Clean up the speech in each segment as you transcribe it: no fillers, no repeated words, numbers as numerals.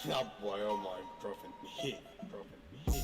Oh boy, oh my, profit me hit, profit me hit.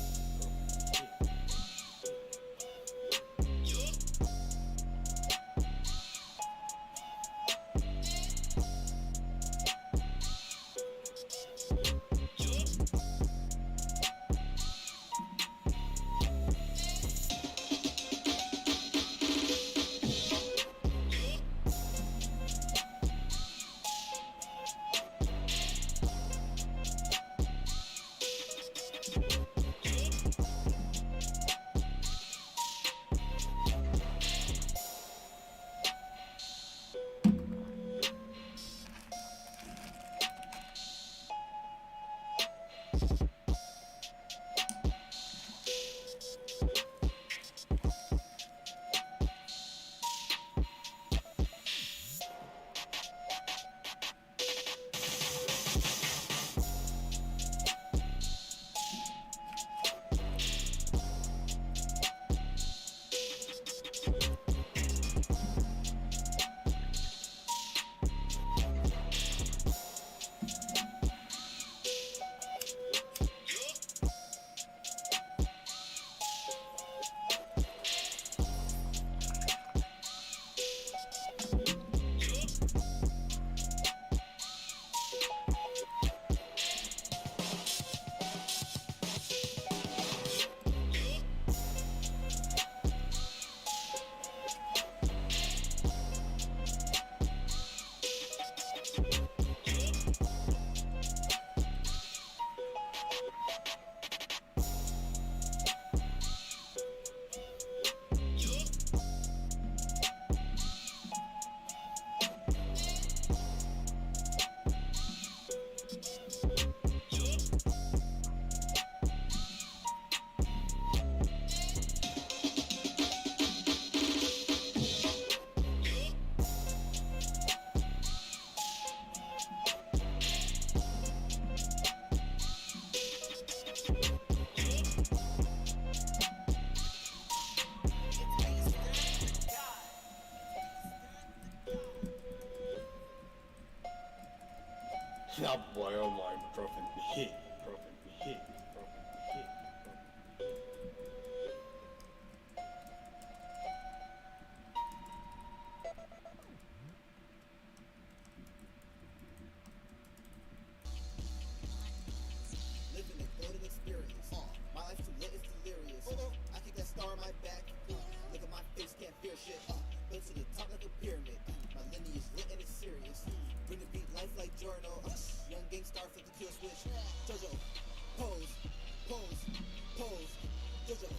Oh boy, oh my, profit me hit, profit me hit, profit me hit. Living a golden experience. My life too lit, it's delirious. I keep that star on my back. Look at my face, can't fear shit. Built to the top like a pyramid. My lineage lit and it's serious. Bring the beat life like journal. Young gang star flip the kill switch. Jojo, pose, pose, pose. Jojo,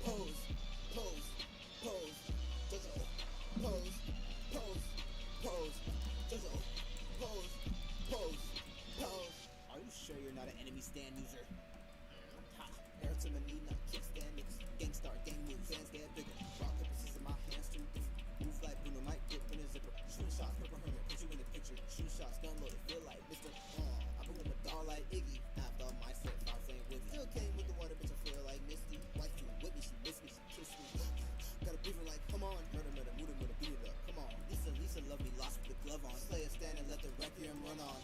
pose, pose, pose. Jojo, pose, pose, pose. Jojo, pose, pose, pose. Are you sure you're not an enemy stand user? Ha! Hair to my knee, not kickstand niggas. Gangstar, gang moves, hands get bigger. Rock, paper, scissors, my hands too different. Move like Bruno, might dip in a zipper. Shooting shots, purple hermit, put you in the picture. Shoot shots, gun loaded, feel like Mr. I been with my dog like Iggy. After all my set, I was ain't with me. Still came with the water, bitch, I feel like Misty. Wife flew with me, she missed me, she kissed me. Gotta breathe her like, come on. Murder, murder, murder, murder, beat it up, come on. Lisa, love me, lost with the glove on. Play a stand and let the requiem run on.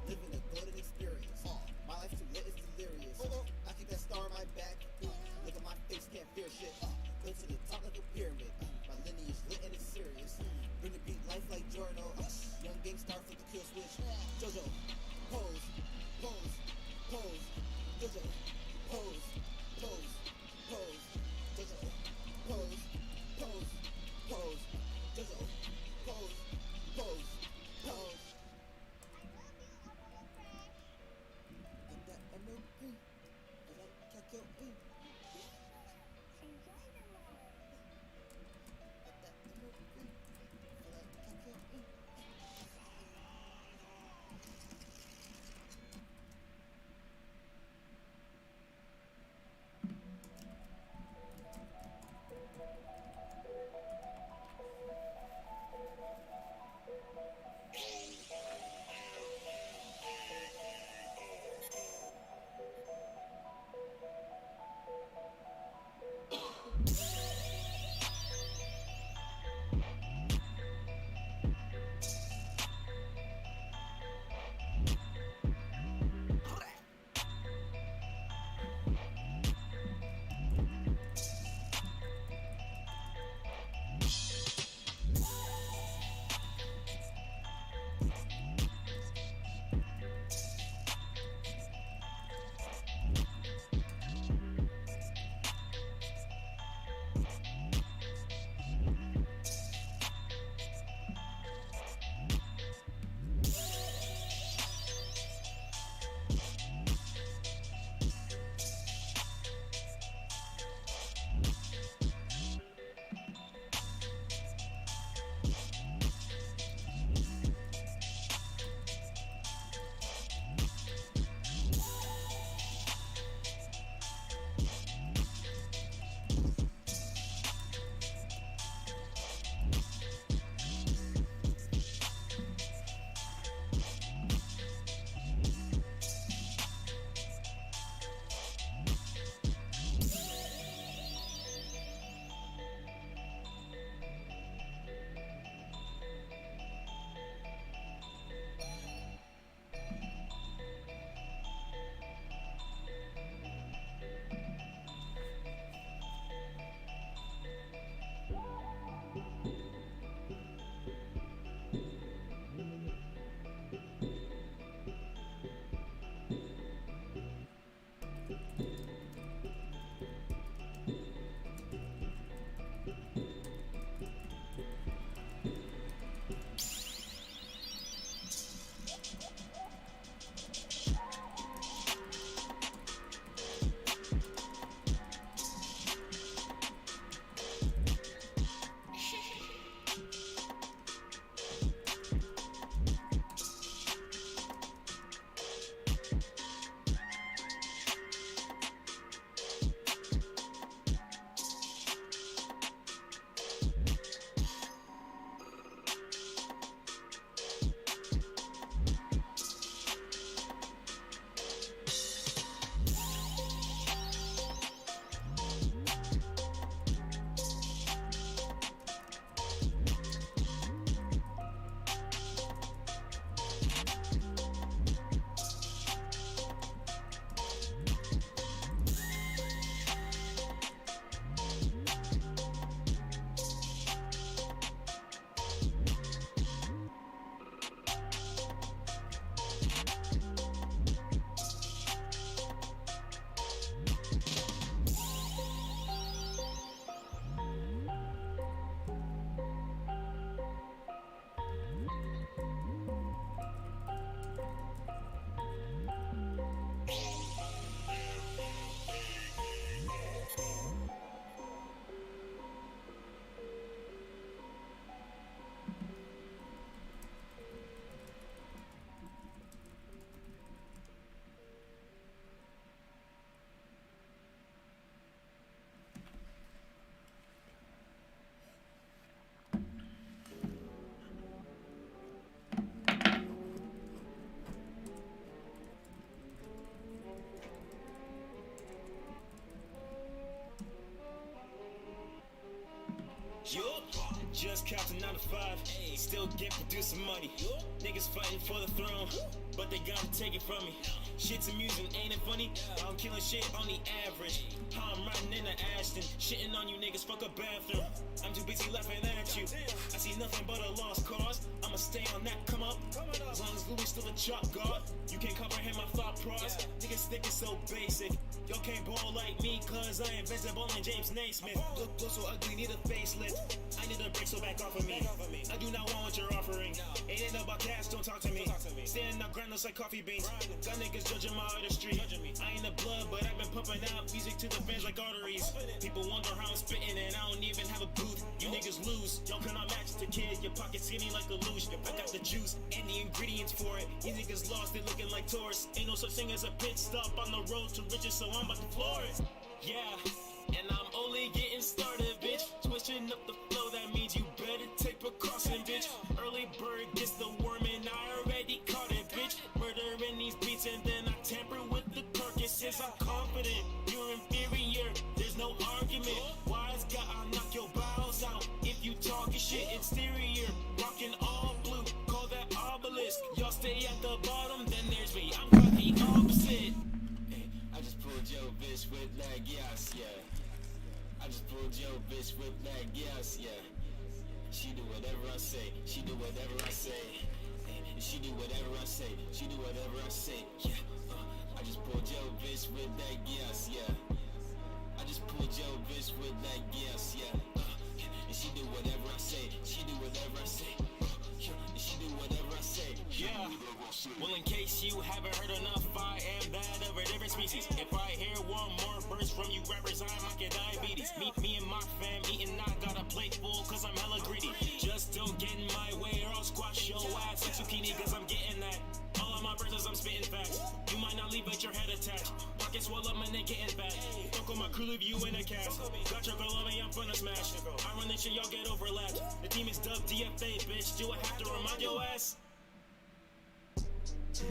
Living a golden experience. My life too lit, it's delirious. I keep that star on my back. Look at my face, can't fear shit. Built to the top like a pyramid. My lineage lit and it's serious. Bring the beat life like journal. Young gang star flip the kill switch. Jojo, pose, pose, pose. Jojo, pose, pose, pose. Jojo, pose, pose, pose. Jojo, pose, pose, pose. Got that MMG. I like your Just counting 9 to 5, still get producing money. Niggas fighting for the throne, but they gotta take it from me. Shit's amusing, ain't it funny? I'm killing shit on the average. How I'm riding in the Ashton, shitting on you niggas, fuck a bathroom. I'm too busy laughing at you. I see nothing but a lost cause. I'ma stay on that come up. As long as Louis still a chop guard, you can't comprehend my thought process. Niggas think it's so basic. Y'all can't ball like me, cause I invented bowling James Naismith. Look so ugly, need a facelift. I need a break, so back off of me. I do not want what you're offering. It ain't about cash, don't talk to me. Standing up ground looks like coffee beans. Got niggas judging my artistry. I ain't the blood, but I've been pumping out music to the fans like arteries. People wonder how I'm spitting, and I don't even have a booth. You niggas lose, y'all cannot match the kid. Your pocket skinny like a luge. I got the juice and the ingredients for it. You niggas lost, they looking like tourists. Ain't no such thing as a pit stop on the road to riches, so I'm about to floor it. Yeah, and I'm only getting started, bitch. Switching up the flow, that means you better take precaution, bitch. Early bird gets the worm, and I already caught it, bitch. Murdering these beats, and then I tamper with the carcasses. I'm confident, you're inferior, there's no argument. Wise guy, I'll knock your bowels out. If you talking shit, exterior, rocking all blue, call that obelisk. Y'all stay at the bottom, then there's me, I'm quite the opposite. I just pulled your bitch with that gas, yeah. I just pulled your bitch with that gas, yeah. She do whatever I say, she do whatever I say. She do whatever I say, she do whatever I say, yeah. I just pulled your bitch with that gas, yeah. I just pulled your bitch with that gas, yeah. And she do whatever I say, she do whatever I say. And she do whatever I say, yeah. Well, in case you haven't heard enough, I am that of a different species. If I hear one more burst from you rappers, I might get diabetes. Me and my fam eating, I got a plate full cause I'm hella greedy. Just don't get in my way or I'll squash your ass like zucchini cause I'm getting that. All of my verses, I'm spitting facts. You might not leave but your head attached. Pocket swell up, my neck getting fat. Fuck on my crew, leave you in a cast. Got your girl on me, I'm finna smash. I run this shit, y'all get overlapped. The team is dubbed DFA, bitch. Do I have to remind your ass? I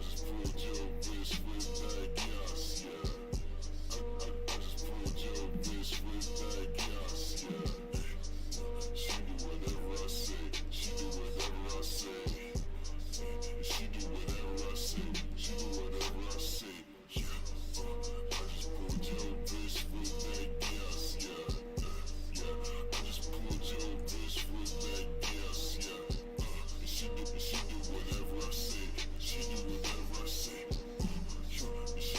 just pulled your bitch with that gas, yeah. I just pulled your bitch with that gas, yeah. She do whatever I say, she do whatever I say. She do whatever I say, she do whatever I say, yeah. I just pulled your bitch with that gas, yeah. Yeah, I just pulled your bitch with that gas, yeah. She do whatever I say. She do whatever I say. She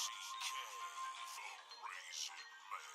the Raisin Man.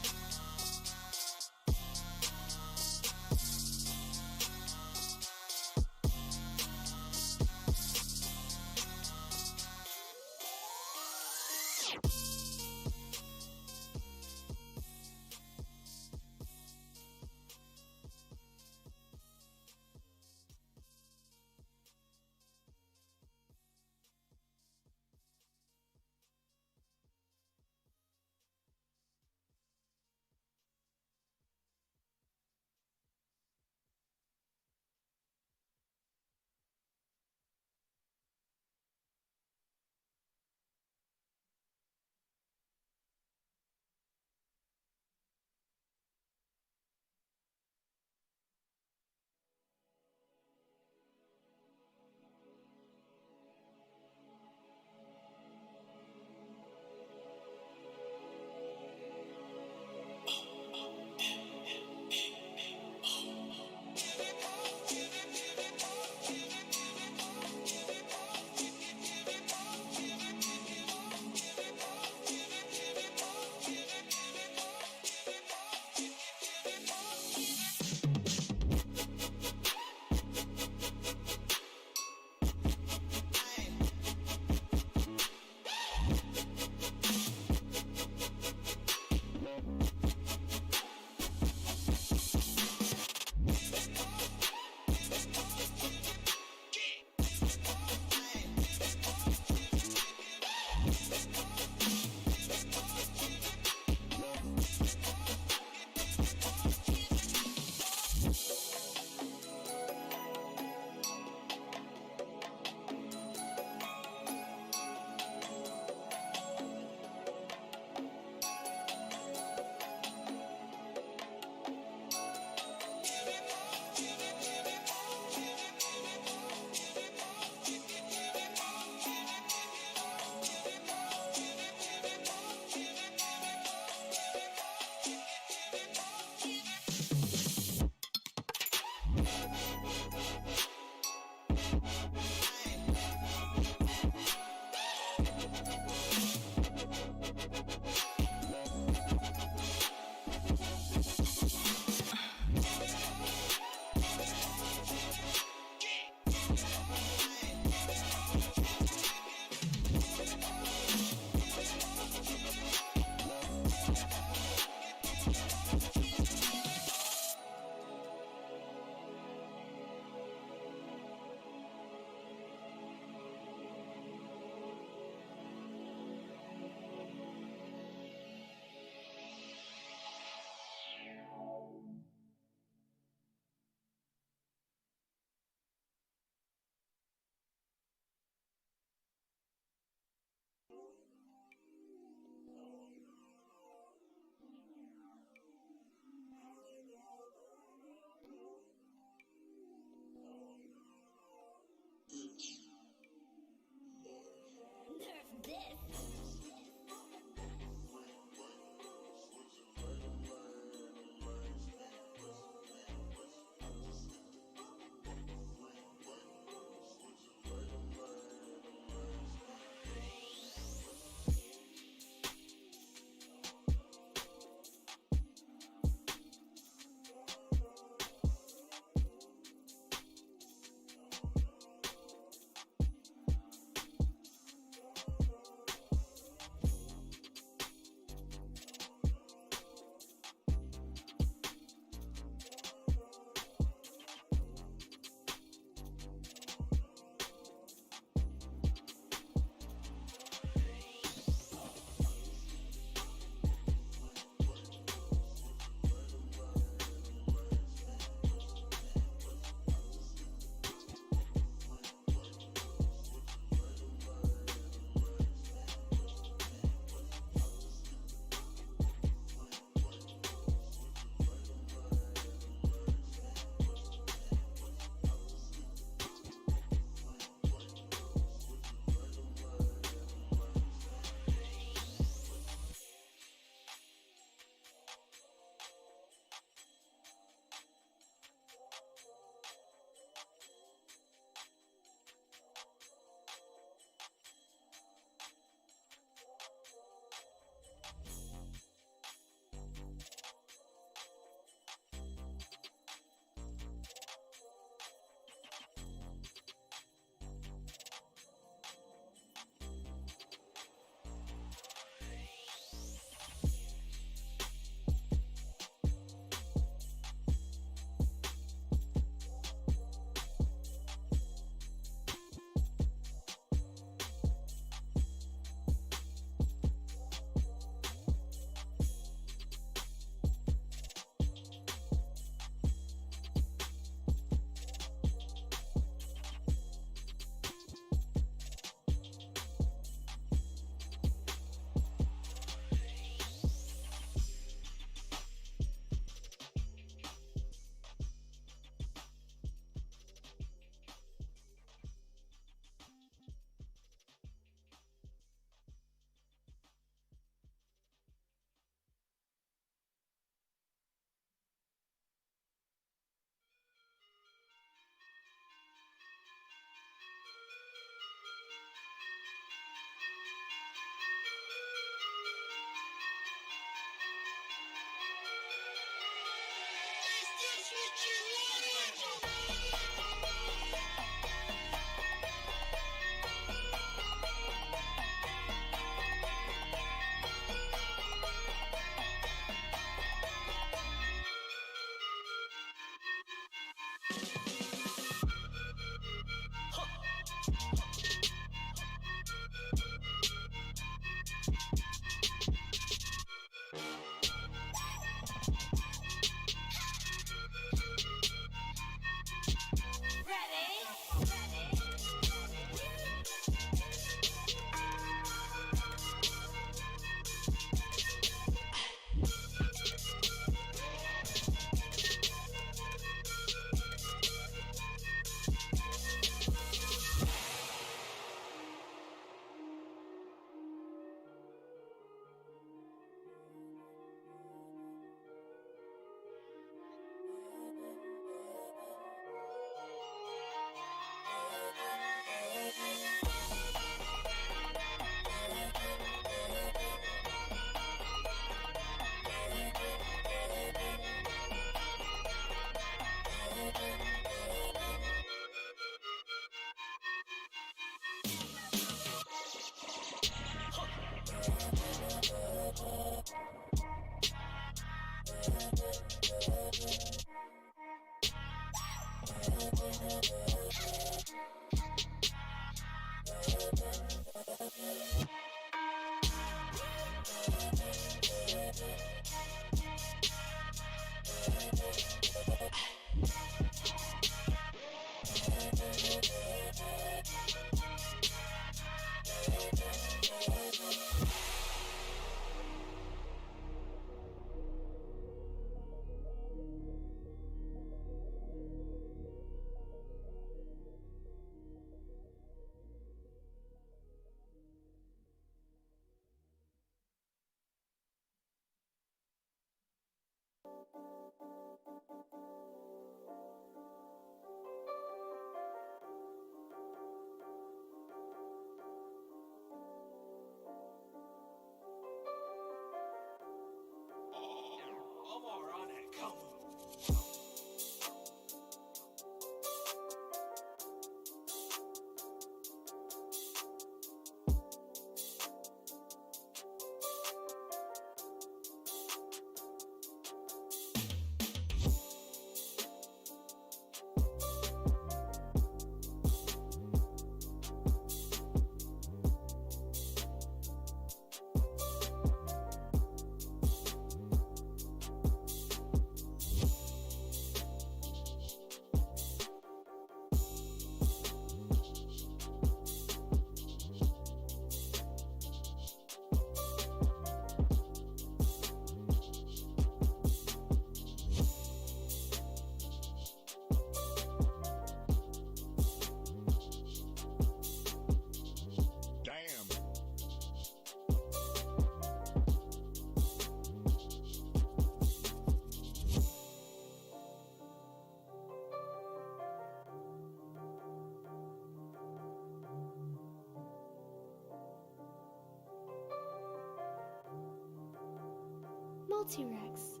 Multi-Rex.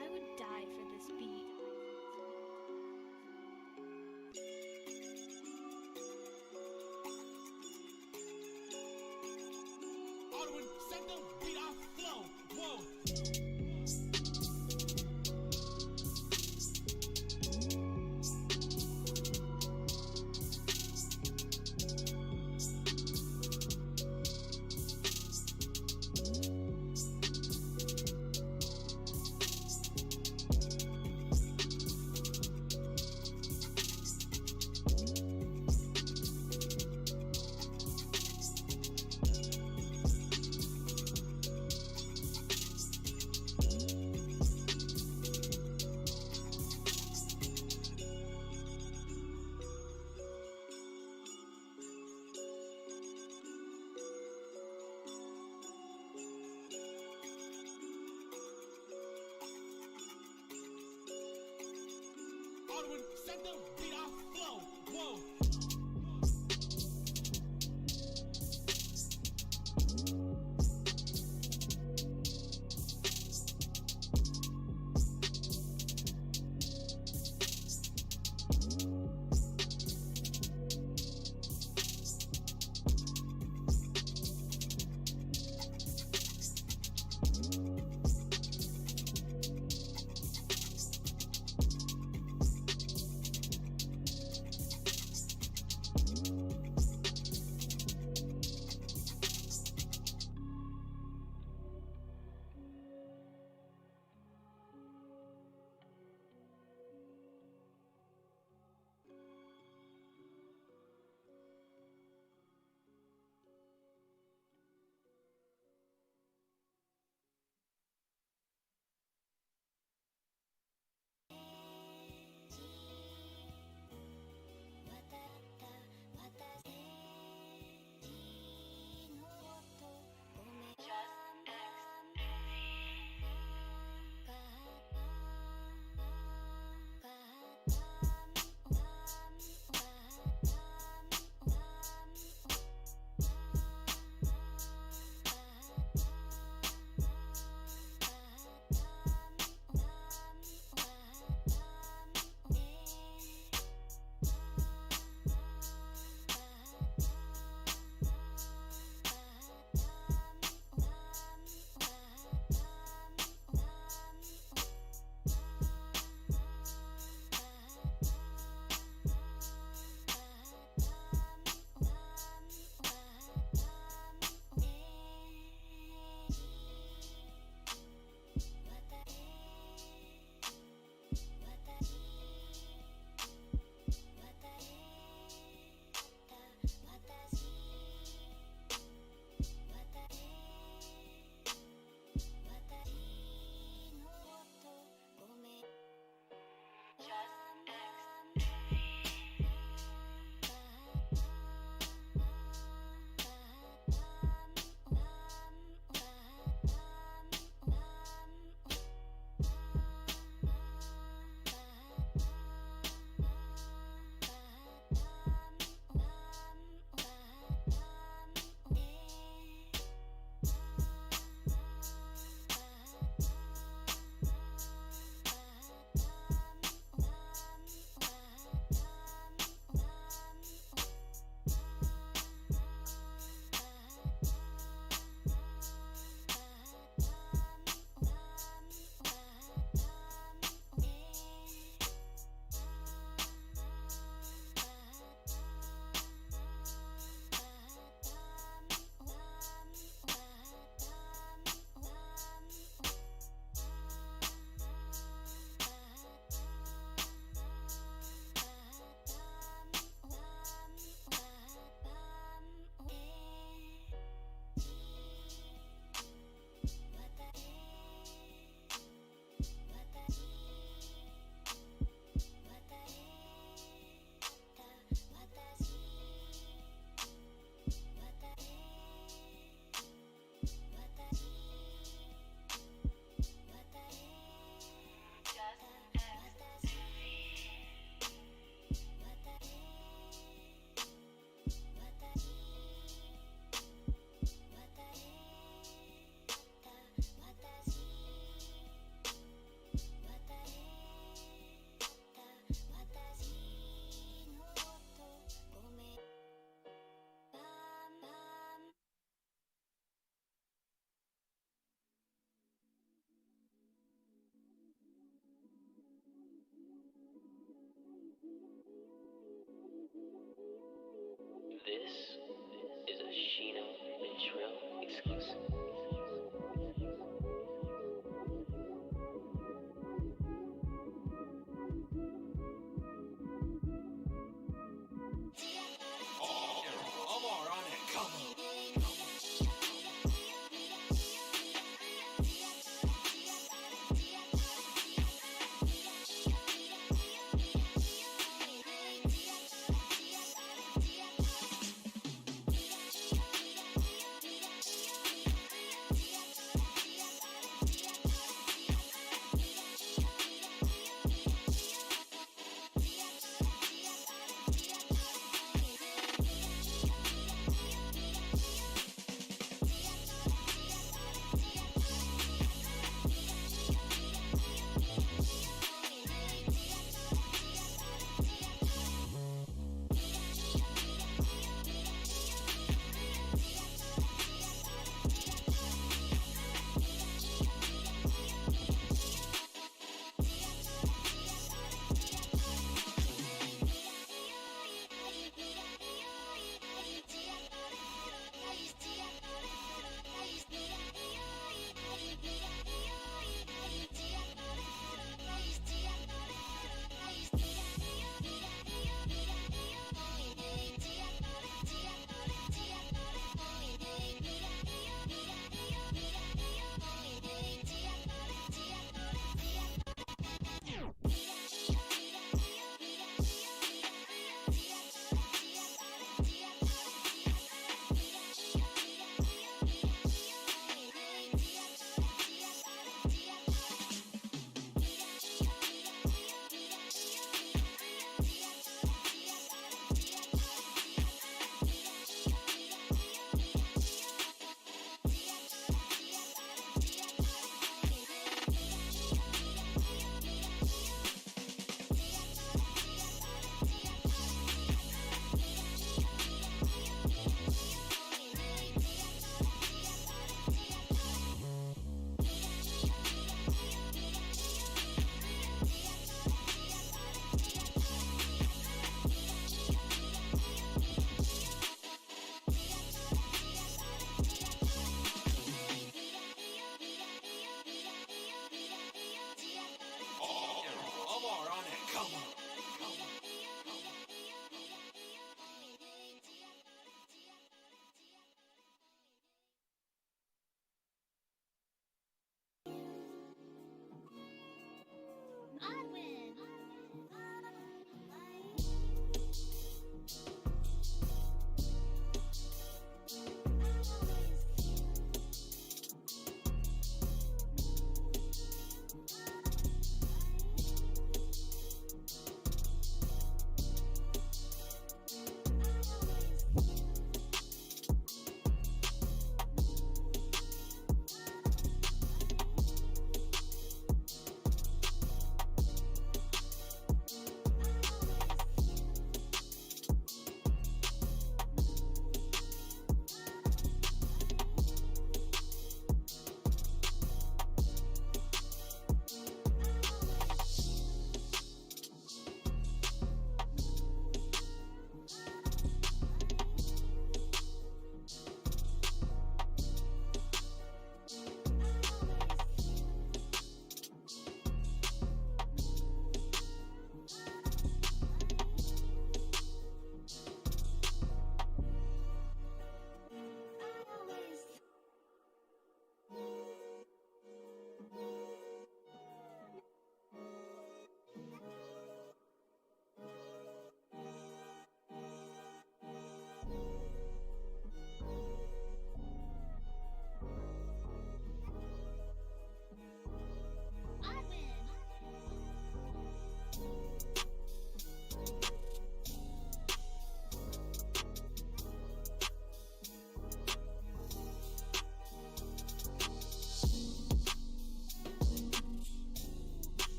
I would die for this beat. Alderman, set the beat off flow. Whoa. Alderman, set the beat off flow. Whoa.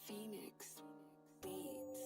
Phoenix Beats.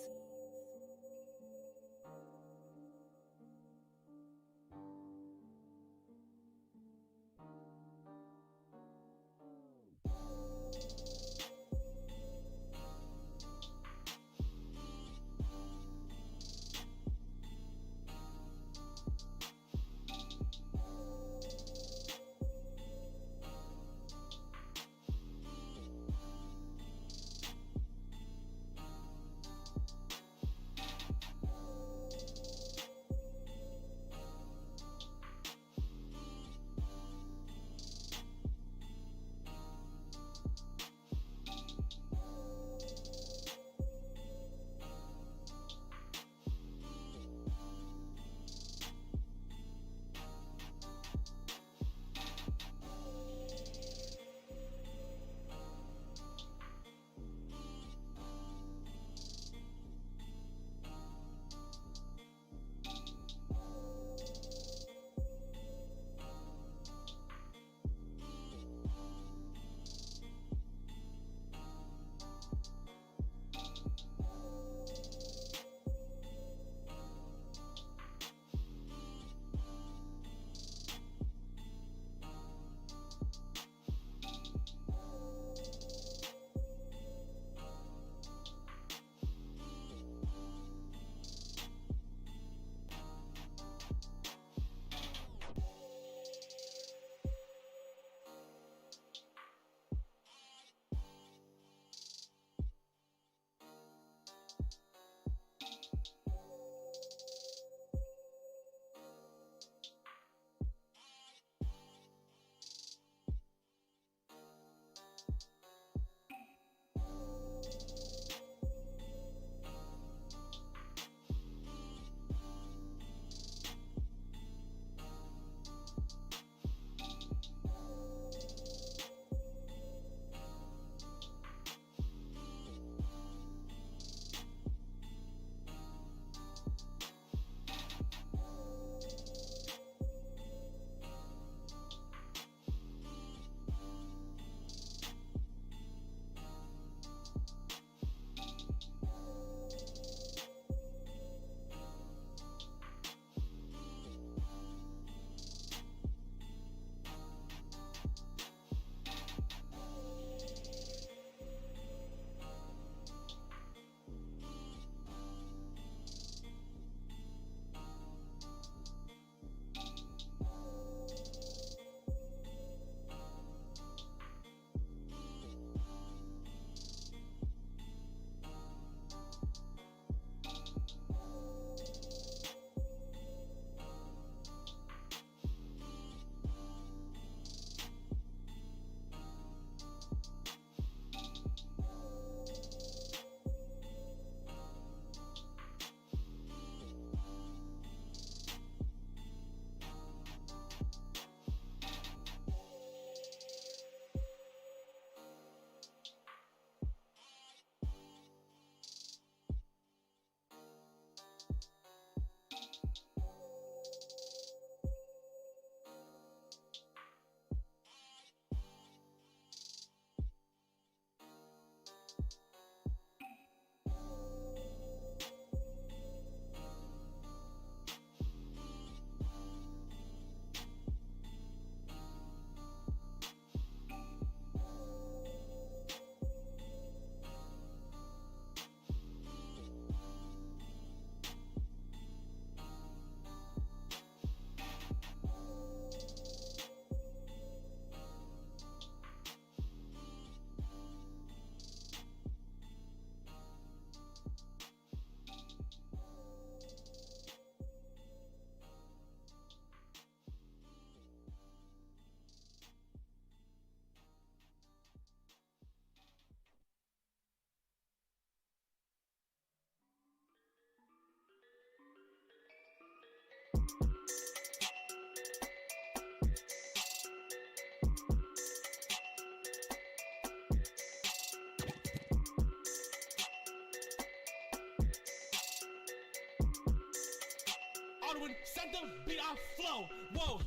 Arwen, set the beat off flow. Whoa.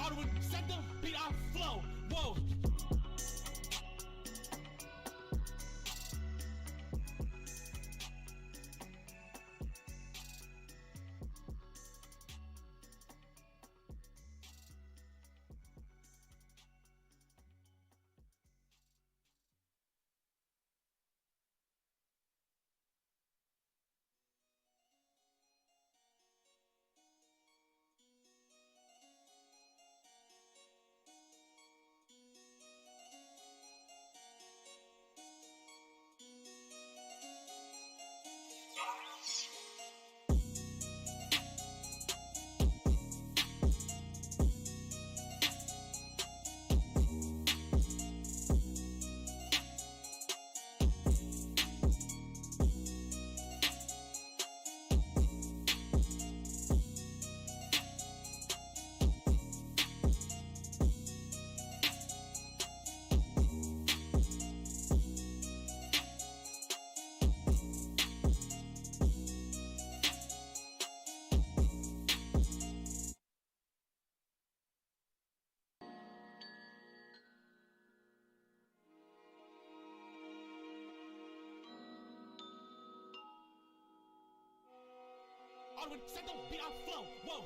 Arwen, set the beat off flow. Whoa. Arwen, set the beat off flow. Whoa.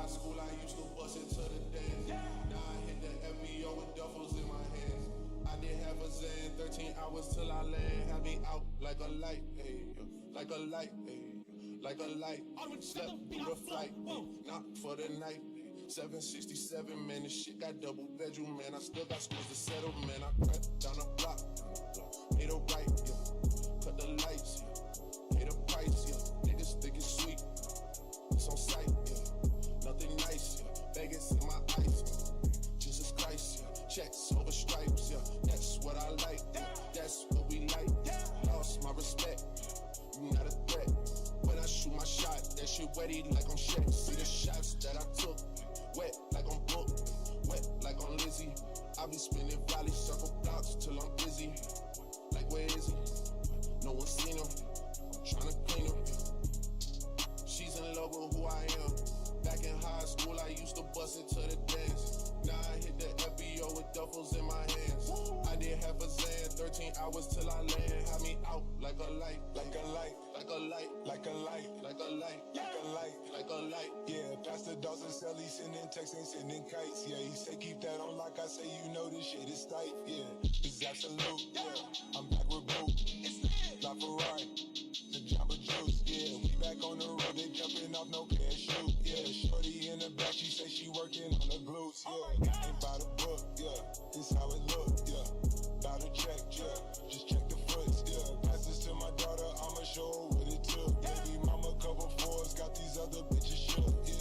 school, I used to bust it to the dance. Now I hit the FBO with duffels in my hands. I did have a Zan, 13 hours till I land. Had me out like a light, ayy, like a light, ayy, like a light. Slept through the flight, not for the night. 767, man, this shit got double bedroom, man. I still got schools to settle, man. I crept down the block, made a right, yeah. Cut the lights, yeah. Pay the price, yeah. Niggas think it's sweet, it's on sight, yeah. Nothing nice, yeah. Vegas in my ice, yeah. Jesus Christ, yeah. Checks over stripes, yeah. That's what I like, yeah. That's what we like, yeah. Lost my respect, you not a threat. When I shoot my shot, that shit wetty like on Shaq. See the shots that I took, wet like on Book, wet like on Lizzie. I be spinning valley circle blocks till I'm busy. Like where is he? No one seen him. I'm tryna clean him. She's in love with who I am. Back in high school, I used to bust it to the dance. Now I hit the FBO with duffels in my hands. I did have a Zan, 13 hours till I land. Had me out like a light, like a light, like a light, like a light, like a light, like a light, like a light. Yeah, Pastor Dawson Sally sending texts and sending kites. Yeah, he say keep that on like I say, you know this shit is tight. Yeah, it's absolute. Yeah, I'm back with Boo. La Ferrari, the Jamba Juice. Yeah, we back on the road, they jumping off no parachute. Yeah, shorty in the back, she say she working on the glutes. Yeah, ain't by the book. Yeah, this how it look. Yeah, bout to check. Yeah, just check the foots. Yeah, pass this to my daughter, I'ma show her what it took. Baby mama cover fours, got these other bitches shook. Yeah.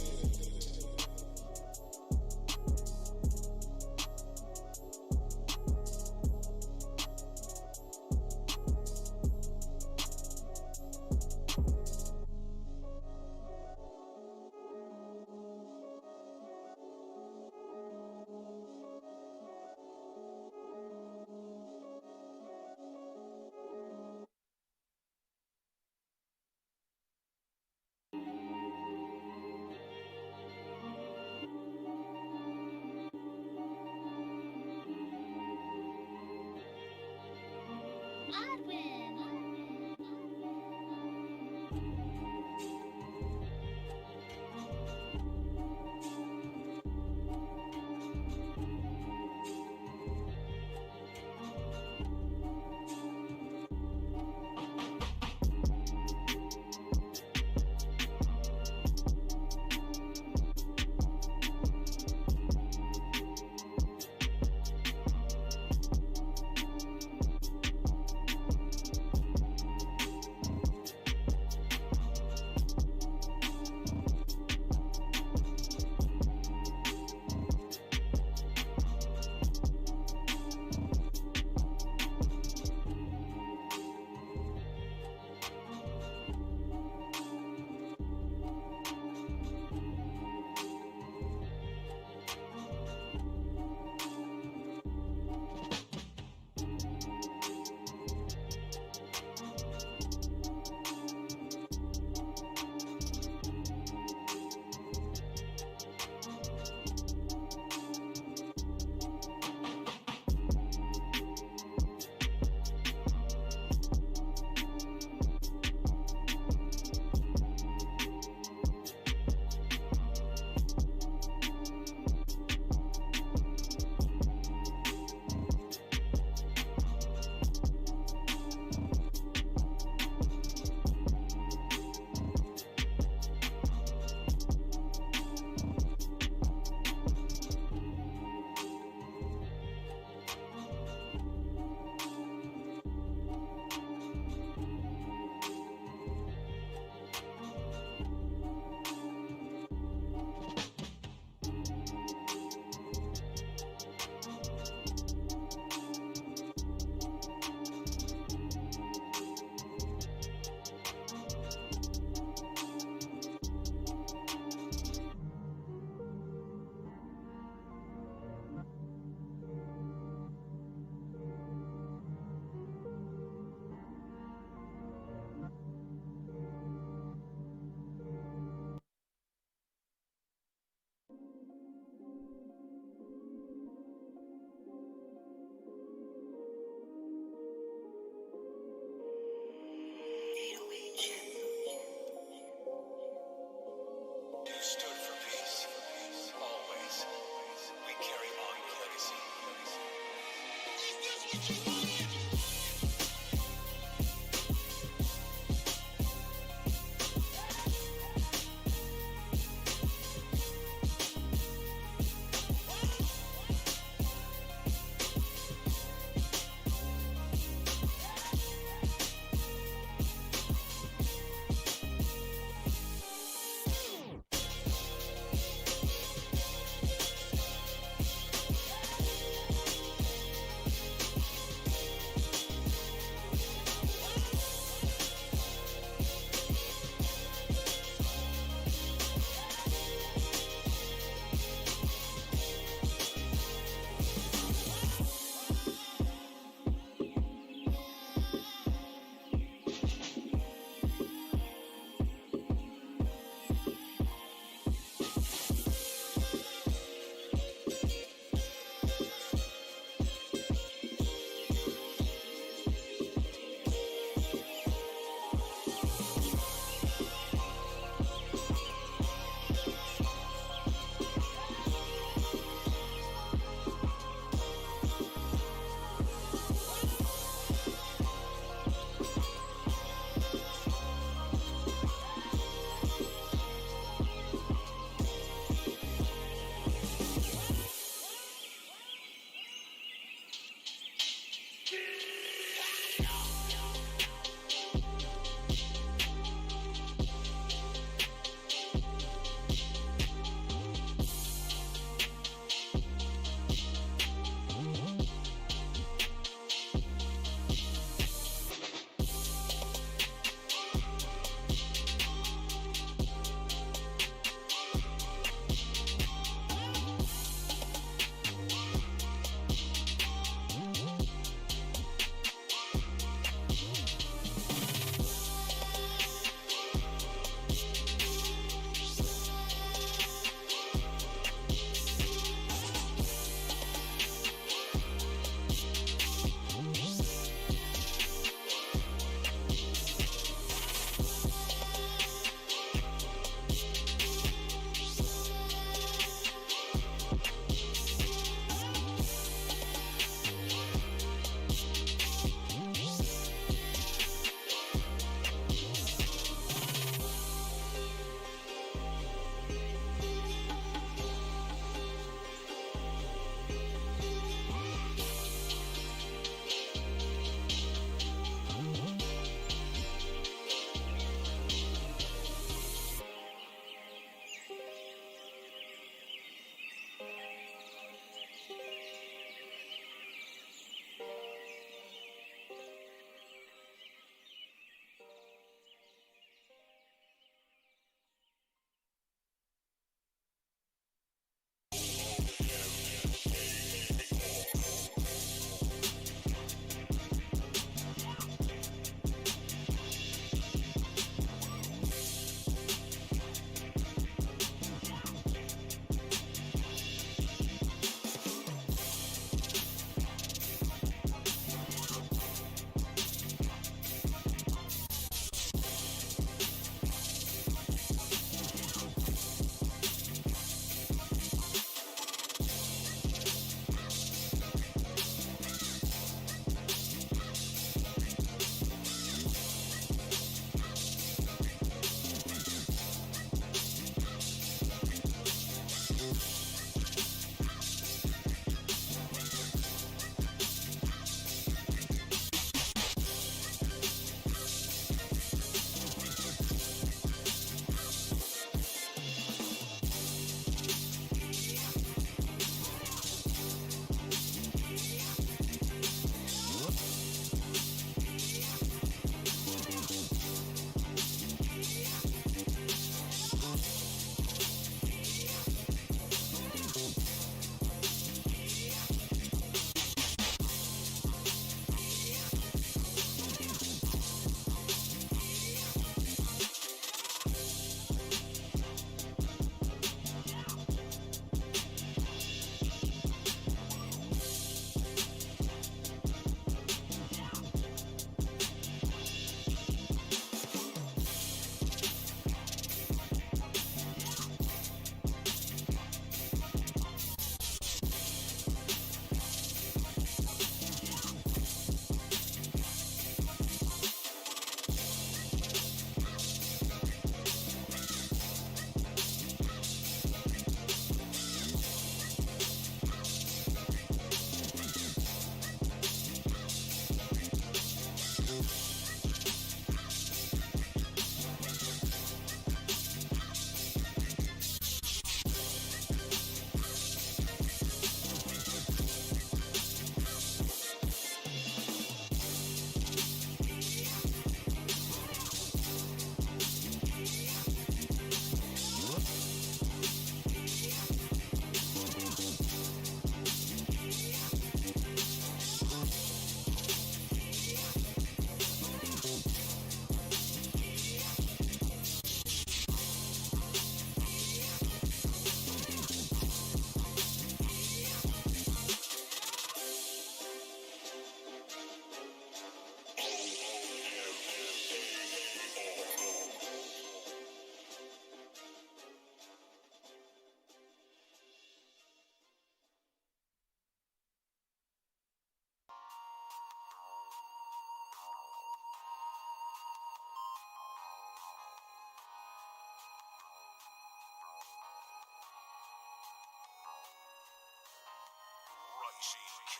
GK,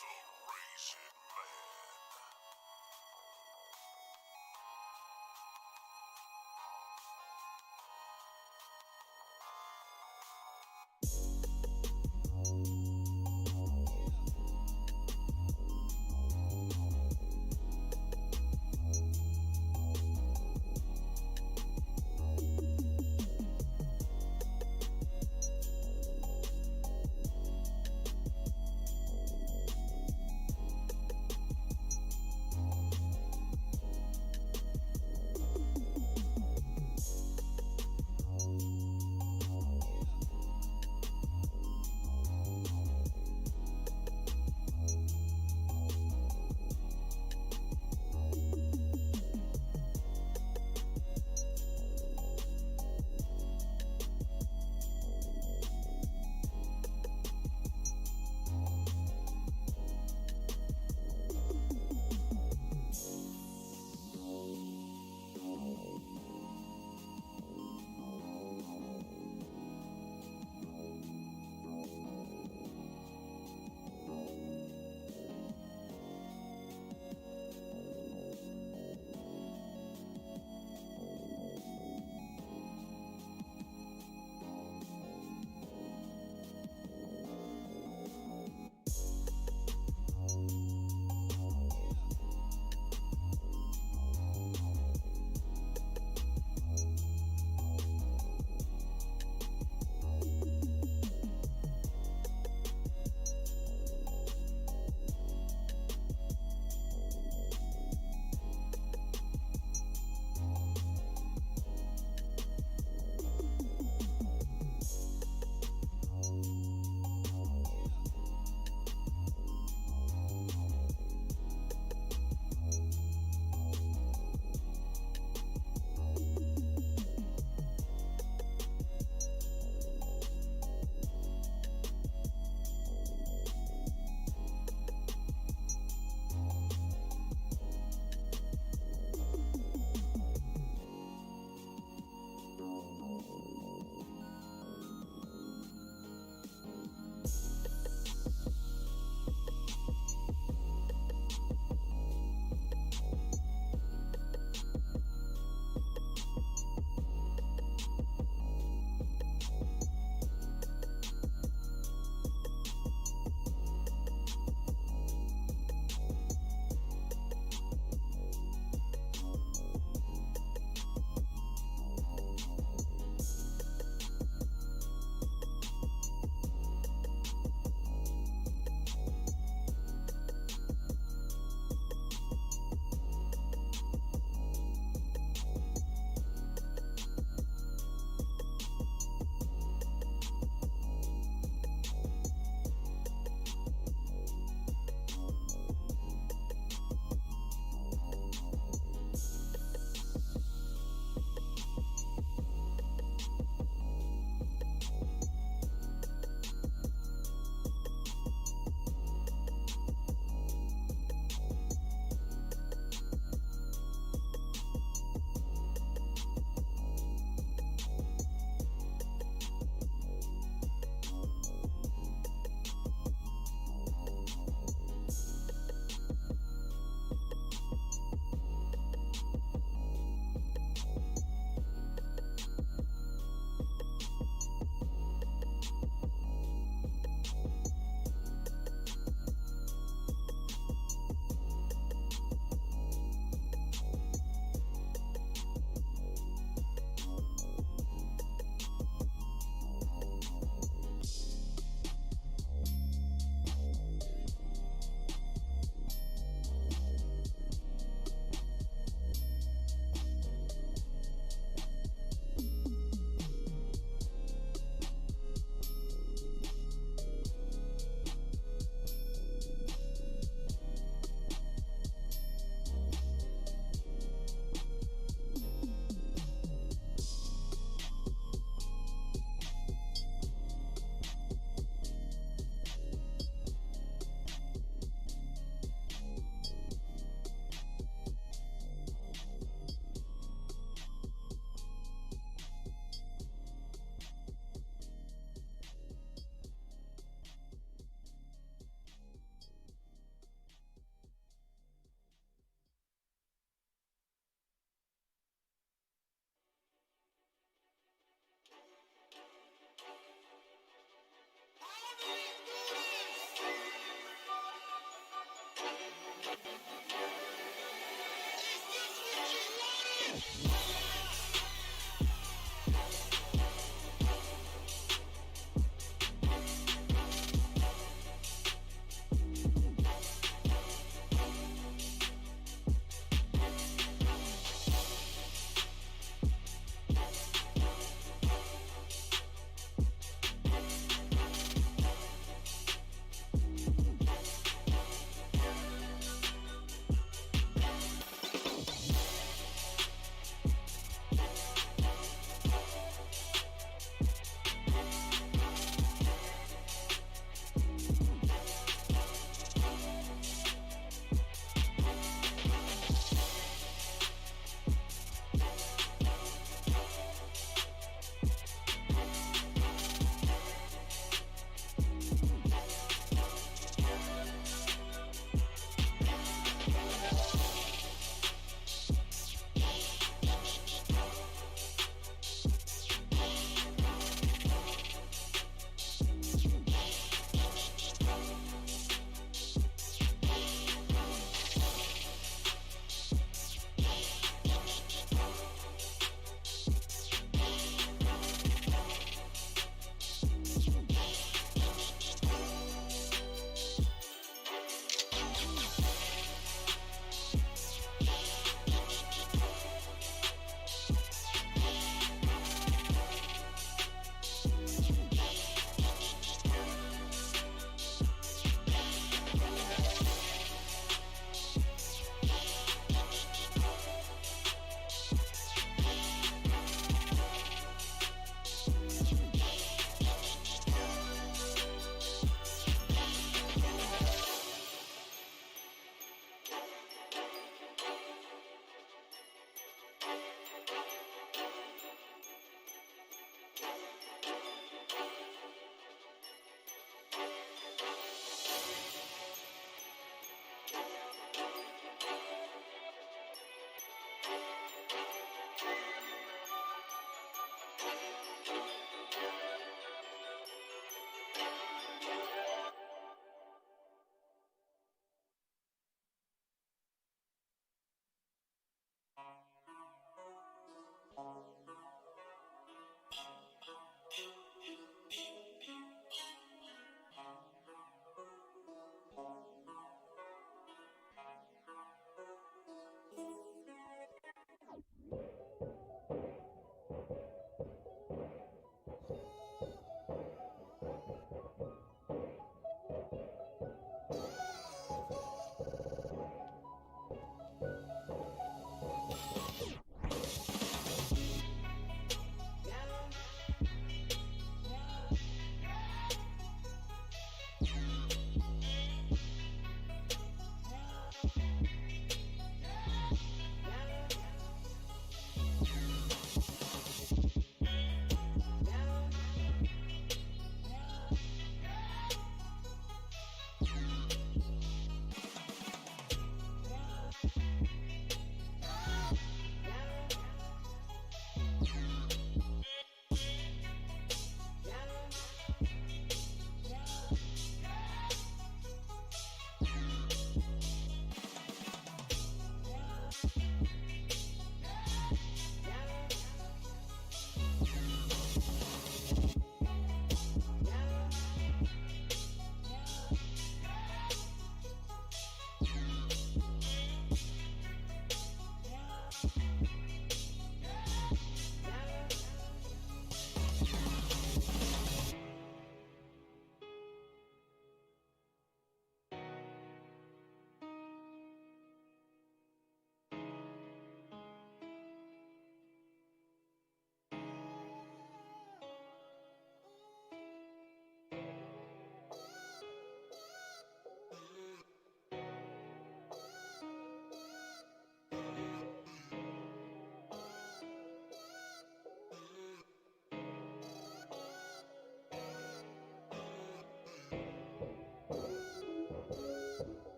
the Raisin Man.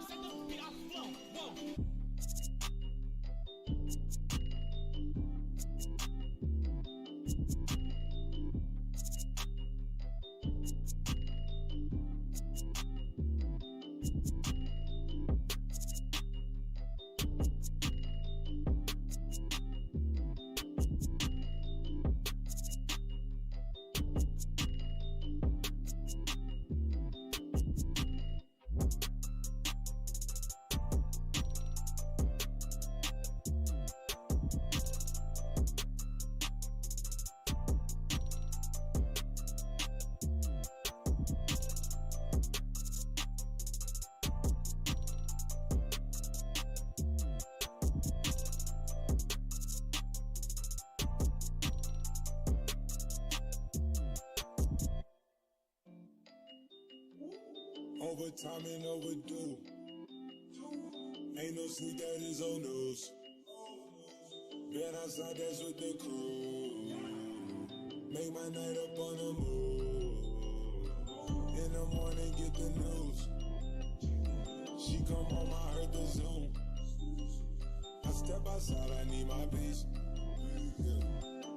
Set the beat off flow. Whoa. Overtime and overdue. Ain't no sleep, that is old news. Been outside, that's with the crew. Make my night up on the move. In the morning, get the news. She come home, I heard the Zoom. I step outside, I need my peace.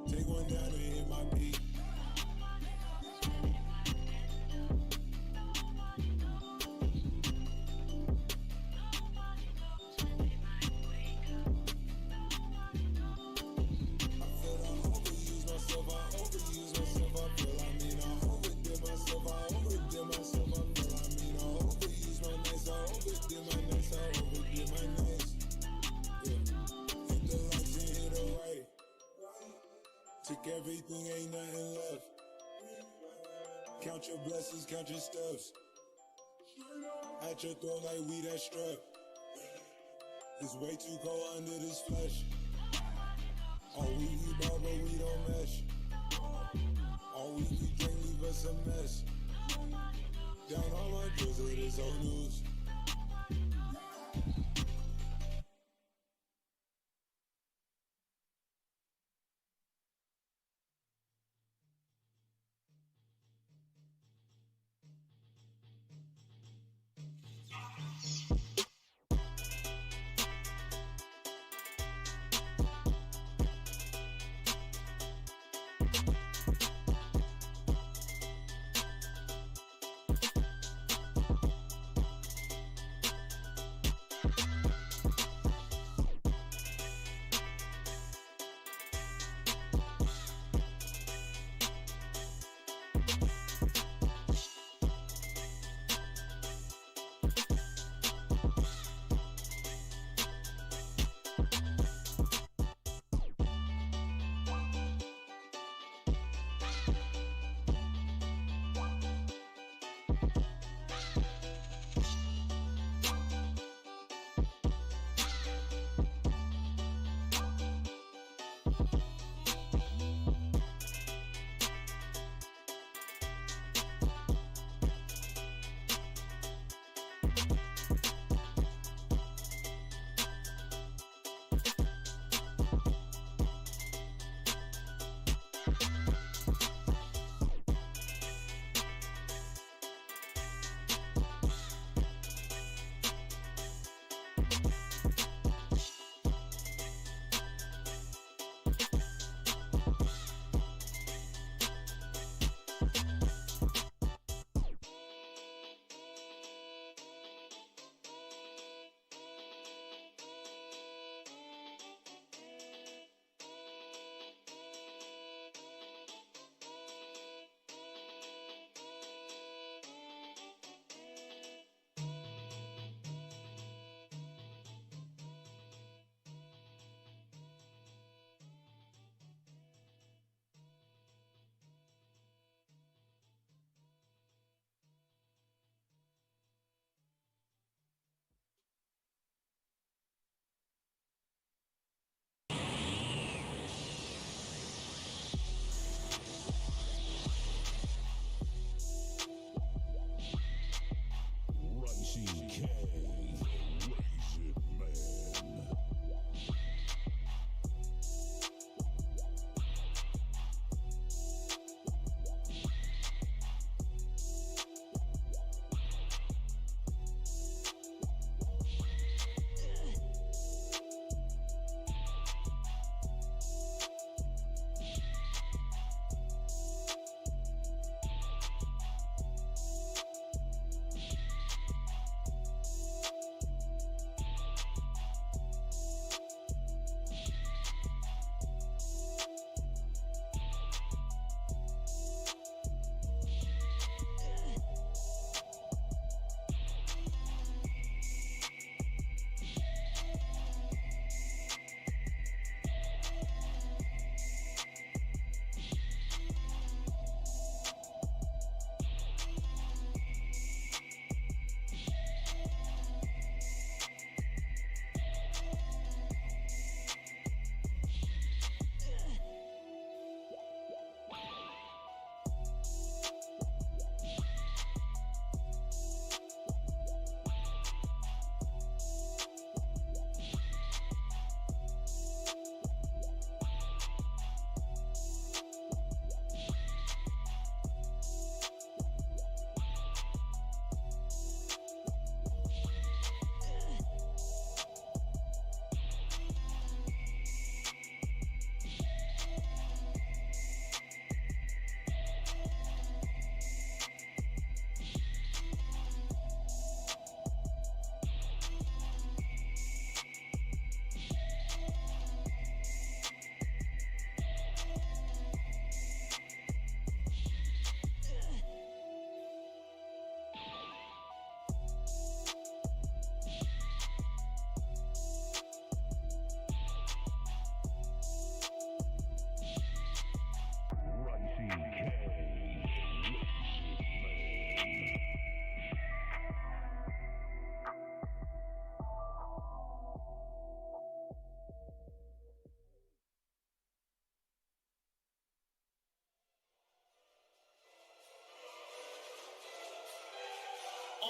Take one down and hit my beat. Took everything, ain't nothing left. Count your blessings, count your steps. At your throat like we that strap. It's way too cold under this flesh. All we eat ball, but we don't mesh. All we eat drink leave us a mess. Down all my drills, it is old news.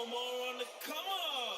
No more on the come up.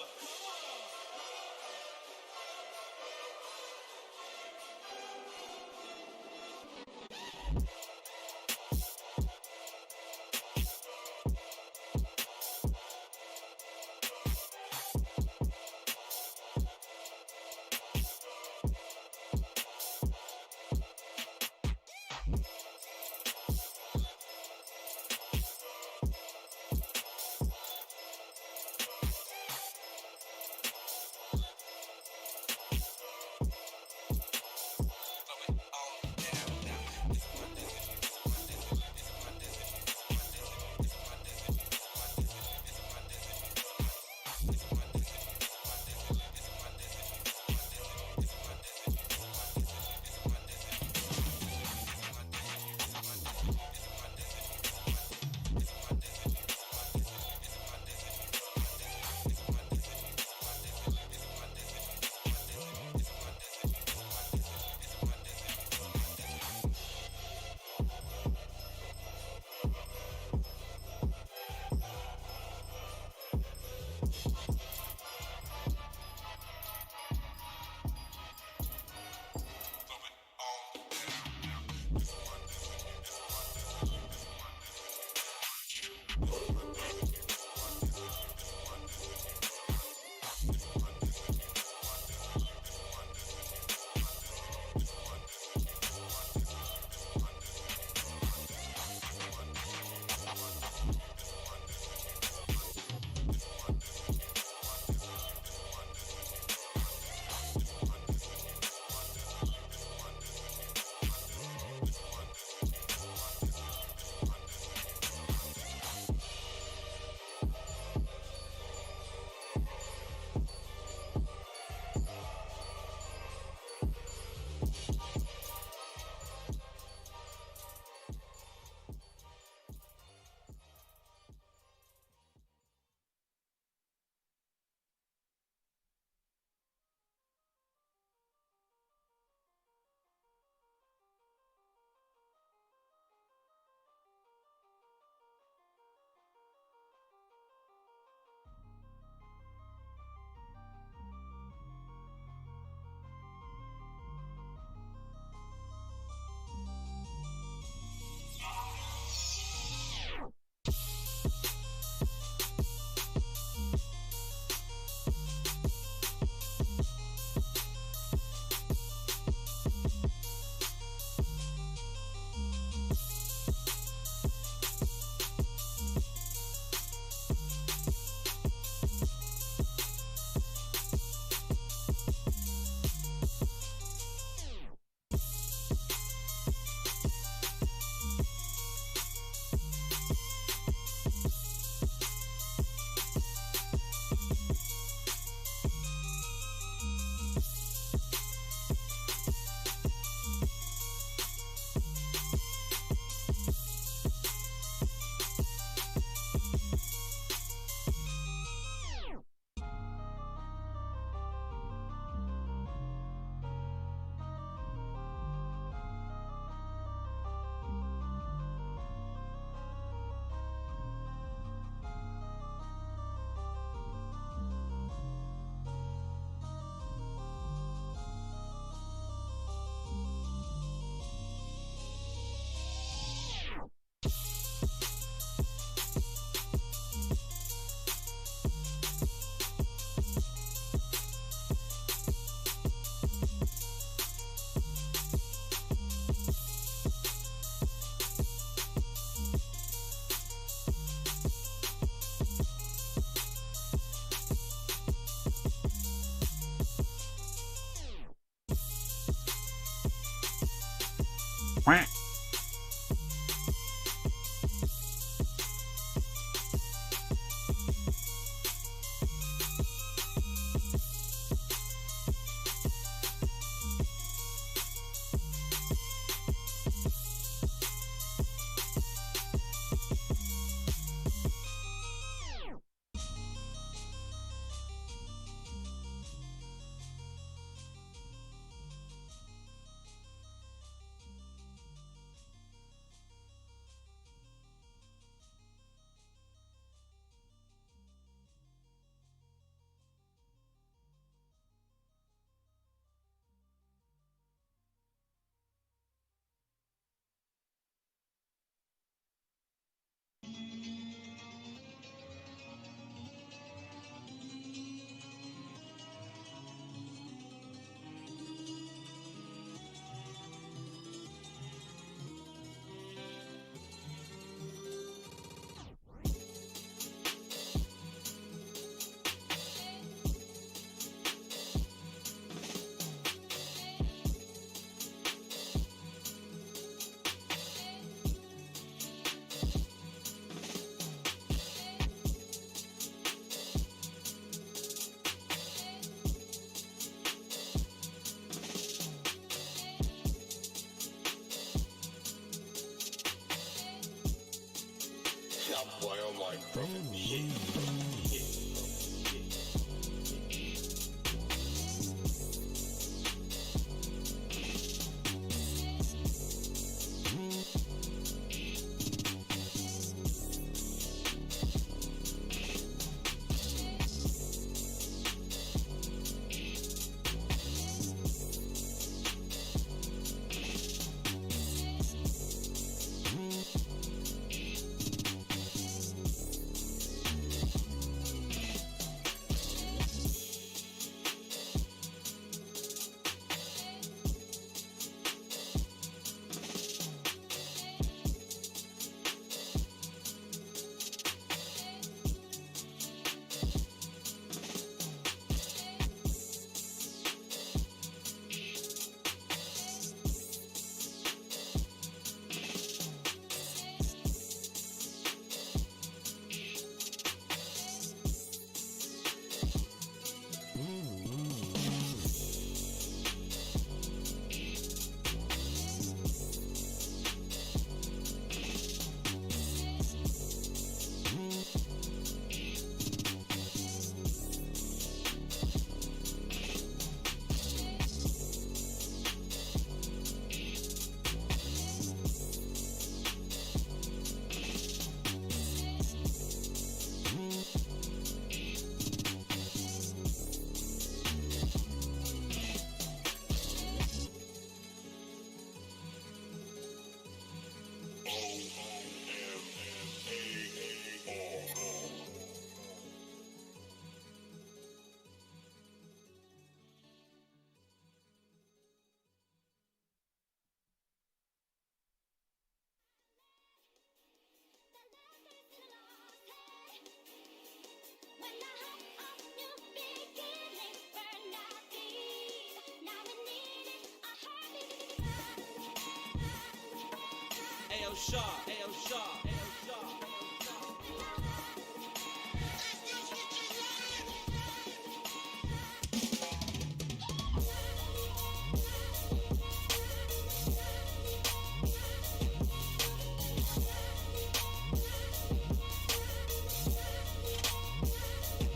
Ayo Shaw, Ayo Shaw, Ayo Shaw.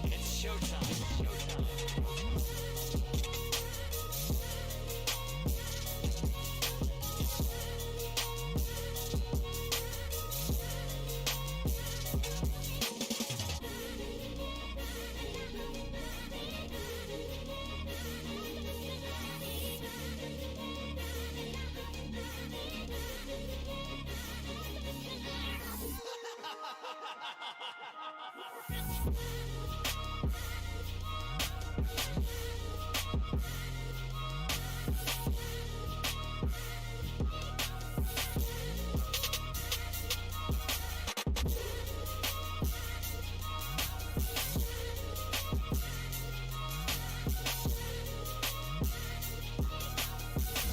It's showtime.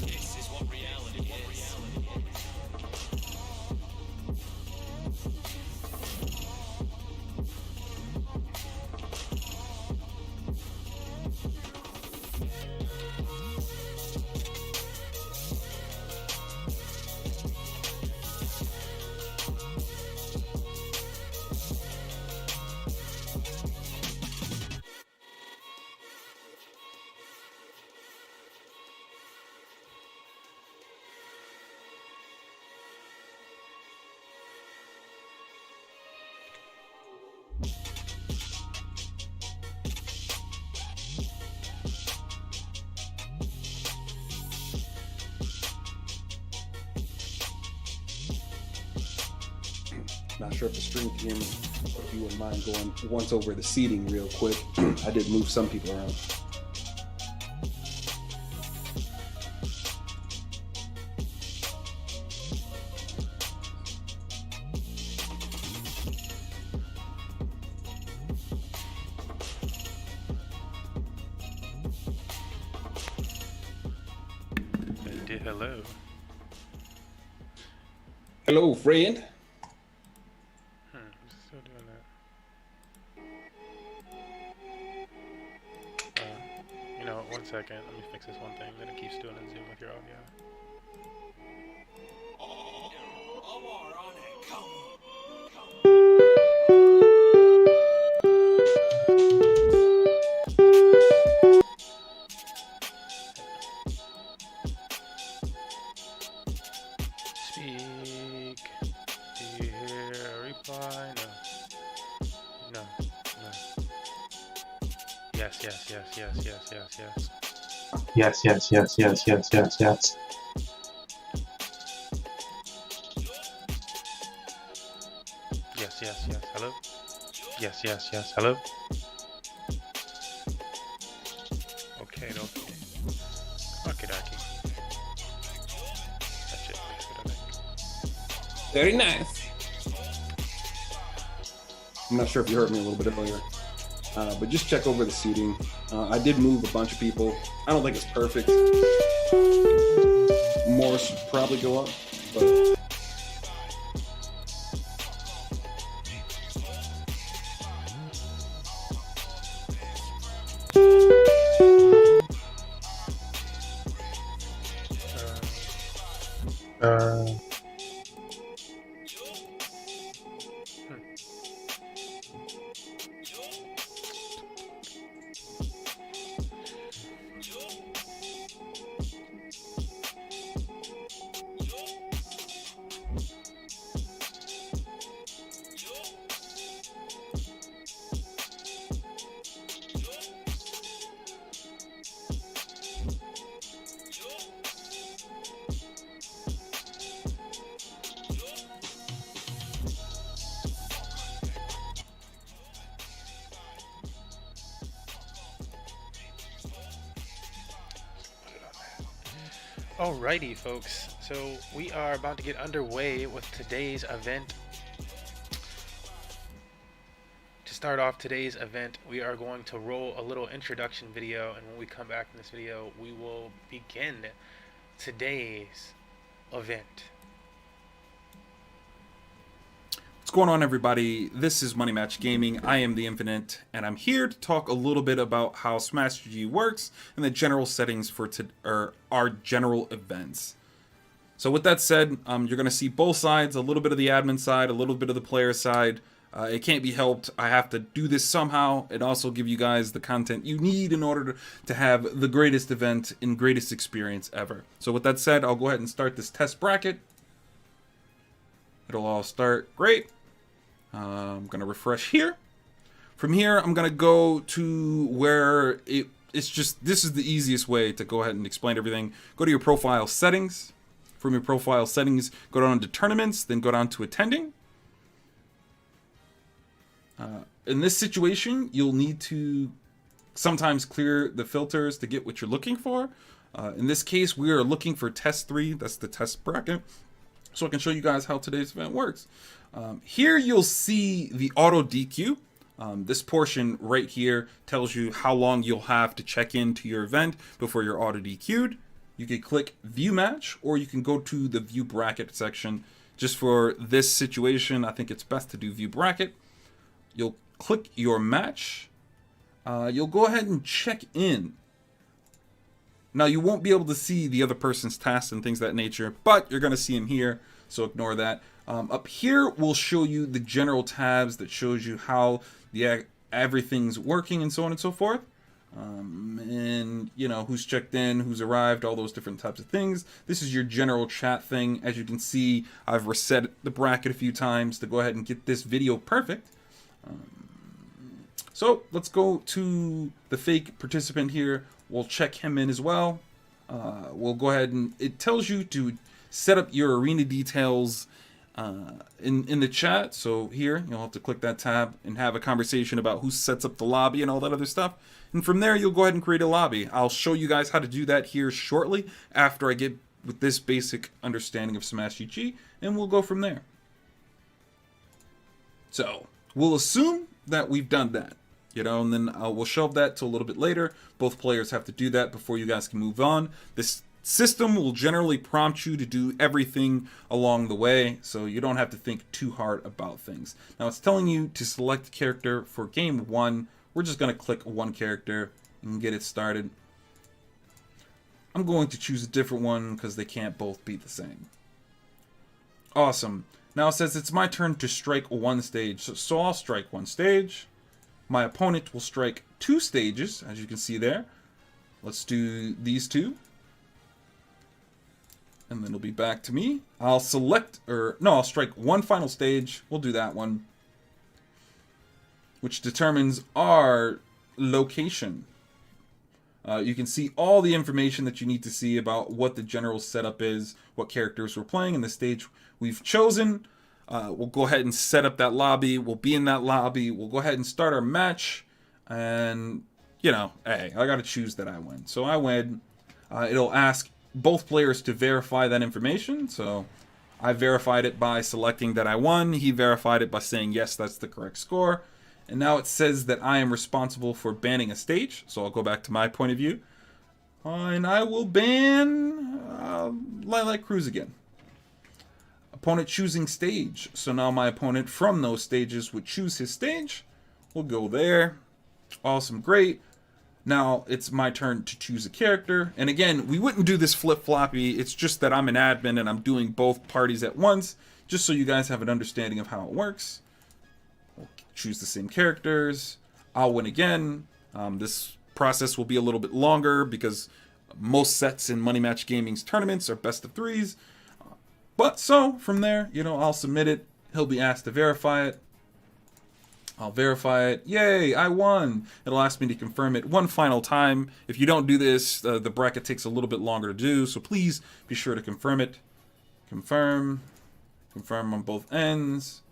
This is what reality is. Not sure if the stream can hear me, or if you wouldn't mind going once over the seating real quick. I did move some people around. Hello. Hello, friend. Who's still doing that? You know, 1 second. Let me fix this one thing that it keeps doing in Zoom with your audio. Speak. Do you hear a reply? No. Yes. Yes. Hello? Yes. Hello? Okay. Okay. That's it. I think. Very nice. I'm not sure if you heard me a little bit earlier, but just check over the seating. I did move a bunch of people. I don't think it's perfect. More should probably go up, but Alrighty, folks. So we are about to get underway with today's event. To start off today's event, we are going to roll a little introduction video, and when we come back from this video, we will begin today's event. going on, everybody? This is Money Match Gaming. I am the Infinite, and I'm here to talk a little bit about how Smash GG works and the general settings for our general events. So with that said, you're going to see both sides, a little bit of the admin side, a little bit of the player side. It can't be helped. I have to do this somehow and also give you guys the content you need in order to have the greatest event and greatest experience ever. So with that said, I'll go ahead and start this test bracket. It'll all start great. I'm going to refresh here. From here, I'm going to go to where it's just, this is the easiest way to go ahead and explain everything. Go to your profile settings. From your profile settings, go down to tournaments, then go down to attending. In this situation, you'll need to sometimes clear the filters to get what you're looking for. In this case, we are looking for test 3. That's the test bracket. So I can show you guys how today's event works. Here you'll see the auto DQ. This portion right here tells you how long you'll have to check into your event before you're auto DQ'd. You can click view match, or you can go to the view bracket section. Just for this situation, I think it's best to do view bracket. You'll click your match. You'll go ahead and check in. Now, you won't be able to see the other person's tasks and things of that nature, but you're going to see them here, so ignore that. Up here, we'll show you the general tabs that shows you how everything's working and so on and so forth. And, you know, who's checked in, who's arrived, all those different types of things. This is your general chat thing. As you can see, I've reset the bracket a few times to go ahead and get this video perfect. So let's go to the fake participant here. We'll check him in as well. We'll go ahead and it tells you to set up your arena details in the chat. So here you'll have to click that tab and have a conversation about who sets up the lobby and all that other stuff. And from there, you'll go ahead and create a lobby. I'll show you guys how to do that here shortly after I get with this basic understanding of Smash GG, and we'll go from there. So we'll assume that we've done that. You know, and then we'll shelve that till a little bit later. Both players have to do that before you guys can move on. This system will generally prompt you to do everything along the way, so you don't have to think too hard about things. Now, it's telling you to select a character for game 1. We're just going to click one character and get it started. I'm going to choose a different one because they can't both be the same. Awesome. Now it says it's my turn to strike one stage, so I'll strike one stage. My opponent will strike 2 stages, as you can see there. Let's do these 2. And then it'll be back to me. I'll strike one final stage. We'll do that one. Which determines our location. You can see all the information that you need to see about what the general setup is, what characters we're playing, and the stage we've chosen. We'll go ahead and set up that lobby. We'll be in that lobby. We'll go ahead and start our match. And, you know, hey, I got to choose that I win. So I win. It'll ask both players to verify that information. So I verified it by selecting that I won. He verified it by saying, yes, that's the correct score. And now it says that I am responsible for banning a stage. So I'll go back to my point of view. And I will ban Lilac Cruz again. Opponent choosing stage. So now my opponent from those stages would choose his stage. We'll go there. Awesome, great. Now it's my turn to choose a character. And again, we wouldn't do this flip-floppy. It's just that I'm an admin and I'm doing both parties at once, just so you guys have an understanding of how it works. We'll choose the same characters. I'll win again. This process will be a little bit longer because most sets in Money Match Gaming's tournaments are best of 3s. But so, from there, you know, I'll submit it. He'll be asked to verify it. I'll verify it. Yay, I won. It'll ask me to confirm it one final time. If you don't do this, the bracket takes a little bit longer to do, so please be sure to confirm it. Confirm. Confirm on both ends.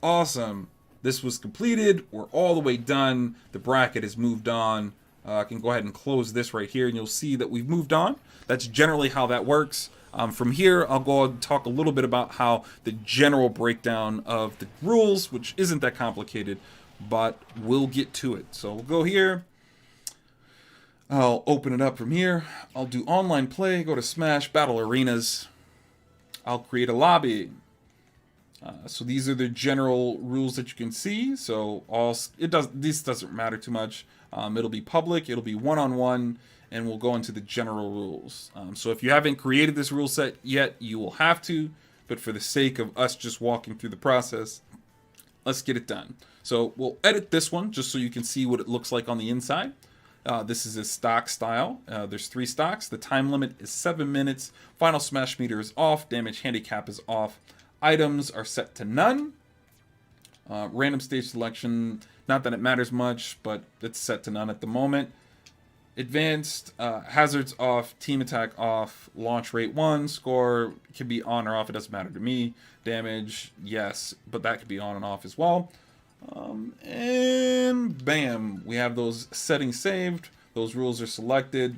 Awesome. This was completed. We're all the way done. The bracket has moved on. I can go ahead and close this right here, and you'll see that we've moved on. That's generally how that works. From here, I'll go and talk a little bit about how the general breakdown of the rules, which isn't that complicated, but we'll get to it. So we'll go here. I'll open it up from here. I'll do online play, go to Smash, Battle Arenas. I'll create a lobby. So these are the general rules that you can see. So this doesn't matter too much. It'll be public. It'll be one-on-one, and we'll go into the general rules. So if you haven't created this rule set yet, you will have to. But for the sake of us just walking through the process, let's get it done. So we'll edit this one just so you can see what it looks like on the inside. This is a stock style. There's 3 stocks. The time limit is 7 minutes. Final smash meter is off. Damage handicap is off. Items are set to none. Random stage selection, not that it matters much, but it's set to none at the moment. Advanced, hazards off, team attack off, launch rate 1, score can be on or off, it doesn't matter to me. Damage, yes, but that could be on and off as well. And bam, we have those settings saved. Those rules are selected.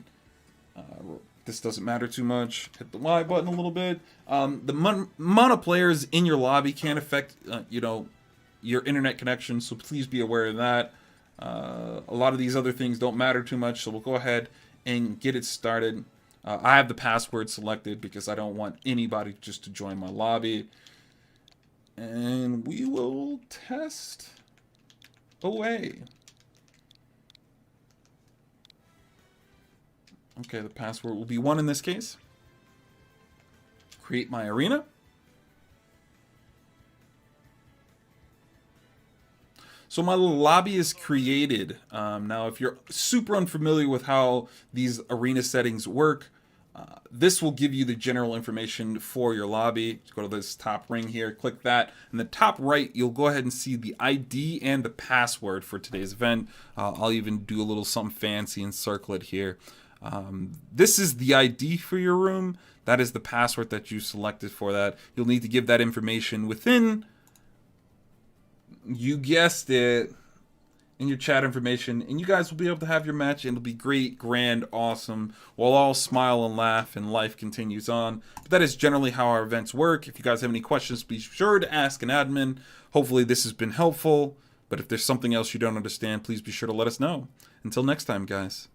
This doesn't matter too much. Hit the Y button a little bit. The amount of players in your lobby can affect, your internet connection, so please be aware of that. A lot of these other things don't matter too much, so we'll go ahead and get it started. I have the password selected because I don't want anybody just to join my lobby. And we will test away. Okay, the password will be 1 in this case. Create my arena. So my lobby is created. Now, if you're super unfamiliar with how these arena settings work, this will give you the general information for your lobby. Just go to this top ring here, click that. In the top right, you'll go ahead and see the ID and the password for today's event. I'll even do a little something fancy and circle it here. This is the ID for your room. That is the password that you selected for that. You'll need to give that information within, you guessed it, in your chat information, and you guys will be able to have your match, and it'll be great, grand, awesome. We'll all smile and laugh, and life continues on. But that is generally how our events work. If you guys have any questions, be sure to ask an admin. Hopefully this has been helpful, but if there's something else you don't understand, please be sure to let us know. Until next time, guys.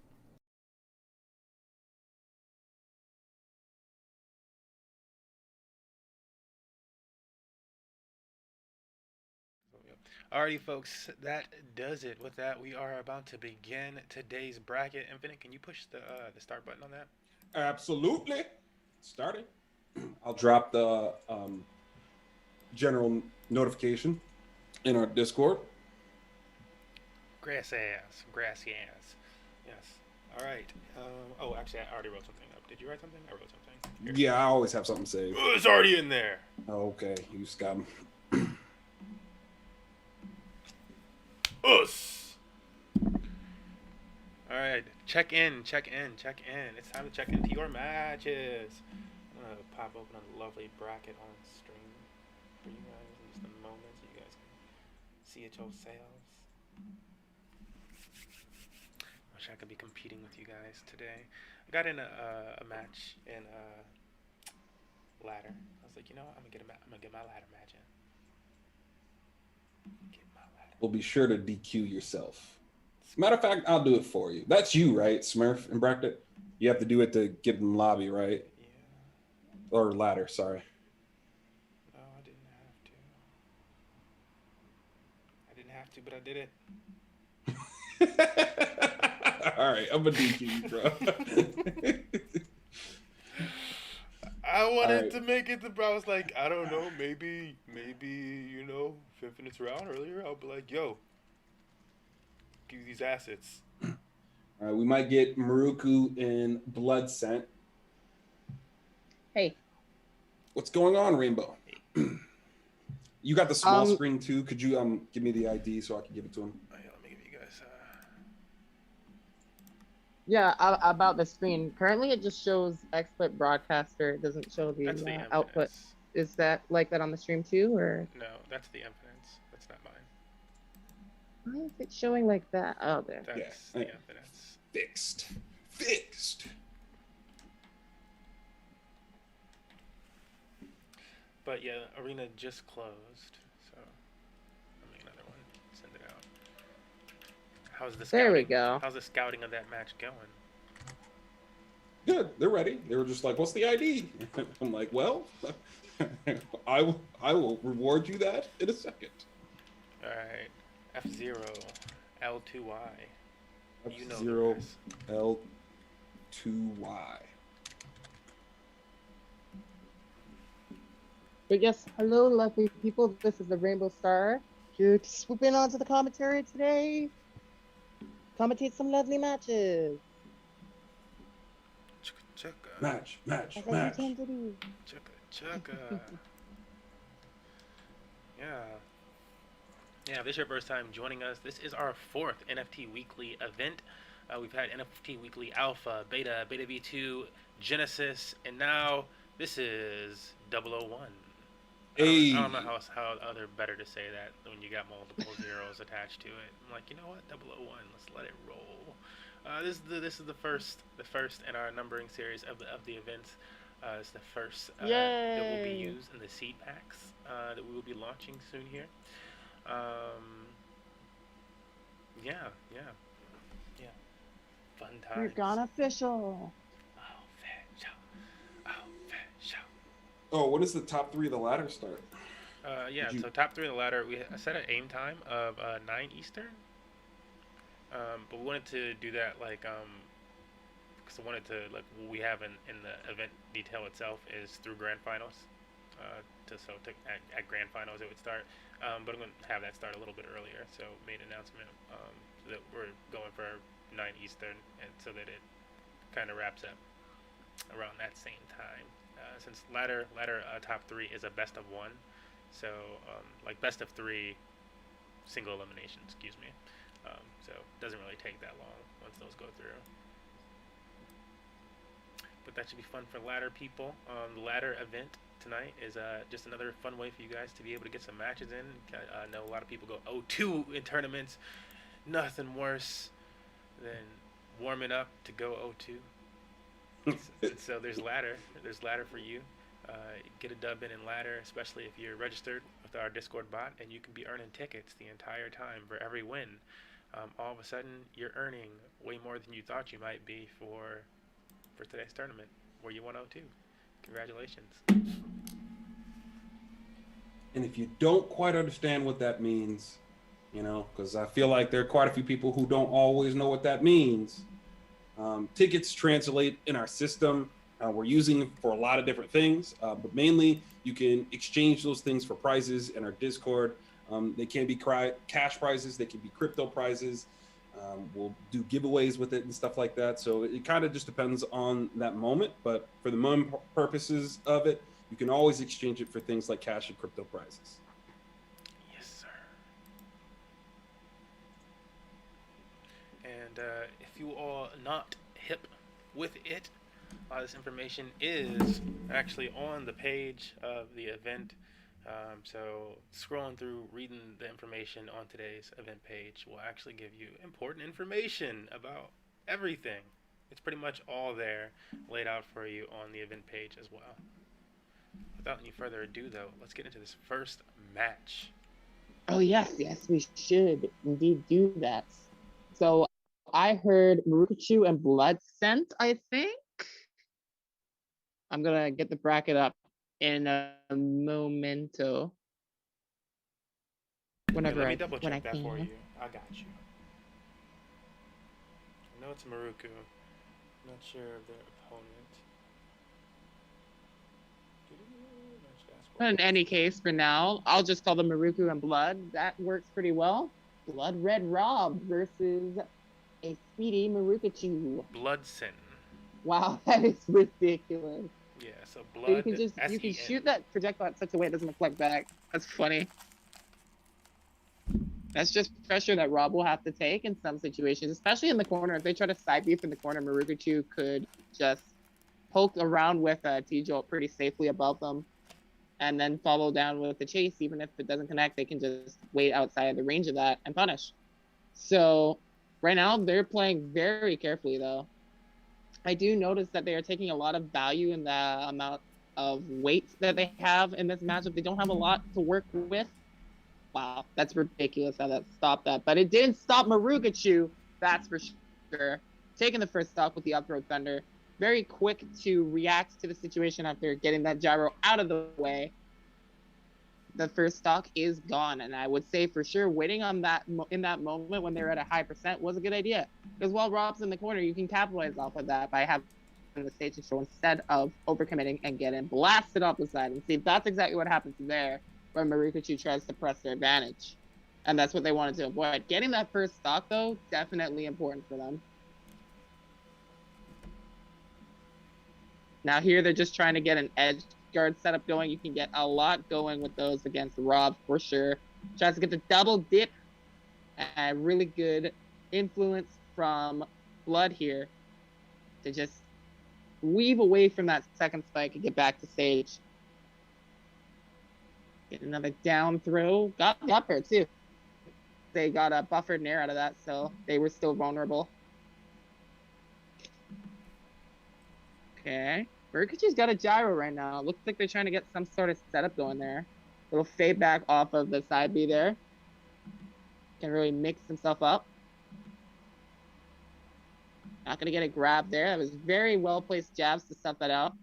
Alrighty, folks, that does it. With that, we are about to begin today's bracket. Infinite, can you push the start button on that? Absolutely. Starting. I'll drop the general notification in our Discord. Grassy ass. Yes. All right. Oh, actually, I already wrote something up. Did you write something? I wrote something. Here. Yeah, I always have something saved. Oh, it's already in there. Okay, you scum. Us. All right, check in. It's time to check into your matches. I'm gonna pop open a lovely bracket on stream for you guys in just a moment, so you guys can see it yourselves. Wish I could be competing with you guys today. I got in a match in ladder. I was like, I'm gonna get my ladder match in. We'll be sure to DQ yourself. Matter of fact, I'll do it for you. That's you, right, Smurf and Bracket? You have to do it to get in the lobby, right? Yeah. Or ladder, sorry. No, I didn't have to, but I did it. All right, I'm gonna DQ you, bro. I wanted to make it I was like, I don't know, maybe, if Infinite's around earlier, I'll be like, yo, give you these assets. All right, we might get Maruku in Blood Scent. Hey. What's going on, Rainbow? You got the small screen too. Could you give me the ID so I can give it to him? Oh, yeah, let me give you guys. Yeah, about the screen. Currently, it just shows XSplit Broadcaster. It doesn't show the output. Is that like that on the stream too, or? No, that's the Infinite. That's not mine. Why is it showing like that? Oh, there. That's the Infinite. Fixed. But yeah, Arena just closed, so I'll make another one. Send it out. How's the scouting? There we go. How's the scouting of that match going? Good. They're ready. They were just like, "What's the ID?" I'm like, "Well, I will reward you that in a second. All right. F0, L2Y. You know the F0 rest. L2Y. But yes, hello, lovely people. This is the Rainbow Star here to swoop in onto the commentary today. Commentate some lovely matches. Chugga chugga. Match. As I intend to do. Chugga chugga. Yeah. Yeah, if this is your first time joining us, this is our 4th NFT Weekly event. We've had NFT Weekly Alpha, Beta, Beta V2, Genesis, and now this is 001. Hey. I don't know how other better to say that when you got multiple zeros attached to it. I'm like, you know what, 001, let's let it roll. This is the first in our numbering series of the events. It's the first that will be used in the seed packs that we will be launching soon here. Yeah. Fun times. We've gone official. Oh, what is the top 3 of the ladder start? So top 3 of the ladder, we set an aim time of 9 Eastern. But we wanted to do that because I wanted to what we have in the event detail itself is through grand finals. At grand finals it would start. But I'm going to have that start a little bit earlier. So made an announcement that we're going for 9 Eastern, and so that it kind of wraps up around that same time. Since ladder top 3 is a best of 1, so best of 3 single elimination, excuse me. So it doesn't really take that long once those go through. But that should be fun for ladder people. The ladder event tonight is just another fun way for you guys to be able to get some matches in. I know a lot of people go 0-2 in tournaments. Nothing worse than warming up to go 0-2. So there's ladder for you. Get a dub in ladder, especially if you're registered with our Discord bot, and you can be earning tickets the entire time for every win. All of a sudden, you're earning way more than you thought you might be for today's tournament, where you won 0-2. Congratulations. And if you don't quite understand what that means, because I feel like there are quite a few people who don't always know what that means. Tickets translate in our system. We're using them for a lot of different things, but mainly you can exchange those things for prizes in our Discord. They can be cash prizes, they can be crypto prizes. We'll do giveaways with it and stuff like that. So it kind of just depends on that moment. But for the moment purposes of it, you can always exchange it for things like cash and crypto prizes. Yes, sir. And if you are not hip with it, this information is actually on the page of the event. So scrolling through, reading the information on today's event page will actually give you important information about everything. It's pretty much all there, laid out for you on the event page as well. Without any further ado, though, let's get into this first match. Oh, yes, we should indeed do that. So I heard Marukachu and Blood Scent, I think. I'm going to get the bracket up in a momento. Let me double check that for you. I got you. I know it's Maruku. I'm not sure of their opponent. But in any case, for now, I'll just call them Maruku and Blood. That works pretty well. Blood Red Rob versus a speedy Marukachu. Bloodsin. Wow, that is ridiculous. Yeah, so Blood. So you can shoot that projectile in such a way it doesn't reflect back. That's funny. That's just pressure that Rob will have to take in some situations, especially in the corner. If they try to side beef in the corner, Marukachu could just poke around with T-Jolt pretty safely above them and then follow down with the chase. Even if it doesn't connect, they can just wait outside the range of that and punish. So right now, they're playing very carefully, though. I do notice that they are taking a lot of value in the amount of weight that they have in this matchup. They don't have a lot to work with. Wow, that's ridiculous how that stopped that. But it didn't stop Marukachu, that's for sure. Taking the first stock with the up throw thunder. very quick to react to the situation after getting that gyro out of the way. The first stock is gone, and I would say for sure waiting on that in that moment when they're at a high percent was a good idea, because while Rob's in the corner, you can capitalize off of that by having the stage control instead of overcommitting and getting blasted off the side. And see, that's exactly what happens there when Marukachu tries to press their advantage, and that's what they wanted to avoid. Getting that first stock though, definitely important for them. Now here they're just trying to get an edge guard setup going. You can get a lot going with those against Rob for sure. Tries to get the double dip. And really good influence from Blood here to just weave away from that second spike and get back to stage. Get another down throw. Got the upper too. They got a buffered nair out of that, so they were still vulnerable. Okay. Marukachu's got a gyro right now. Looks like they're trying to get some sort of setup going there. Little fade back off of the side B there. Can really mix himself up. Not gonna get a grab there. That was very well placed jabs to stuff that out.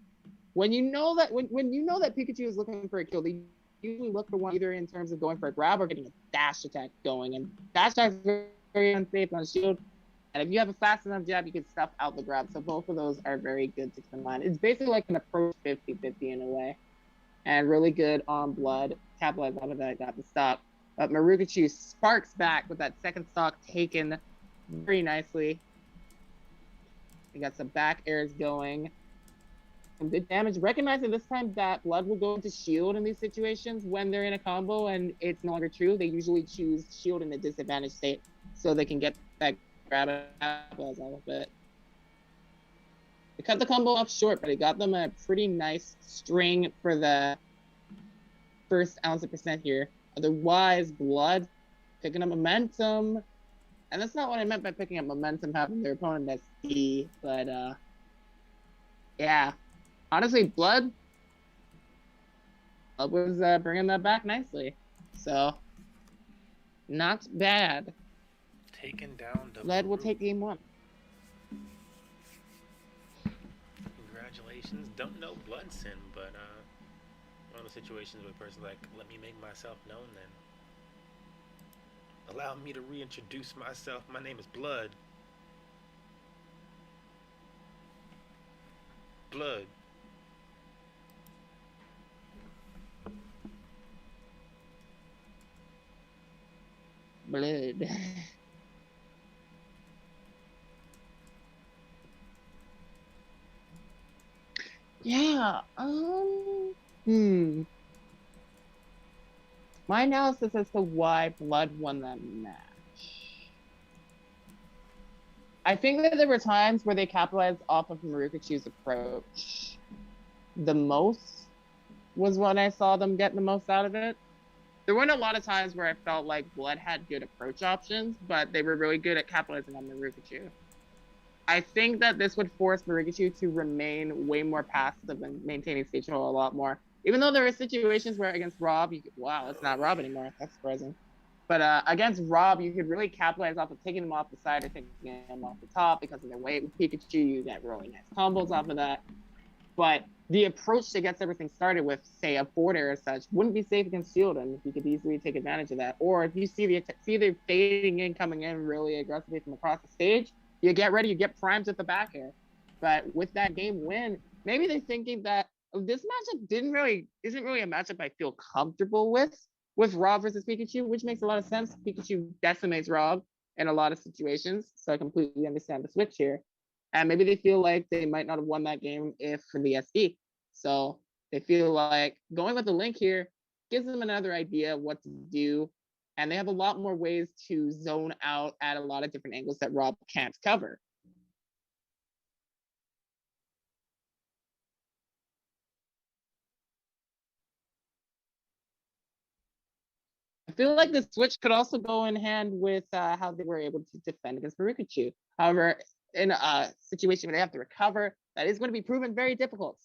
When you know that when you know that Pikachu is looking for a kill, they usually look for one either in terms of going for a grab or getting a dash attack going. And dash attack is very unsafe on shield. And if you have a fast enough jab, you can stuff out the grab. So both of those are very good to keep in mind. It's basically like an approach 50-50 in a way. And really good on Blood. Capitalized on that, got the stop. But Marukachu sparks back with that second stock taken very nicely. We got some back airs going. Some good damage. Recognizing this time that Blood will go into shield in these situations when they're in a combo and it's no longer true. They usually choose shield in a disadvantaged state so they can get that grab it a little bit. They cut the combo off short, but it got them a pretty nice string for the first ounce of percent here. Otherwise, Blood picking up momentum. And that's not what I meant by picking up momentum, having their opponent as D, but yeah. Honestly, Blood was bringing that back nicely. So, not bad. Taken down the Blood will take game 1. Congratulations. Don't know Bloodsin, but one of the situations where a person's like, let me make myself known then. Allow me to reintroduce myself. My name is Blood. Blood. Blood. Yeah. My analysis as to why Blood won that match. I think that there were times where they capitalized off of Marukachu's approach. The most was when I saw them get the most out of it. There weren't a lot of times where I felt like Blood had good approach options, but they were really good at capitalizing on Marukachu. I think that this would force Marukachu to remain way more passive and maintaining stage control a lot more. Even though there are situations where against Rob, you could, wow, it's not Rob anymore. That's surprising. But against Rob, you could really capitalize off of taking him off the side or taking him off the top because of their weight. With Pikachu, you get really nice combos off of that. But the approach that gets everything started with, say, a forward air or such, wouldn't be safe against shield, and you could easily take advantage of that. Or if you see the fading in, coming in really aggressively from across the stage, you get ready, you get primed at the back air. But with that game win, maybe they're thinking that this matchup isn't really a matchup I feel comfortable with Rob versus Pikachu, which makes a lot of sense. Pikachu decimates Rob in a lot of situations, so I completely understand the switch here. And maybe they feel like they might not have won that game if for the SD. So they feel like going with the Link here gives them another idea of what to do. And they have a lot more ways to zone out at a lot of different angles that Rob can't cover. I feel like the switch could also go in hand with how they were able to defend against Marukachu. However, in a situation where they have to recover, that is going to be proven very difficult.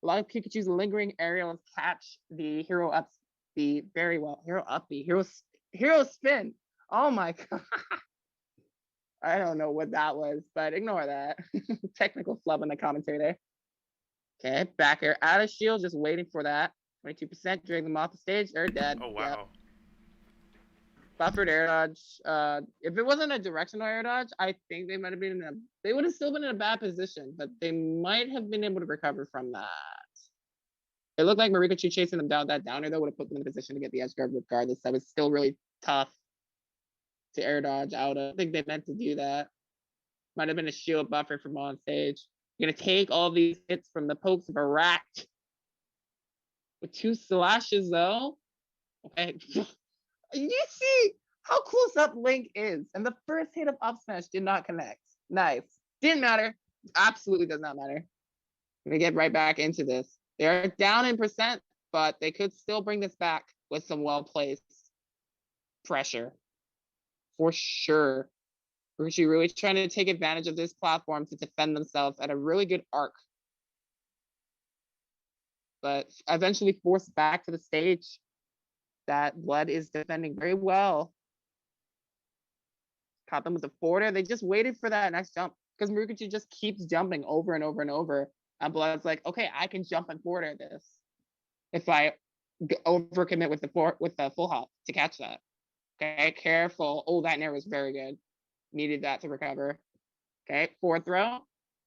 A lot of Pikachu's lingering aerials catch the hero up B very well. Hero up B, hero spin. Oh my god. I don't know what that was, but ignore that. Technical flub in the commentator. Okay, back air out of shield, just waiting for that. 22%, drag them off the stage. They're dead. Oh Yep. wow. Buffered air dodge. If it wasn't a directional air dodge, I think they might have been in a. They would have still been in a bad position, but they might have been able to recover from that. It looked like Marikachu chasing them down that downer though would have put them in a position to get the edge guard regardless. That was still really tough to air dodge out of. I think they meant to do that. Might have been a shield buffer from on stage. You're gonna take all these hits from the pokes of a rat. With 2 slashes though. Okay. You see how close up Link is. And the first hit of up smash did not connect. Nice. Didn't matter. Absolutely does not matter. Let me get right back into this. They're down in percent, but they could still bring this back with some well-placed pressure. For sure. Ruchi really trying to take advantage of this platform to defend themselves at a really good arc. But eventually forced back to the stage. That Blood is defending very well. Caught them with the forwarder. They just waited for that next jump because Marukachi just keeps jumping over and over and over. And Blood's like, okay, I can jump and forwarder this if I overcommit with the full hop to catch that. Okay, careful. Oh, that nair was very good. Needed that to recover. Okay, 4th throw.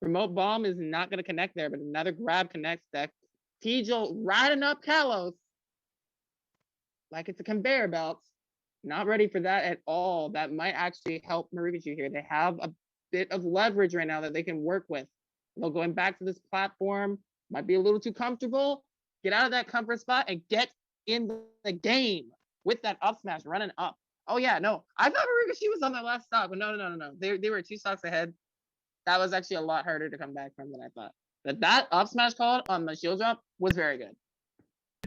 Remote bomb is not going to connect there, but another grab connects that. Tijo riding up Kalos like it's a conveyor belt. Not ready for that at all. That might actually help Marukachu here. They have a bit of leverage right now that they can work with. They're going back to this platform. Might be a little too comfortable. Get out of that comfort spot and get in the game with that up smash running up. Oh yeah, no. I thought Marukachu was on their last stock, but no. They were 2 stocks ahead. That was actually a lot harder to come back from than I thought. But that up smash call on the shield drop was very good.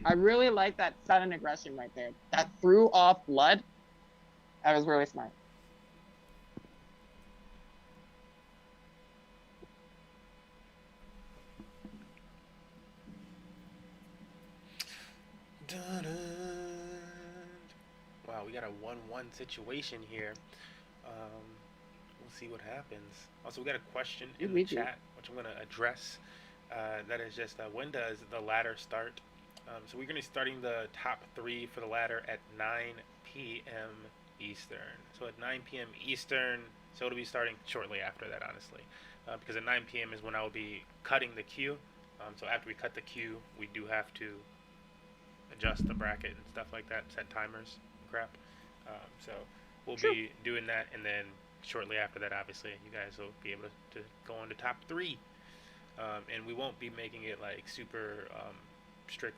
I really like that sudden aggression right there. That threw off Blood. That was really smart. Wow, we got a 1-1 situation here. We'll see what happens. Also, we got a question in the chat, which I'm going to address. That is just, when does the ladder start? So we're going to be starting the top 3 for the ladder at 9 p.m. Eastern. So at 9 p.m. Eastern, so it'll be starting shortly after that, honestly. Because at 9 p.m. is when I will be cutting the queue. So after we cut the queue, we do have to adjust the bracket and stuff like that, set timers and crap. So we'll be doing that, and then shortly after that, obviously, you guys will be able to go on to top 3. And we won't be making it like super strict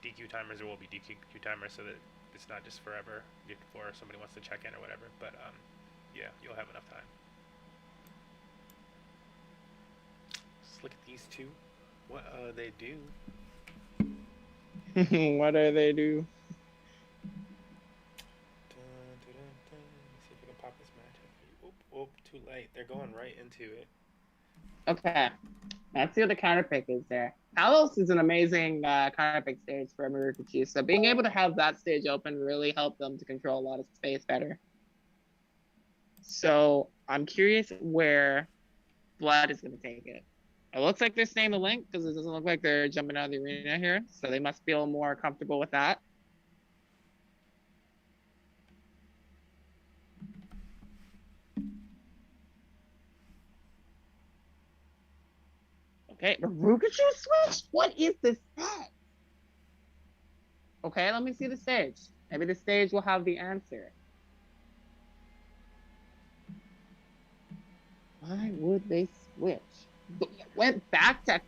DQ timers. There will be DQ timers so that it's not just forever before somebody wants to check in or whatever. But yeah, you'll have enough time. Let's look at these two. What they do? What do they do? See if we can pop this matchup. Oh, too late. They're going right into it. Okay. Let's see what the counter pick is there. Kalos is an amazing counter pick stage for Marukachi. So being able to have that stage open really helped them to control a lot of space better. So I'm curious where Blood is going to take it. It looks like they're staying the link because it doesn't look like they're jumping out of the arena here. So they must feel more comfortable with that. Okay, Marukachu switch? What is this set? Okay, let me see the stage. Maybe the stage will have the answer. Why would they switch? Went back to...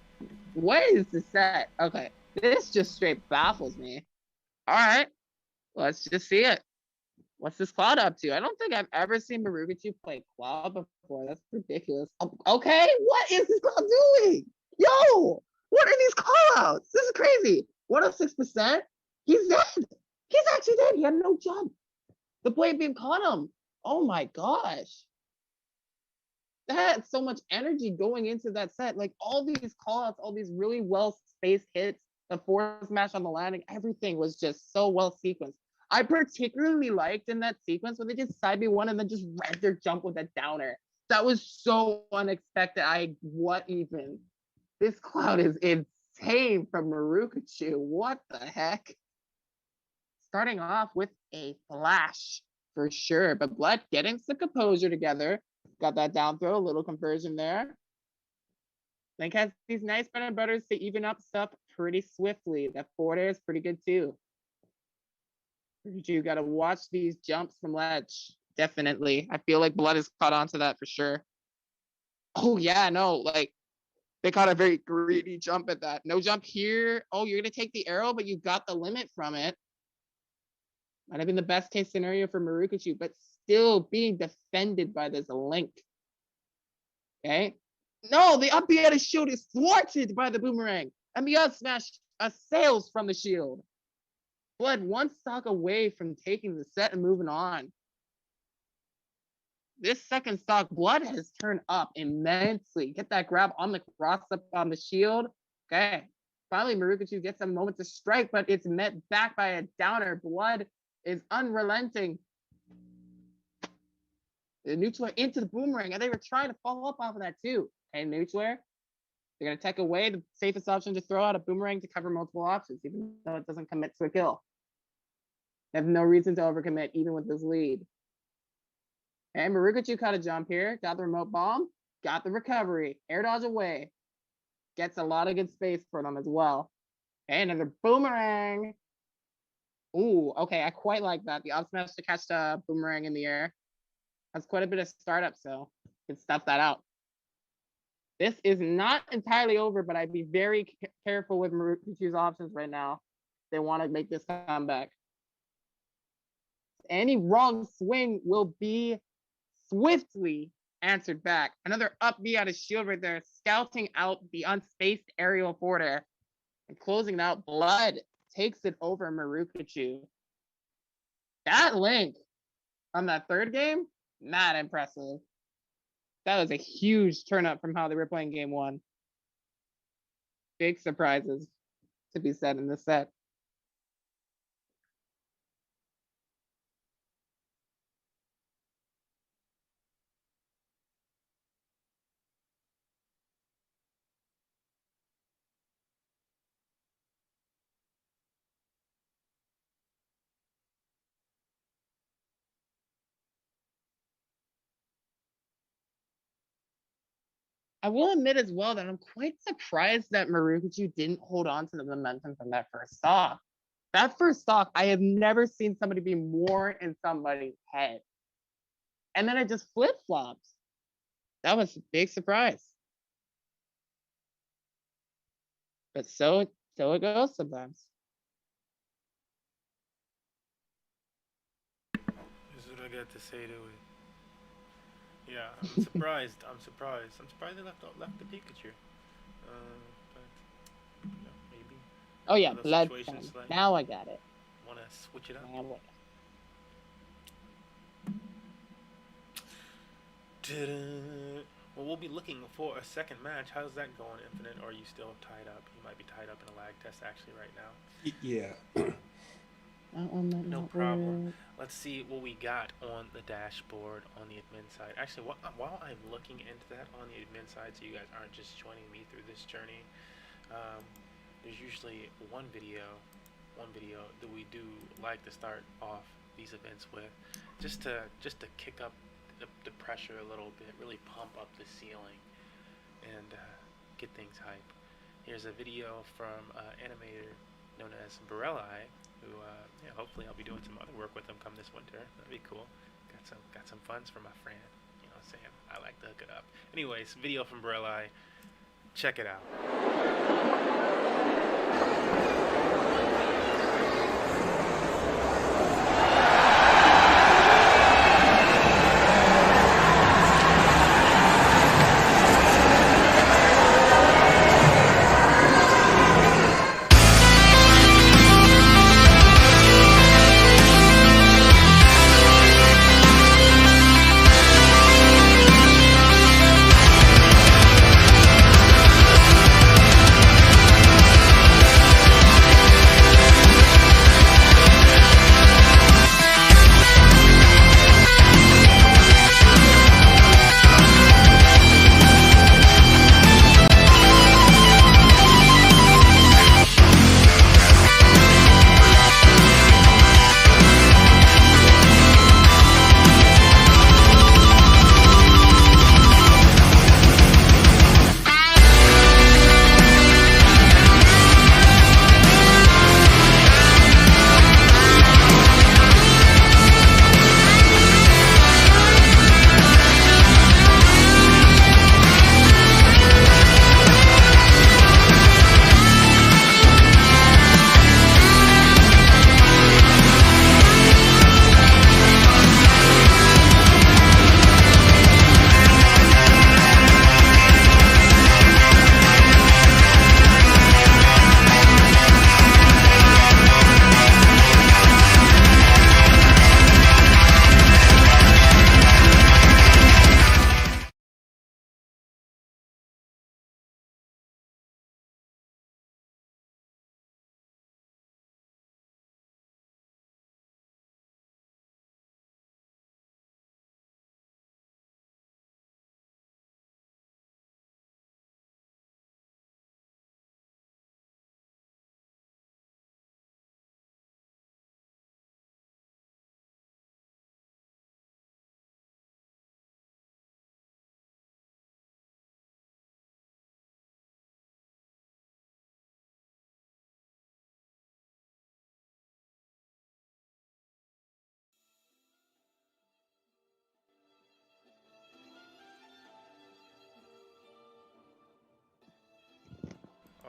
What is the set? Okay, this just straight baffles me. All right, let's just see it. What's this Cloud up to? I don't think I've ever seen Marukachu play Cloud before. That's ridiculous. Okay, what is this Cloud doing? Yo, what are these callouts? This is crazy. 106%. He's dead. He's actually dead. He had no jump. The blade beam caught him. Oh my gosh. That had so much energy going into that set. Like all these callouts, all these really well spaced hits, the forward smash on the landing, everything was just so well sequenced. I particularly liked in that sequence when they just side B one and then just read their jump with a downer. That was so unexpected. What even? This cloud is insane from Marukachu. What the heck? Starting off with a flash for sure, but Blood getting some composure together. Got that down throw, a little conversion there. Link has these nice bread and butters to even up stuff pretty swiftly. That forward air is pretty good too. You gotta watch these jumps from ledge. Definitely. I feel like Blood has caught on to that for sure. Oh yeah, no, like they caught a very greedy jump at that. No jump here. Oh, you're gonna take the arrow, but you got the limit from it. Might have been the best case scenario for Marukachu, but still being defended by this Link. Okay. No, the up B at his shield is thwarted by the boomerang. And the up smash assails from the shield. Blood one stock away from taking the set and moving on. This second stock, Blood has turned up immensely. Get that grab on the cross up on the shield. Okay. Finally, Marukachu gets a moment to strike, but it's met back by a downer. Blood is unrelenting. The neutral into the boomerang, and they were trying to follow up off of that too. Okay, neutral air. They're gonna take away the safest option to throw out a boomerang to cover multiple options, even though it doesn't commit to a kill. They have no reason to overcommit, even with this lead. And Marukachu caught a jump here, got the remote bomb, got the recovery, air dodge away. Gets a lot of good space for them as well. Okay, another boomerang. Ooh, okay, I quite like that. The up smash to catch the boomerang in the air. That's quite a bit of startup, so you can stuff that out. This is not entirely over, but I'd be very careful with Marukachu's options right now. They want to make this comeback. Any wrong swing will be swiftly answered back. Another up B out of shield right there, scouting out the unspaced aerial forward air and closing it out. Blood takes it over Marukachu. That Link on that third game, not impressive. That was a huge turn up from how they were playing game one. Big surprises to be said in this set. I will admit as well that I'm quite surprised that Marukachu didn't hold on to the momentum from that first stock. That first stock, I have never seen somebody be more in somebody's head. And then it just flip-flops. That was a big surprise. But so it goes sometimes. This is what I got to say to it. Yeah, I'm surprised. I'm surprised they left the Pikachu. But you know, maybe. Oh yeah, Other blood. situations like- Now I got it. Want to switch it up? Now I got it. Ta-da. Well, we'll be looking for a second match. How's that going, Infinite? Or are you still tied up? You might be tied up in a lag test actually right now. Yeah. No problem. Let's see what we got on the dashboard on the admin side. Actually, while I'm looking into that on the admin side, so you guys aren't just joining me through this journey, there's usually one video that we do like to start off these events with, just to kick up the pressure a little bit, really pump up the ceiling, and get things hype. Here's a video from animator known as Borelli, who hopefully I'll be doing some other work with them come this winter. That'd be cool. Got some funds for my friend. You know what I'm saying? I like to hook it up. Anyways, video from Borelli. Check it out.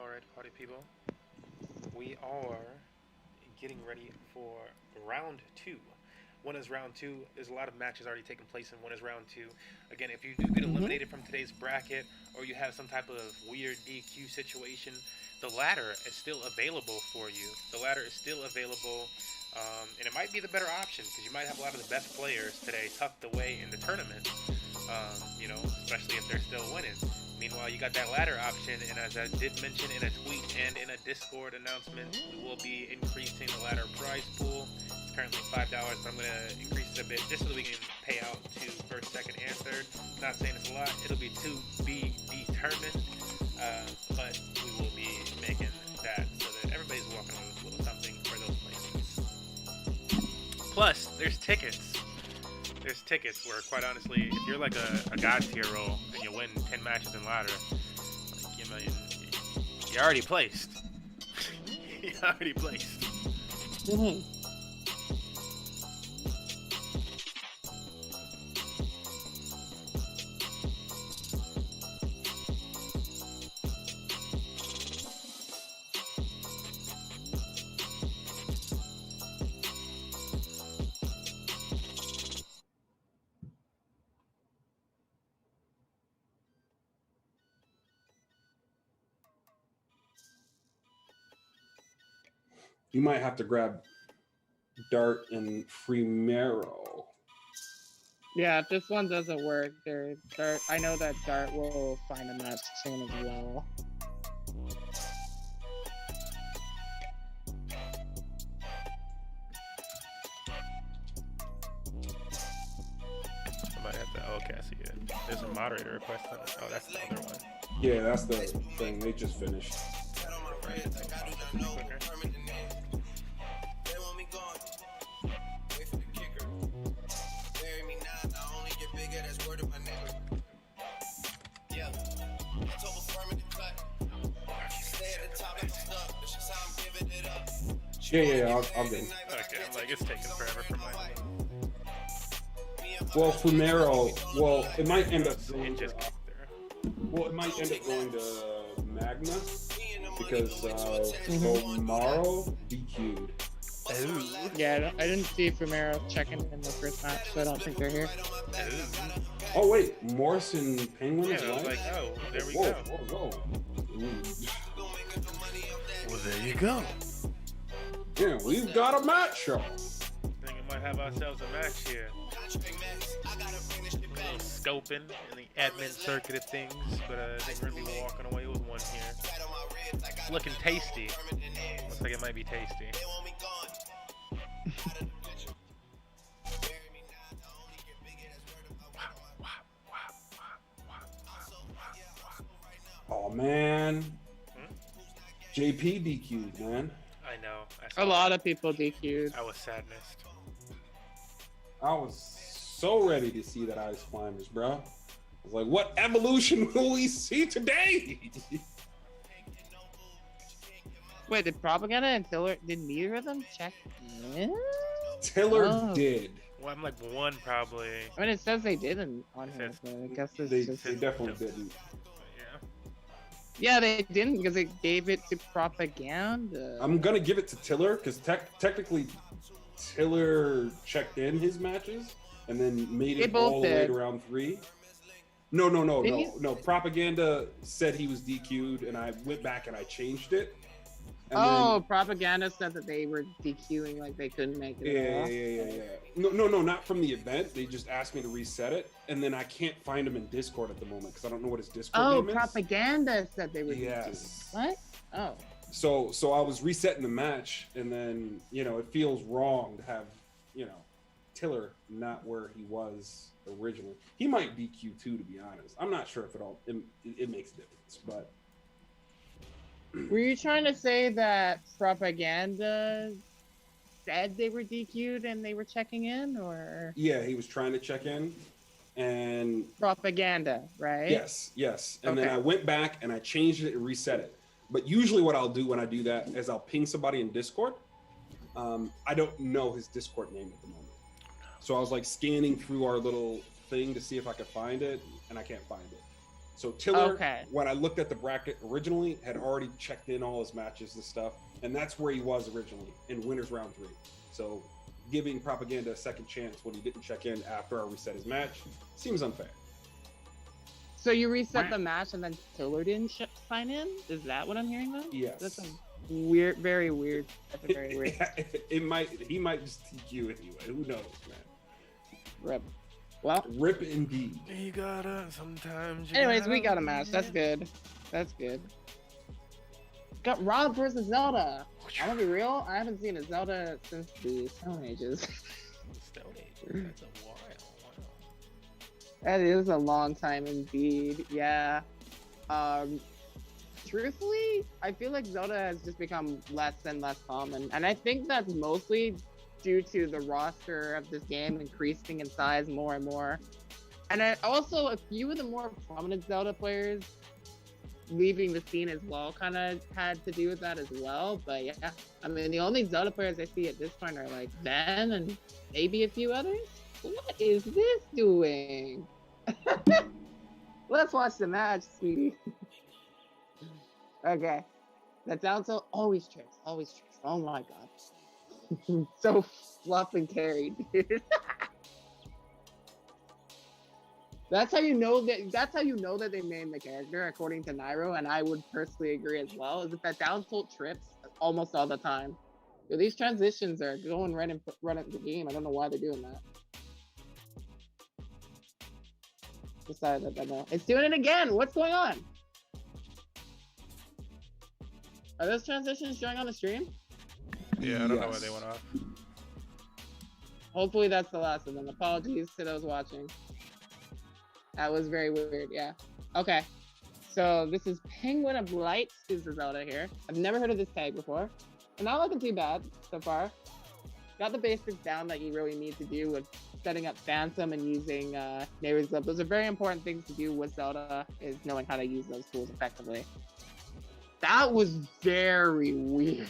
Alright, party people. We are getting ready for round 2. When is round 2? There's a lot of matches already taking place in when is round 2. Again, if you do get eliminated from today's bracket, or you have some type of weird DQ situation, the ladder is still available for you. The ladder is still available, and it might be the better option because you might have a lot of the best players today tucked away in the tournament. You know, especially if they're still winning. Meanwhile, you got that ladder option, and as I did mention in a tweet and in a Discord announcement, we will be increasing the ladder prize pool. It's currently $5, but I'm going to increase it a bit just so that we can pay out to first, second, and third. Not saying it's a lot. It'll be to be determined, but we will be making that so that everybody's walking away with a little something for those places. Plus, there's tickets. There's tickets where, quite honestly, if you're like a God tier role and you win 10 matches in ladder, like, you're already placed. You're already placed. You might have to grab Dart and Fremero. Yeah, if this one doesn't work, Dart, I know that Dart will find a match soon as well. I might have to. Oh, okay, I see it. There's a moderator request. Oh, that's the other one. Yeah, that's the thing. They just finished. Yeah, I'll get it. Okay, I'm like, it's taking forever for mine. Well, Fumero, well, it might end up going It to, just got there. well, it might end up going to Magna because Omaro DQ'd. Yeah, I didn't see Fumero checking in the first match, so I don't think they're here. Oh wait, Morrison Penguin Yeah, is I was right? like, oh, there we Whoa, go. whoa, whoa. Ooh. Well, there you go. Yeah, we've got a match show. I think we might have ourselves a match here. A little scoping in the admin circuit of things, but I think we're going to be walking away with one here. It's looking tasty. Looks like it might be tasty. Oh man. JP DQ'd, man. I know. A lot of people DQ'd. I was sadness. I was so ready to see that Ice Climbers, bro. I was like, what evolution will we see today? Wait, did Propaganda and Tiller, did neither of them check in? Tiller did. Well, I'm like one probably. I mean, it says they didn't on here, but I guess it's They just... definitely didn't. Yeah, they didn't because it gave it to Propaganda. I'm gonna give it to Tiller because technically Tiller checked in his matches and then made it all the way to round 3. No. Propaganda said he was DQ'd, and I went back and I changed it. And Propaganda said that they were DQing, like they couldn't make it. Yeah. No, not from the event. They just asked me to reset it, and then I can't find him in Discord at the moment because I don't know what his Discord name is. Propaganda said they were Yes. DQing. What? Oh. So I was resetting the match, and then it feels wrong to have Tiller not where he was originally. He might DQ too, to be honest. I'm not sure if it makes a difference, but. Were you trying to say that Propaganda said they were DQ'd and they were checking in, or? Yeah, he was trying to check in, and Propaganda, right? Yes. And then I went back and I changed it and reset it. But usually what I'll do when I do that is I'll ping somebody in Discord. I don't know his Discord name at the moment. So I was like scanning through our little thing to see if I could find it, and I can't find it. So Tiller, Okay. when I looked at the bracket originally, had already checked in all his matches and stuff, and that's where he was originally in winners round 3. So giving Propaganda a second chance when he didn't check in after I reset his match seems unfair. So you reset the match and then Tiller didn't sign in? Is that what I'm hearing though? Yes. That's a weird, very weird. That's a very weird. He might just TQ anyway. Who knows, man? Rip. Well, rip indeed. You gotta sometimes. Anyways, we got a match. That's good. That's good. Got Rob versus Zelda. I'm gonna be real. I haven't seen a Zelda since the Stone Ages. Stone Ages. That's a while. Wow. That is a long time indeed. Yeah. Truthfully, I feel like Zelda has just become less and less common, and I think that's mostly due to the roster of this game increasing in size more and more. And also a few of the more prominent Zelda players leaving the scene as well kind of had to do with that as well. But yeah, I mean, the only Zelda players I see at this point are like Ben and maybe a few others. What is this doing? Let's watch the match, sweetie. Okay. That down tilt always trips. Oh my god. So fluff and carried, dude. That's how you know that they named the character according to Nairo, and I would personally agree as well, is that down tilt trips almost all the time. Yo, these transitions are going right into the game. I don't know why they're doing that. Decided that I know. It's doing it again. What's going on? Are those transitions showing on the stream? Yeah, I don't know why they went off. Hopefully that's the last of them. Apologies to those watching. That was very weird, yeah. Okay, so this is Penguin of Light, is the Zelda here. I've never heard of this tag before. And not looking too bad so far. Got the basics down that you really need to do with setting up Phantom and using Neighbor's Glove. Those are very important things to do with Zelda, is knowing how to use those tools effectively. That was very weird.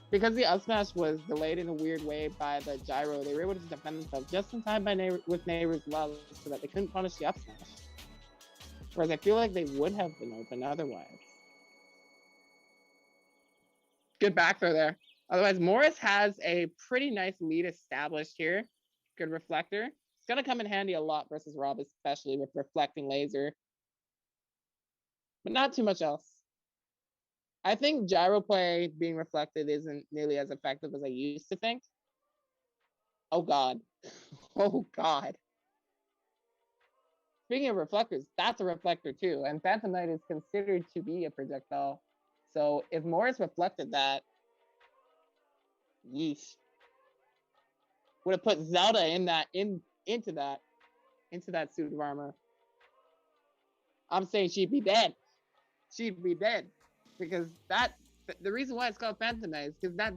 Because the up smash was delayed in a weird way by the gyro, they were able to defend themselves just in time with Neighbor's Love so that they couldn't punish the up smash. Whereas I feel like they would have been open otherwise. Good back throw there. Otherwise, Morris has a pretty nice lead established here. Good reflector. It's going to come in handy a lot versus Rob, especially with reflecting laser. But not too much else. I think gyro play being reflected isn't nearly as effective as I used to think. Oh god. Oh god. Speaking of reflectors, that's a reflector too, and Phantom Knight is considered to be a projectile. So if Morris reflected that, yeesh. Would have put Zelda into that suit of armor. I'm saying she'd be dead. She'd be dead. Because the reason why it's called Phantom Knight is because that's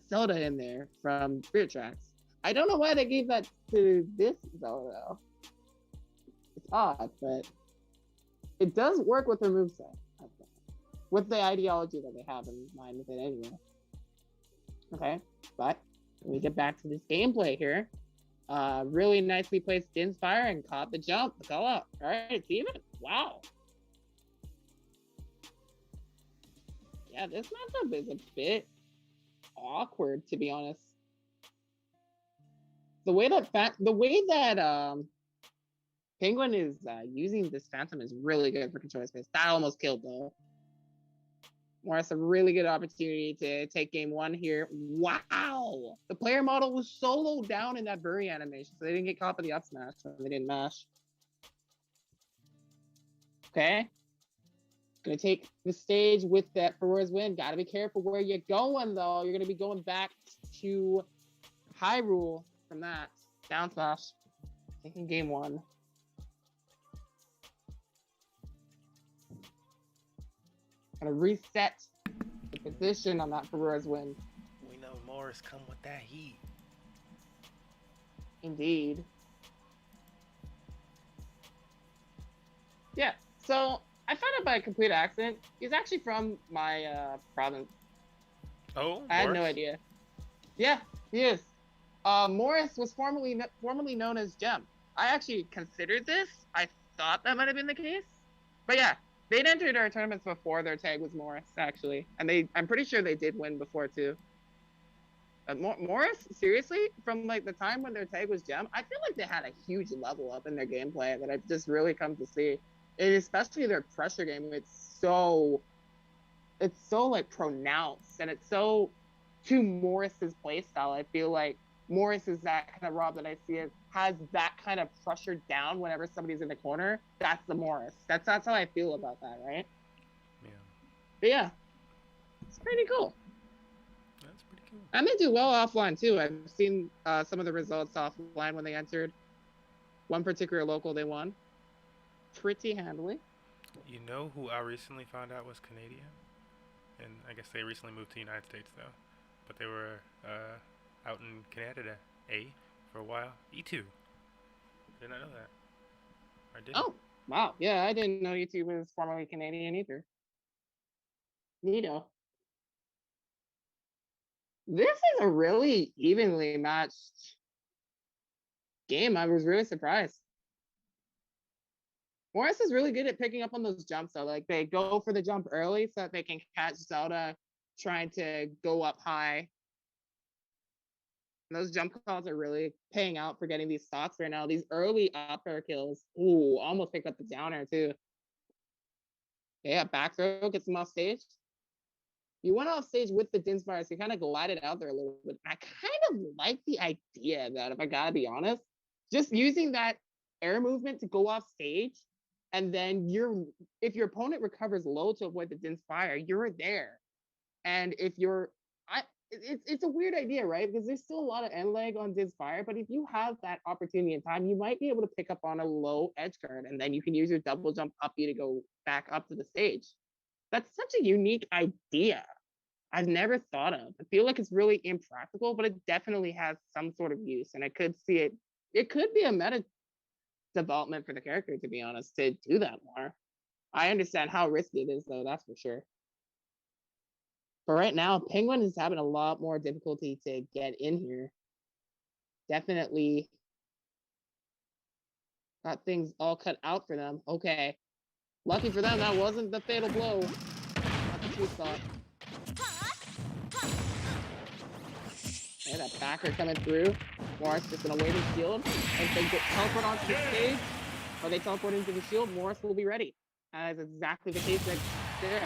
Zelda in there from Spirit Tracks. I don't know why they gave that to this Zelda though. It's odd, but it does work with her moveset, I think. With the ideology that they have in mind with it anyway. Okay, but let me get back to this gameplay here. Really nicely placed Din's Fire and caught the jump, the call out. All right, it's even. Wow. Yeah, this matchup is a bit awkward, to be honest. The way that Penguin is using this Phantom is really good for control space. That almost killed though. Morris, a really good opportunity to take game one here. Wow! The player model was so low down in that bury animation, so they didn't get caught by the up smash when they didn't mash. Okay. Gonna take the stage with that Ferrer's win. Gotta be careful where you're going though. You're gonna be going back to Hyrule from that. Down smash. Taking game one. Gonna reset the position on that Ferrer's win. We know Morris come with that heat. Indeed. Yeah, so I found out by a complete accident. He's actually from my province. Oh, I had no idea. Yeah, he is. Morris was formerly known as Gem. I actually considered this. I thought that might have been the case. But yeah, they'd entered our tournaments before their tag was Morris, actually. And I'm pretty sure they did win before too. Morris, seriously, from like the time when their tag was Gem, I feel like they had a huge level up in their gameplay that I've just really come to see. And especially their pressure game, it's so like pronounced, and it's so to Morris's playstyle. I feel like Morris is that kind of Rob that I see has that kind of pressure down whenever somebody's in the corner. That's the Morris. That's how I feel about that, right? Yeah. But yeah, it's pretty cool. That's pretty cool. And they do well offline too. I've seen some of the results offline when they entered. One particular local they won pretty handily. You know who I recently found out was Canadian? And I guess they recently moved to the United States though. But they were out in Canada, for a while. E2. Did not know that. Or did Oh, wow. Yeah, I didn't know YouTube was formerly Canadian either. Neato. This is a really evenly matched game. I was really surprised. Morris is really good at picking up on those jumps, though. Like, they go for the jump early so that they can catch Zelda trying to go up high. And those jump calls are really paying out for getting these stocks right now. These early up air kills. Ooh, almost picked up the down air, too. Yeah, back throw, gets him off stage. You went off stage with the Dinspire, so you kind of glided out there a little bit. I kind of like the idea that, if I gotta be honest, just using that air movement to go off stage, and then if your opponent recovers low to avoid the Dinspire, you're there. And if it's a weird idea, right? Because there's still a lot of end leg on Dinspire, but if you have that opportunity in time, you might be able to pick up on a low edge guard, and then you can use your double jump up B to go back up to the stage. That's such a unique idea. I've never thought of. I feel like it's really impractical, but it definitely has some sort of use, and I could see it. It could be a meta development for the character, to be honest, to do that more. I understand how risky it is, though. That's for sure. But right now, Penguin is having a lot more difficulty to get in here. Definitely got things all cut out for them. Okay. Lucky for them, that wasn't the fatal blow. Not the true spot. And that backer coming through. Morris just gonna wait his shield. If they get teleport onto the stage, or they teleport into the shield, Morris will be ready. That is exactly the case right there.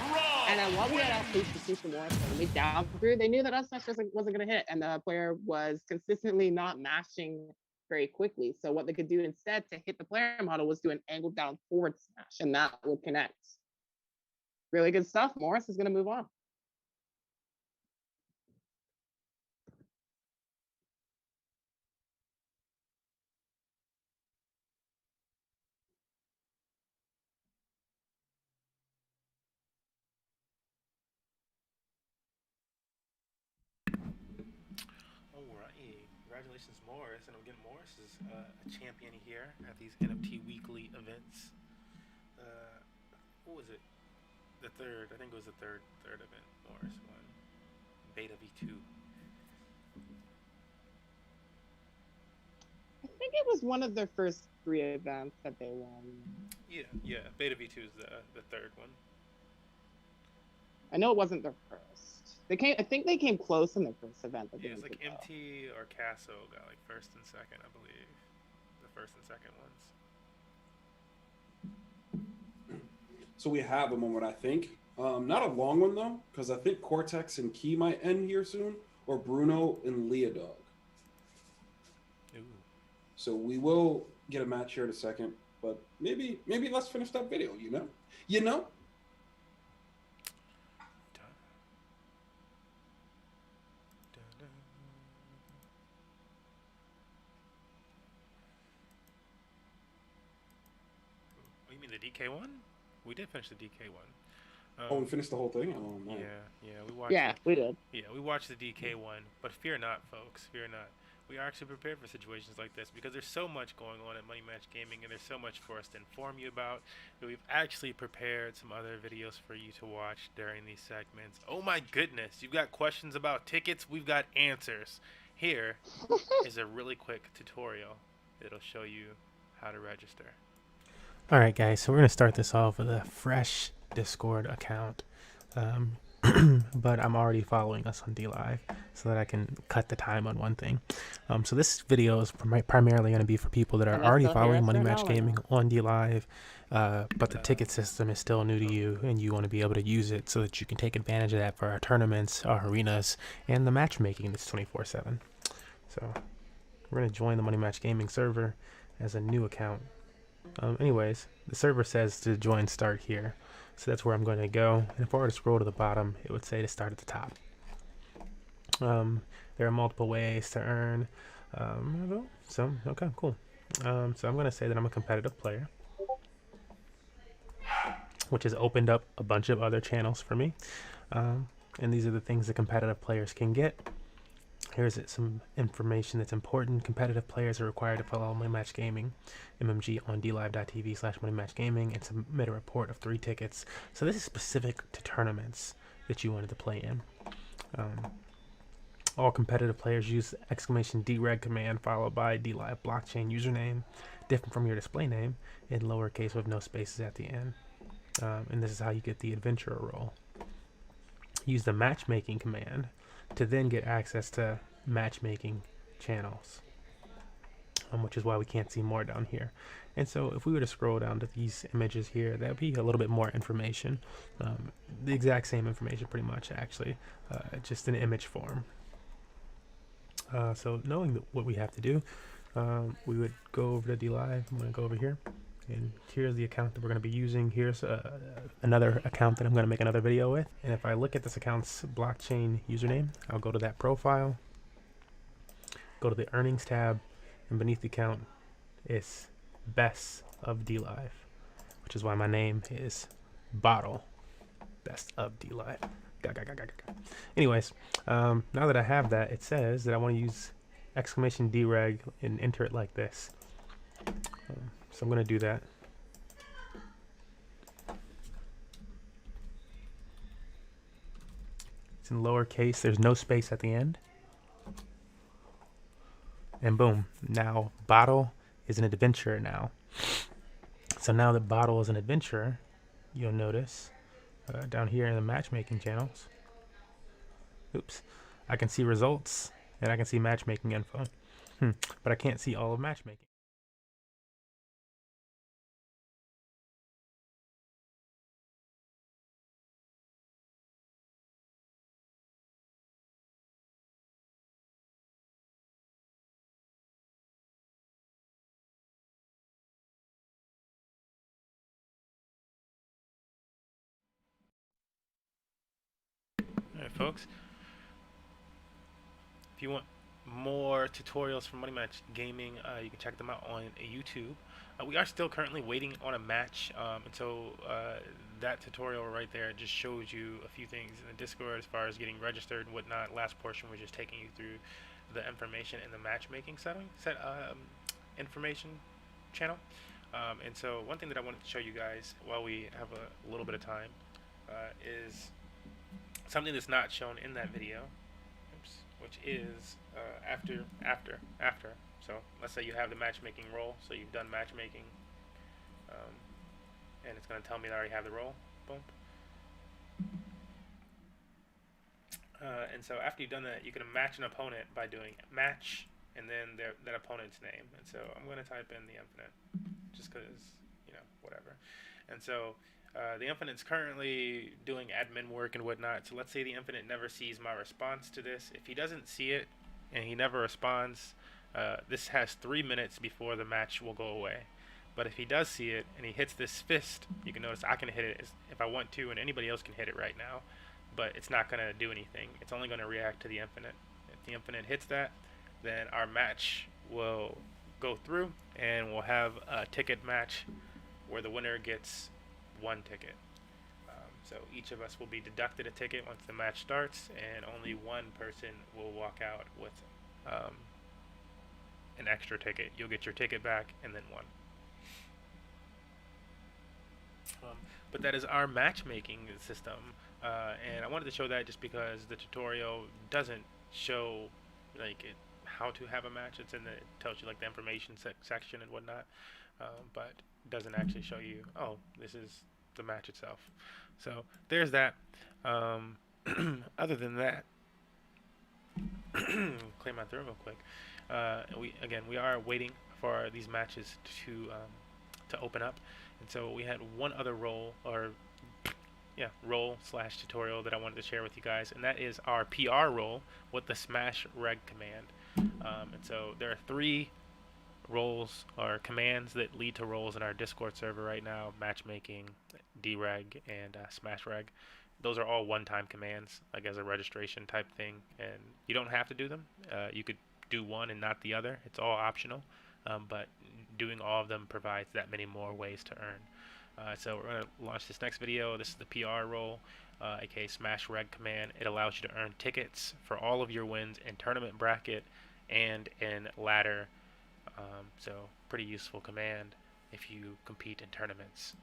And then while we had outpaced the Sushi Morris when we down through, they knew that us smash wasn't gonna hit, and the player was consistently not mashing very quickly. So what they could do instead to hit the player model was do an angled down forward smash, and that would connect. Really good stuff. Morris is gonna move on. Alright, congratulations Morris, and again Morris is a champion here at these NFT weekly events. What was it? The third, I think it was the third event Morris won. Beta V2. I think it was one of their first 3 events that they won. Yeah, Beta V2 is the third one. I know it wasn't their first. I think they came close in their first event. Yeah, it's like MT or Casso got like first and second, I believe. The first and second ones. So we have a moment, I think. Not a long one, though, because I think Cortex and Key might end here soon, or Bruno and Leodog. Ooh. So we will get a match here in a second, but maybe let's finish that video, you know? You know? Oh, you mean the DK one? We did finish the DK one. We finished the whole thing? Oh, man. Yeah, we watched. Yeah, we did. Yeah, we watched the DK one, but fear not, folks. Fear not. We are actually prepared for situations like this because there's so much going on at Money Match Gaming, and there's so much for us to inform you about that we've actually prepared some other videos for you to watch during these segments. Oh my goodness, you've got questions about tickets? We've got answers. Here is a really quick tutorial. It'll show you how to register. All right, guys, so we're going to start this off with a fresh Discord account. But I'm already following us on DLive so that I can cut the time on one thing. So this video is primarily going to be for people that are Can they already still hear following us Money right Match now or Gaming no? on DLive, but the ticket system is still new to you, and you want to be able to use it so that you can take advantage of that for our tournaments, our arenas, and the matchmaking that's 24/7. So we're going to join the Money Match Gaming server as a new account. Anyways, the server says to join start here. So that's where I'm going to go. And if I were to scroll to the bottom, it would say to start at the top. There are multiple ways to earn. Okay, cool. So I'm going to say that I'm a competitive player, which has opened up a bunch of other channels for me. And these are the things that competitive players can get. Here's some information that's important. Competitive players are required to follow Money Match Gaming, MMG on dlive.tv/moneymatchgaming, and submit a report of 3 tickets. So this is specific to tournaments that you wanted to play in. All competitive players use !DREG command followed by DLive blockchain username, different from your display name, in lowercase with no spaces at the end. And this is how you get the adventurer role. Use the matchmaking command to then get access to matchmaking channels, which is why we can't see more down here. And so if we were to scroll down to these images here, that would be a little bit more information. The exact same information pretty much, actually, just in image form. So knowing what we have to do, we would go over to DLive. I'm going to go over here, and here's the account that we're going to be using. Here's another account that I'm going to make another video with. And if I look at this account's blockchain username, I'll go to that profile, go to the earnings tab, and beneath the account is Best of DLive, which is why my name is Bottle Best of DLive. Anyways, now that I have that, it says that I want to use !DREG and enter it like this. So I'm going to do that. It's in lowercase. There's no space at the end. And boom. Now Bottle is an adventurer now. So now that Bottle is an adventurer, you'll notice down here in the matchmaking channels, oops, I can see results and I can see matchmaking info. But I can't see all of matchmaking. Alright, folks. If you want more tutorials from Money Match Gaming, you can check them out on YouTube. We are still currently waiting on a match, and so that tutorial right there just shows you a few things in the Discord as far as getting registered and whatnot. Last portion was just taking you through the information in the matchmaking information channel. And so one thing that I wanted to show you guys while we have a little bit of time is something that's not shown in that video, which is after. So let's say you have the matchmaking role, so you've done matchmaking, and it's going to tell me that I already have the role. Boom. And so after you've done that, you can match an opponent by doing match and then that opponent's name. And so I'm going to type in the Infinite, just because, whatever. And so the Infinite's currently doing admin work and whatnot. So let's say the Infinite never sees my response to this. If he doesn't see it and he never responds, this has 3 minutes before the match will go away. But if he does see it and he hits this fist, you can notice I can hit it if I want to, and anybody else can hit it right now. But it's not going to do anything. It's only going to react to the Infinite. If the Infinite hits that, then our match will go through, and we'll have a ticket match where the winner gets 1 ticket. So each of us will be deducted a ticket once the match starts, and only one person will walk out with an extra ticket. You'll get your ticket back and then 1. But that is our matchmaking system, and I wanted to show that just because the tutorial doesn't show how to have a match. It tells you like the information section and whatnot. but doesn't actually show you, oh, this is the match itself. So there's that. Other than that, clear my throat real quick. We are waiting for these matches to open up, and so we had one other role/tutorial that I wanted to share with you guys, and that is our PR role with the smash reg command. And so there are 3 roles or commands that lead to roles in our Discord server right now: matchmaking, dereg, and smash reg. Those are all one-time commands, like as a registration type thing, and you don't have to do them. You could do one and not the other. It's all optional, but doing all of them provides that many more ways to earn. So we're going to launch this next video. This is the PR role, aka smash reg command. It allows you to earn tickets for all of your wins in tournament bracket and in ladder. So pretty useful command if you compete in tournaments.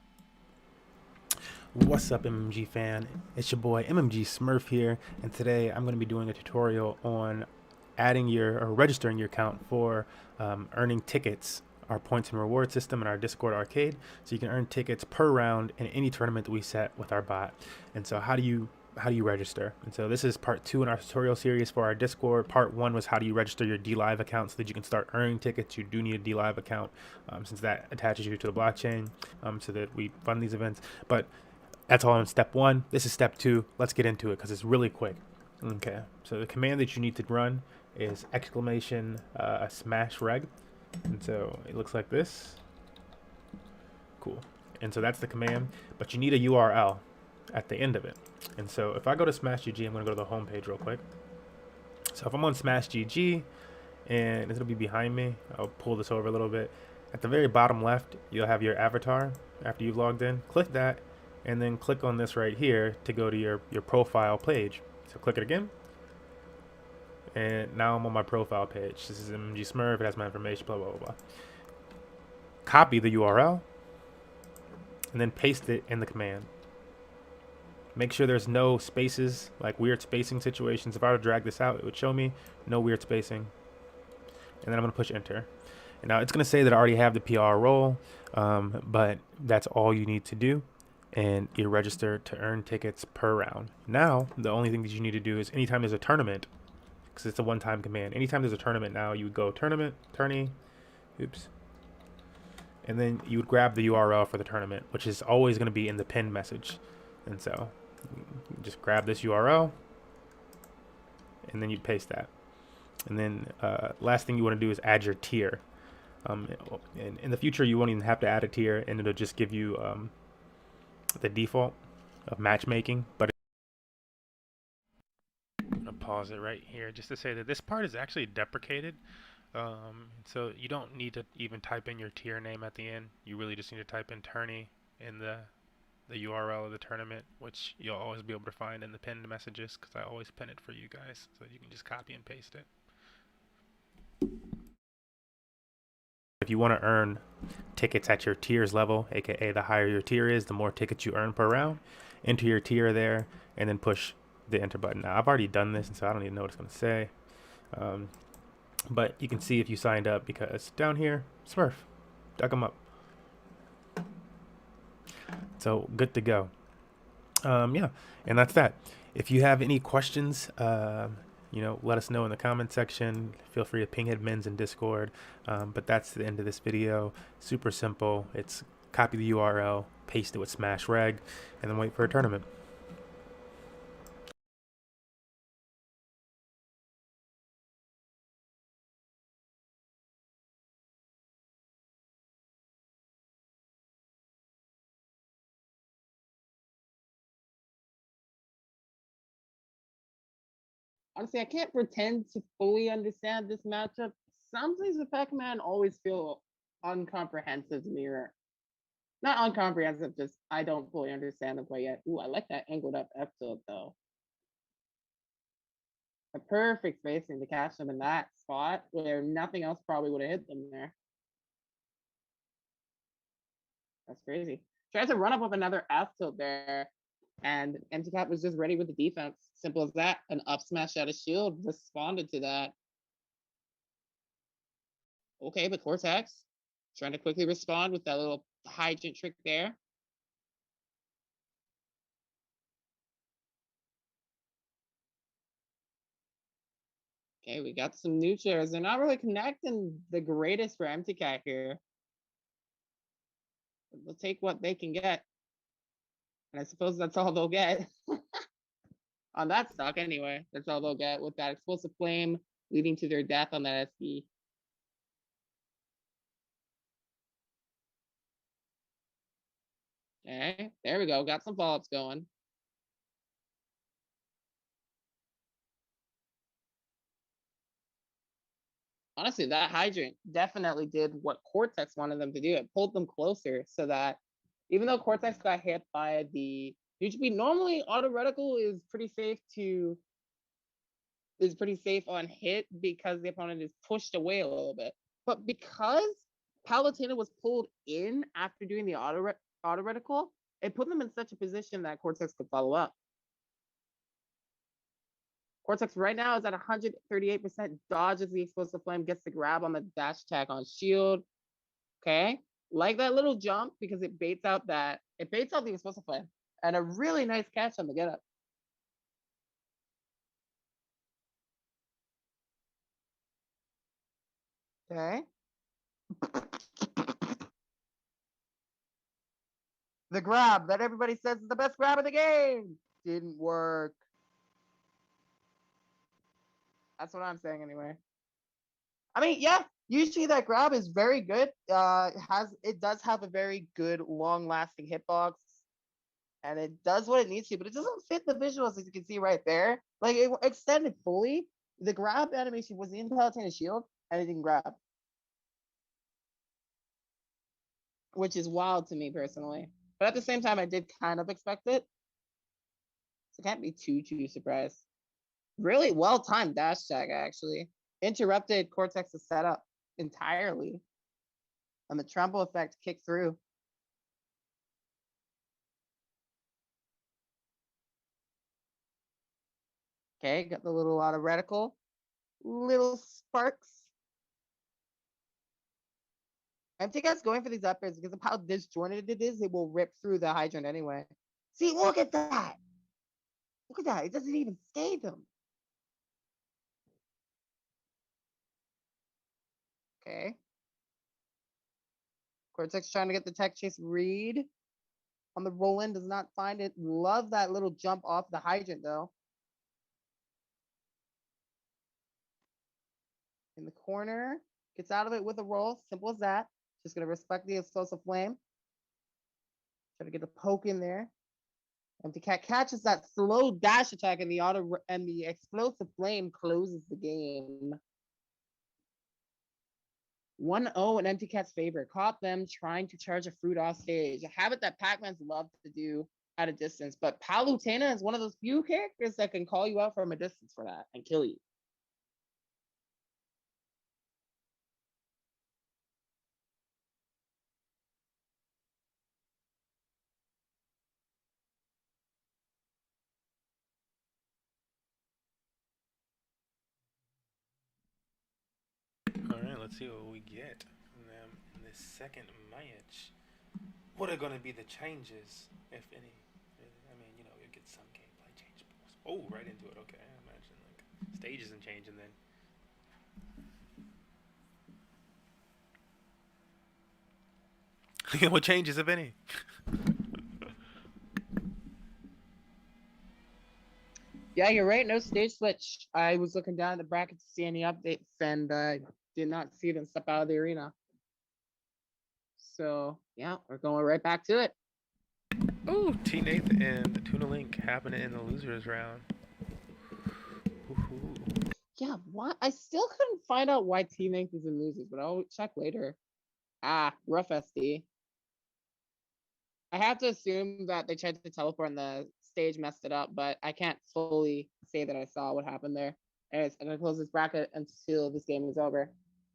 What's up, MMG fan? It's your boy MMG Smurf here, and today I'm going to be doing a tutorial on adding or registering your account for earning tickets, our points and reward system in our Discord arcade, so you can earn tickets per round in any tournament that we set with our bot. And so how do you register? And so this is part 2 in our tutorial series for our Discord. Part 1 was how do you register your DLive account so that you can start earning tickets. You do need a DLive account since that attaches you to the blockchain so that we fund these events. But that's all in step 1. This is step 2. Let's get into it because it's really quick. Okay, so the command that you need to run is exclamation smash reg. And so it looks like this. Cool. And so that's the command, but you need a URL at the end of it. And so if I go to Smash GG, I'm going to go to the home page real quick. So if I'm on Smash GG, and it'll be behind me, I'll pull this over a little bit. At the very bottom left, you'll have your avatar after you've logged in. Click that, and then click on this right here to go to your profile page. So click it again. And now I'm on my profile page. This is MMG Smurf. It has my information, blah, blah, blah, blah. Copy the URL, and then paste it in the command. Make sure there's no spaces, like weird spacing situations. If I were to drag this out, it would show me no weird spacing. And then I'm going to push enter. And now it's going to say that I already have the PR role, but that's all you need to do. And you register to earn tickets per round. Now, the only thing that you need to do is anytime there's a tournament, because it's a one-time command. Anytime there's a tournament now, you would go tournament, tourney, oops. And then you would grab the URL for the tournament, which is always going to be in the pinned message. And so you just grab this URL, and then you paste that. And then last thing you want to do is add your tier. And in the future, you won't even have to add a tier, and it'll just give you the default of matchmaking. But I'm gonna pause it right here just to say that this part is actually deprecated. So you don't need to even type in your tier name at the end. You really just need to type in tourney in the URL of the tournament, which you'll always be able to find in the pinned messages because I always pin it for you guys, so you can just copy and paste it. If you want to earn tickets at your tiers level, aka the higher your tier is, the more tickets you earn per round, enter your tier there and then push the enter button. Now I've already done this, and so I don't even know what it's going to say. But you can see if you signed up, because down here, Smurf, dug them up. So good to go. Yeah, and that's that. If you have any questions, let us know in the comment section. Feel free to ping admins in Discord. But that's the end of this video. Super simple. It's copy the URL, paste it with smash reg, and then wait for a tournament. Honestly, I can't pretend to fully understand this matchup. Some things with Pac-Man always feel uncomprehensive to me. Or not uncomprehensive, just I don't fully understand the play yet. Ooh, I like that angled up F tilt though. A perfect spacing to catch them in that spot where nothing else probably would have hit them there. That's crazy. Tried to run up with another F tilt there, and MTCAP was just ready with the defense. Simple as that. An up smash out of shield responded to that. Okay, but Cortex Trying to quickly respond with that little hydrant trick there. Okay, we got some neutrals. They're not really connecting the greatest for Empty Cat here. They'll take what they can get. And I suppose that's all they'll get. On that stock anyway. That's all they'll get with that explosive flame leading to their death on that SD. Okay, there we go. Got some follow-ups going. Honestly, that hydrant definitely did what Cortex wanted them to do. It pulled them closer so that even though Cortex got hit by the UGB, normally auto reticle is pretty safe on hit because the opponent is pushed away a little bit. But because Palutena was pulled in after doing the auto reticle, it put them in such a position that Cortex could follow up. Cortex right now is at 138%, dodges the explosive flame, gets the grab on the dash attack on shield. Okay. Like that little jump because it baits out the explosive flame. And a really nice catch on the get up. Okay. The grab that everybody says is the best grab of the game didn't work. That's what I'm saying anyway. I mean, yeah, usually that grab is very good. It does have a very good long-lasting hitbox, and it does what it needs to, but it doesn't fit the visuals as you can see right there. Like it extended fully. The grab animation was in Palutena's shield, and it didn't grab, which is wild to me personally. But at the same time, I did kind of expect it, so can't be too surprised. Really well timed dash tag actually interrupted Cortex's setup entirely, and the trample effect kicked through. Okay, got the little auto reticle, little sparks. Empty Cat's going for these uppers because of how disjointed it is. It will rip through the hydrant anyway. See, look at that. Look at that. It doesn't even scathe them. Okay. Cortex trying to get the tech chase read on the roll in, does not find it. Love that little jump off the hydrant though. In the corner, gets out of it with a roll. Simple as that. Just gonna respect the explosive flame. Try to get a poke in there. Empty Cat catches that slow dash attack and the explosive flame closes the game. 1-0 in Empty Cat's favor. Caught them trying to charge a fruit off stage. A habit that Pac-Mans love to do at a distance. But Palutena is one of those few characters that can call you out from a distance for that and kill you. All right, let's see what we get from them in this second match. What are going to be the changes, if any? I mean, you know, you get some gameplay changes. Oh, right into it. Okay, I imagine like stage isn't changing then. What changes, if any? Yeah, you're right. No stage switch. I was looking down at the bracket to see any updates and did not see them step out of the arena. So yeah, we're going right back to it. Ooh, T Nath and the Tuna Link happening in the losers round. Ooh. Yeah, what? I still couldn't find out why T Nath is in losers, but I'll check later. Ah, rough SD. I have to assume that they tried to teleport and the stage messed it up, but I can't fully say that I saw what happened there. Anyways, I'm gonna close this bracket until this game is over.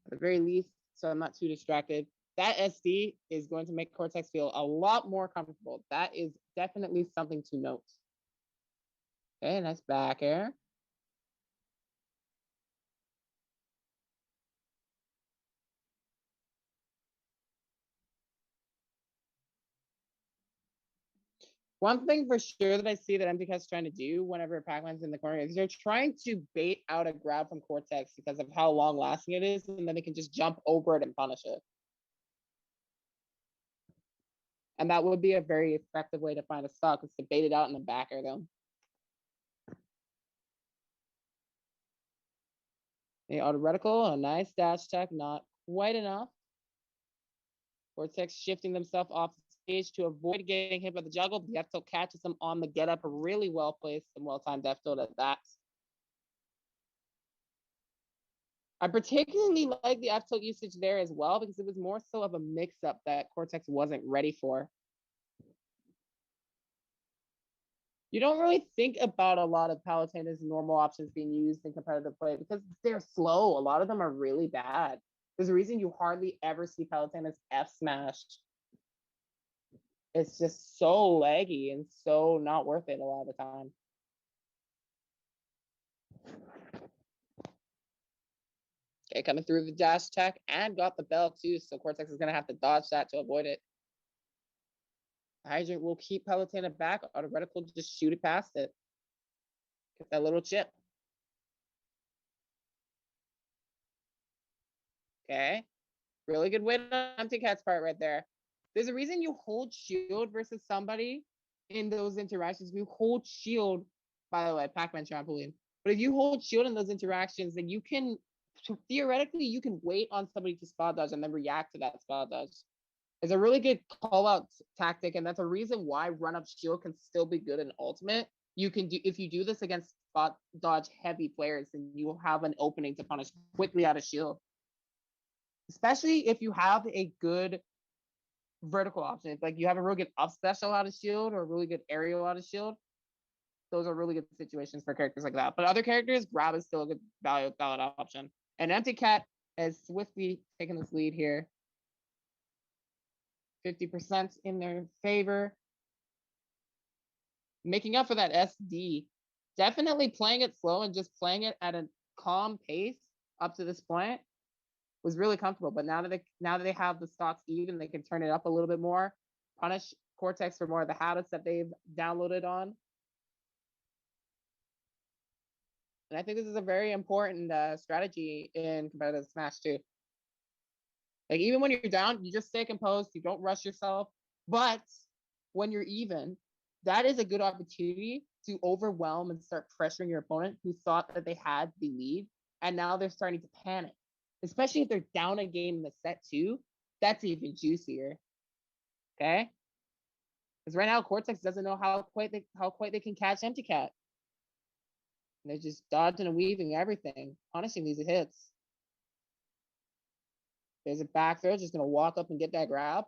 At the very least, so I'm not too distracted. That SD is going to make Cortex feel a lot more comfortable. That is definitely something to note. Okay, nice back air. One thing for sure that I see that MTK's trying to do whenever Pac-Man's in the corner is they're trying to bait out a grab from Cortex because of how long lasting it is, and then they can just jump over it and punish it. And that would be a very effective way to find a stock, is to bait it out and then backer them. The auto reticle, a nice dash tech, not quite enough. Cortex shifting themselves off the stage to avoid getting hit by the juggle. The F tilt catches them on the get up, really well placed and well timed F tilt at that. I particularly like the F tilt usage there as well because it was more so of a mix up that Cortex wasn't ready for. You don't really think about a lot of Palutena's normal options being used in competitive play because they're slow. A lot of them are really bad. There's a reason you hardly ever see Palutena's F smashed. It's just so laggy and so not worth it a lot of the time. Okay, coming through the dash tech and got the bell too, so Cortex is gonna have to dodge that to avoid it. Hydrant will keep Palutena back. Auto reticle, just shoot it past it. Get that little chip. Okay. Really good win on Empty Cat's part right there. There's a reason you hold shield versus somebody in those interactions. If you hold shield, by the way, Pac-Man trampoline. But if you hold shield in those interactions, then you can, so theoretically, you can wait on somebody to spot dodge and then react to that spot dodge. It's a really good call out tactic, and that's a reason why run up shield can still be good in ultimate. You can do, if you do this against spot dodge heavy players, then you will have an opening to punish quickly out of shield. Especially if you have a good vertical option. If like you have a real good up special out of shield or a really good aerial out of shield, those are really good situations for characters like that. But other characters, grab is still a good valid option. And Empty Cat has swiftly taken this lead here. 50% in their favor. Making up for that SD. Definitely playing it slow and just playing it at a calm pace up to this point was really comfortable. But now that they have the stocks even, they can turn it up a little bit more, punish Cortex for more of the habits that they've downloaded on. And I think this is a very important strategy in competitive Smash too. Like even when you're down, you just stay composed, you don't rush yourself. But when you're even, that is a good opportunity to overwhelm and start pressuring your opponent who thought that they had the lead. And now they're starting to panic, especially if they're down a game in the set too. That's even juicier. Okay? Because right now Cortex doesn't know how quite they can catch Empty Cat. And they're just dodging and weaving everything, punishing these hits. There's a back throw, just gonna walk up and get that grab.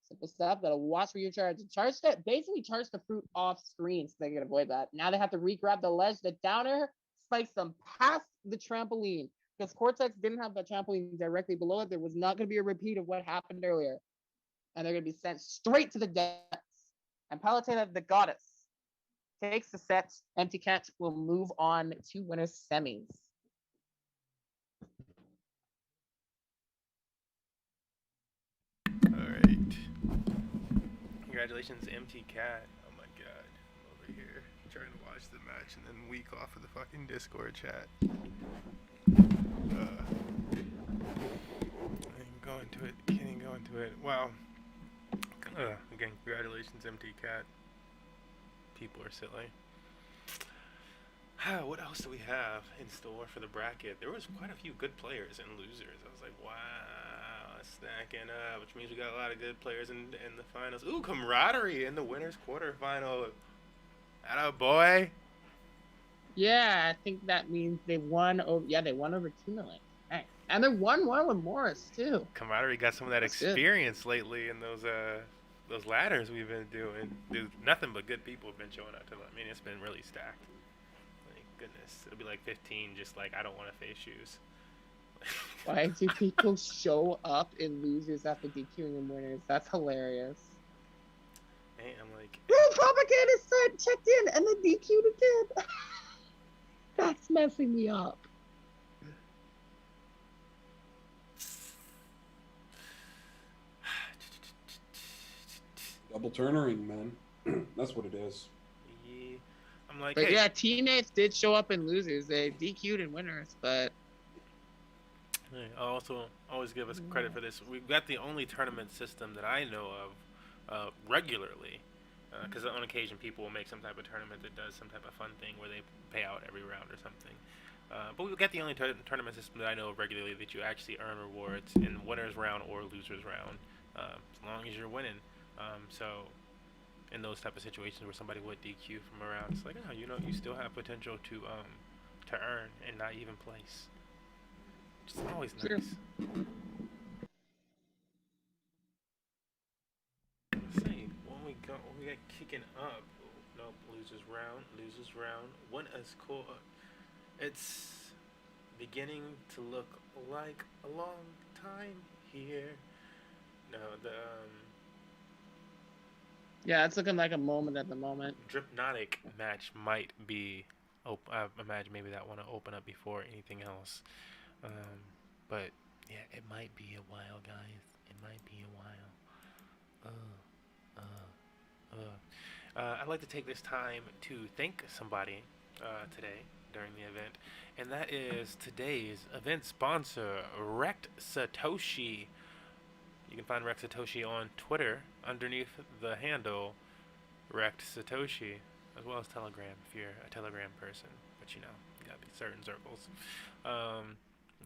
Simple stuff. Gotta watch where you charge. Charge that, basically charge the fruit off screen so they can avoid that. Now they have to re-grab the ledge. The downer spikes them past the trampoline. Because Cortex didn't have the trampoline directly below it, there was not gonna be a repeat of what happened earlier. And they're gonna be sent straight to the depths. And Palutena, the goddess, takes the set. Empty Cat will move on to winners semis. Alright. Congratulations, Empty Cat. Oh my god. I'm over here trying to watch the match and then weak off of the fucking Discord chat. I can go into it. Can't even go into it. Wow. Again, congratulations, Empty Cat. People are silly. What else do we have in store for the bracket? There was quite a few good players and losers. I was like, wow, stacking up, which means we got a lot of good players in the finals. Ooh, camaraderie in the winners quarterfinal. Atta boy. Yeah, I think that means they won over. Yeah, they won over 2 million. Right. And they won one with Morris too. Camaraderie got some of that That's experience lately in those ladders we've been doing. Dude, nothing but good people have been showing up to. I mean, it's been really stacked. Goodness, it'll be like 15, just like I don't want to face shoes. Why do people show up in losers after DQing in winners? That's hilarious. Hey, I'm like, Propaganda said checked in and then DQ'd again. That's messing me up. Double turnering, man. That's what it is. Yeah. I'm like, But hey, yeah, teammates did show up in losers. They DQ'd in winners, but hey, I also always give us credit for this. We've got the only tournament system that I know of regularly. Because on occasion people will make some type of tournament that does some type of fun thing where they pay out every round or something. But we've got the only tournament system that I know of regularly that you actually earn rewards in winners round or losers round, as long as you're winning. So in those type of situations where somebody would DQ from a round, it's like, oh, you still have potential to earn and not even place. It's always nice. Sure. Let's see when we got kicking up. Nope, losers round. When is cool. It's beginning to look like a long time here. No, the yeah, it's looking like a moment at the moment. Dripnotic match might be. I imagine maybe that want to open up before anything else. But yeah, it might be a while, guys. It might be a while. I'd like to take this time to thank somebody today during the event, and that is today's event sponsor, Rect Satoshi. You can find Rect Satoshi on Twitter underneath the handle Rect Satoshi, as well as Telegram if you're a Telegram person. But you gotta be certain circles.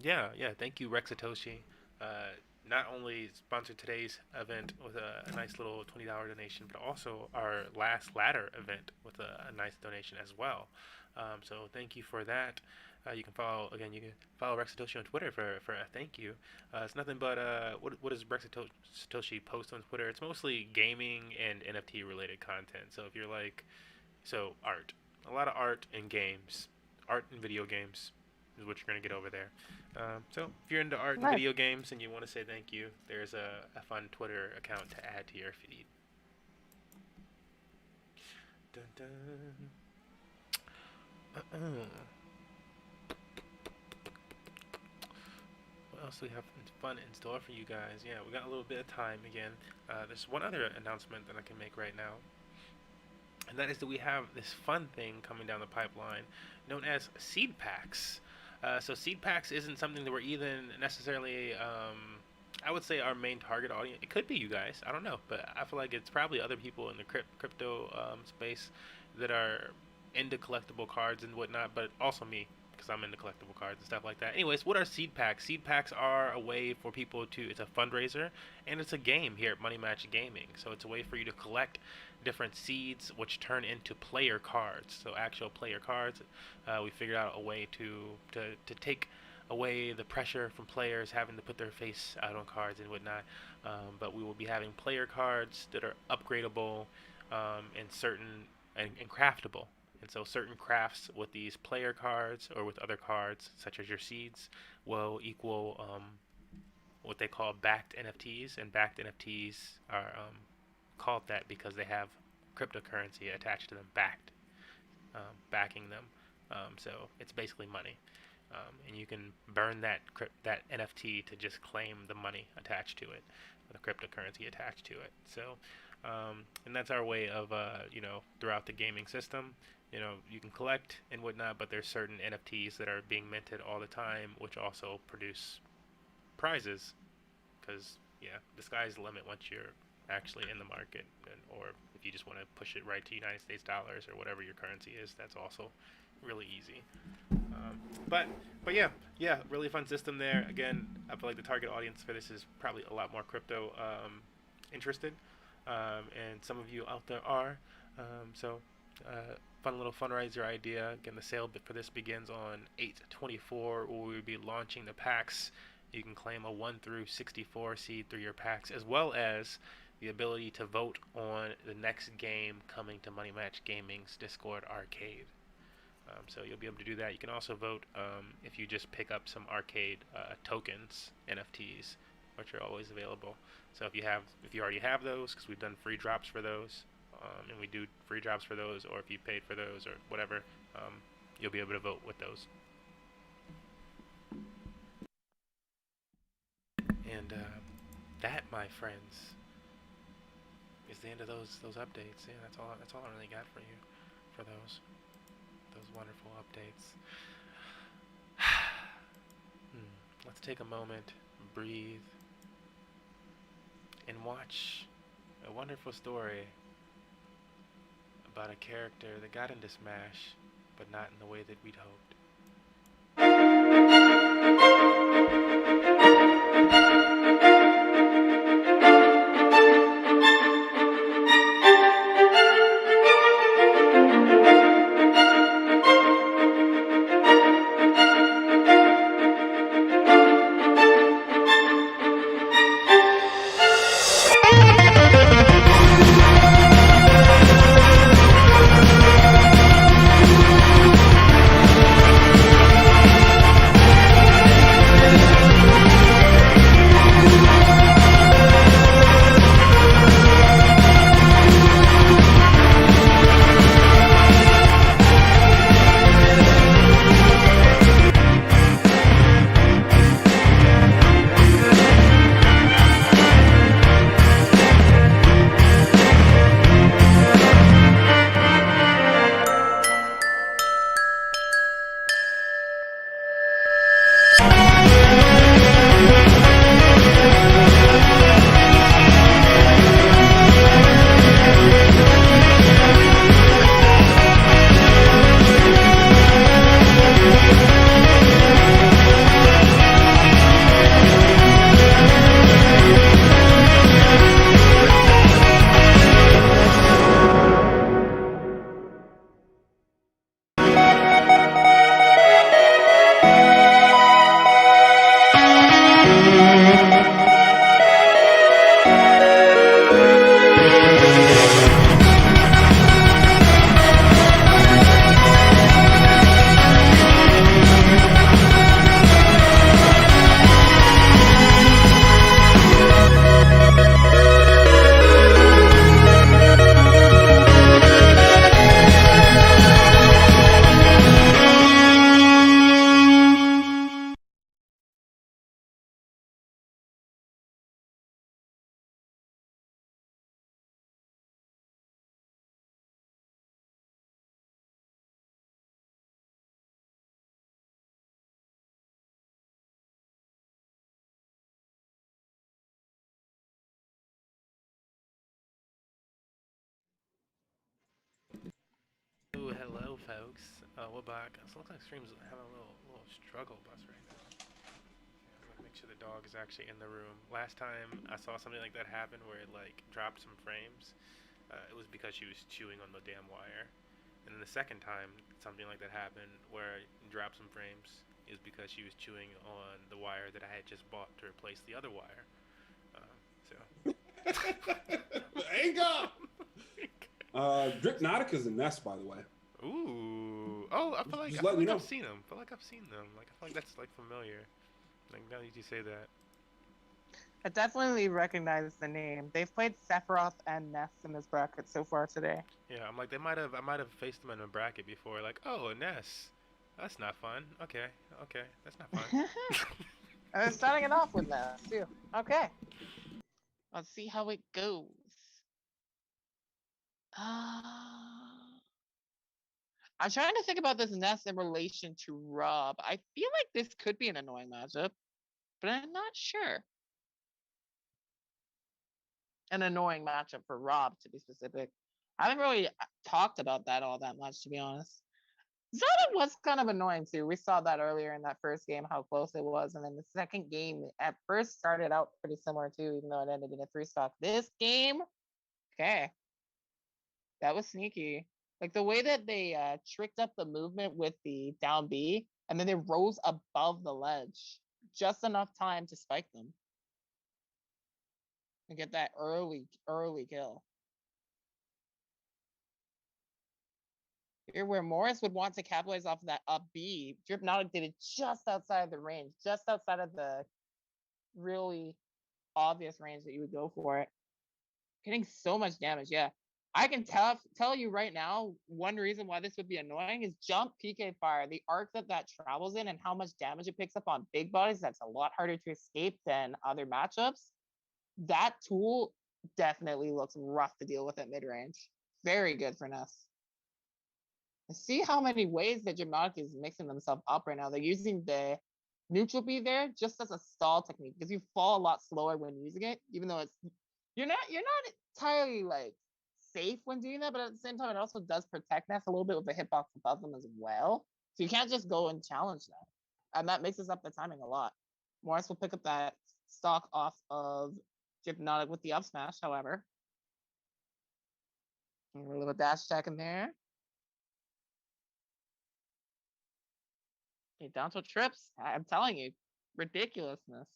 Yeah. Thank you, Rect Satoshi. Not only sponsored today's event with a nice little $20 donation, but also our last ladder event with a nice donation as well. So thank you for that. You can follow Rex Satoshi on Twitter for a thank you. It's nothing but what does Rex Satoshi post on Twitter? It's mostly gaming and NFT related content. So if you're art, a lot of art and games, art and video games is what you're gonna get over there. So if you're into art and video games and you want to say thank you, there's a fun Twitter account to add to your feed. Dun, dun. What else do we have fun in store for you guys? Yeah, we got a little bit of time again. There's one other announcement that I can make right now, and that is that we have this fun thing coming down the pipeline known as seed packs. So seed packs isn't something that we're even necessarily, I would say, our main target audience. It could be you guys, I don't know, but I feel like it's probably other people in the crypto space that are into collectible cards and whatnot, but also me, because I'm into collectible cards and stuff like that. Anyways, what are seed packs? Seed packs are a way for people to, it's a fundraiser, and it's a game here at Money Match Gaming. So it's a way for you to collect different seeds, which turn into player cards. So actual player cards. We figured out a way to take away the pressure from players having to put their face out on cards and whatnot. But we will be having player cards that are upgradable and craftable. And so certain crafts with these player cards or with other cards, such as your seeds, will equal what they call backed NFTs. And backed NFTs are called that because they have cryptocurrency attached to them, backing them. So it's basically money. And you can burn that NFT to just claim the money attached to it, the cryptocurrency attached to it. So, and that's our way of, throughout the gaming system, you can collect and whatnot, but there's certain NFTs that are being minted all the time, which also produce prizes. Because, the sky's the limit once you're actually in the market, or if you just want to push it right to United States dollars or whatever your currency is, that's also really easy. But yeah, really fun system there. Again, I feel like the target audience for this is probably a lot more crypto interested, and some of you out there are. Fun little fundraiser idea. Again, the sale for this begins on 8/24, where we will be launching the packs. You can claim a 1 through 64 seed through your packs, as well as the ability to vote on the next game coming to Money Match Gaming's Discord arcade. So you'll be able to do that. You can also vote if you just pick up some arcade tokens, NFTs, which are always available. So if you already have those, because we've done free drops for those, and we do free drops for those, or if you paid for those or whatever, you'll be able to vote with those. And that, my friends, is the end of those updates. Yeah, that's all I really got for you, for those wonderful updates. Let's take a moment, breathe, and watch a wonderful story about a character that got into Smash, but not in the way that we'd hoped. Ooh, hello, folks. We're back. So it looks like stream's having a little struggle bus right now. I'm gonna make sure the dog is actually in the room. Last time I saw something like that happen where it like dropped some frames, it was because she was chewing on the damn wire. And then the second time something like that happened where it dropped some frames is because she was chewing on the wire that I had just bought to replace the other wire. So. Anger! Dripnautica's a nest, by the way. Ooh. Oh, I feel like, Just let me know. I've seen them. I feel like I've seen them. Like I feel like that's like familiar. Like now that you say that. I definitely recognize the name. They've played Sephiroth and Ness in this bracket so far today. Yeah, I'm like I might have faced them in a bracket before. Like, oh, a Ness. That's not fun. Okay, that's not fun. And they're starting it off with Ness too. Okay. Let's see how it goes. I'm trying to think about this Ness in relation to Rob. I feel like this could be an annoying matchup, but I'm not sure. An annoying matchup for Rob, to be specific. I haven't really talked about that all that much, to be honest. Zelda was kind of annoying too. We saw that earlier in that first game, how close it was. And then the second game at first started out pretty similar too, even though it ended in a 3-stock. This game, okay. That was sneaky. Like the way that they tricked up the movement with the down B, and then they rose above the ledge. Just enough time to spike them. And get that early kill. Here where Morris would want to capitalize off of that up B, Dripnautic did it just outside of the range, just outside of the really obvious range that you would go for it. Getting so much damage, yeah. I can tell you right now, one reason why this would be annoying is jump PK fire. The arc that travels in and how much damage it picks up on big bodies, that's a lot harder to escape than other matchups. That tool definitely looks rough to deal with at mid-range. Very good for Ness. See how many ways that Dramatic is mixing themselves up right now. They're using the neutral B there just as a stall technique because you fall a lot slower when using it, even though it's you're not entirely like safe when doing that, but at the same time it also does protect Ness a little bit with the hitbox above them as well. So you can't just go and challenge that. And that mixes up the timing a lot. Morris will pick up that stock off of Hypnotic with the up smash, however. And a little dash check in there. Okay, down to trips. I'm telling you, ridiculousness.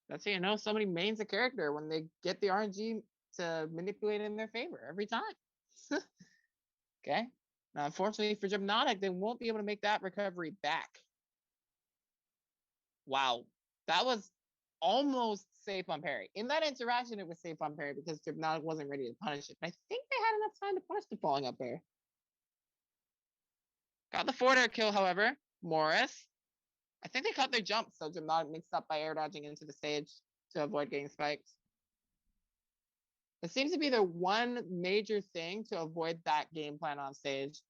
That's how you know somebody mains a character when they get the RNG to manipulate it in their favor every time. Okay. Now, unfortunately for Hypnotic, they won't be able to make that recovery back. Wow. That was almost safe on parry. In that interaction, it was safe on parry because Hypnotic wasn't ready to punish it. But I think they had enough time to punish the falling up there. Got the forward air kill, however. Morris. I think they cut their jump, so Hypnotic mixed up by air dodging into the stage to avoid getting spiked. It seems to be the one major thing to avoid that game plan on stage.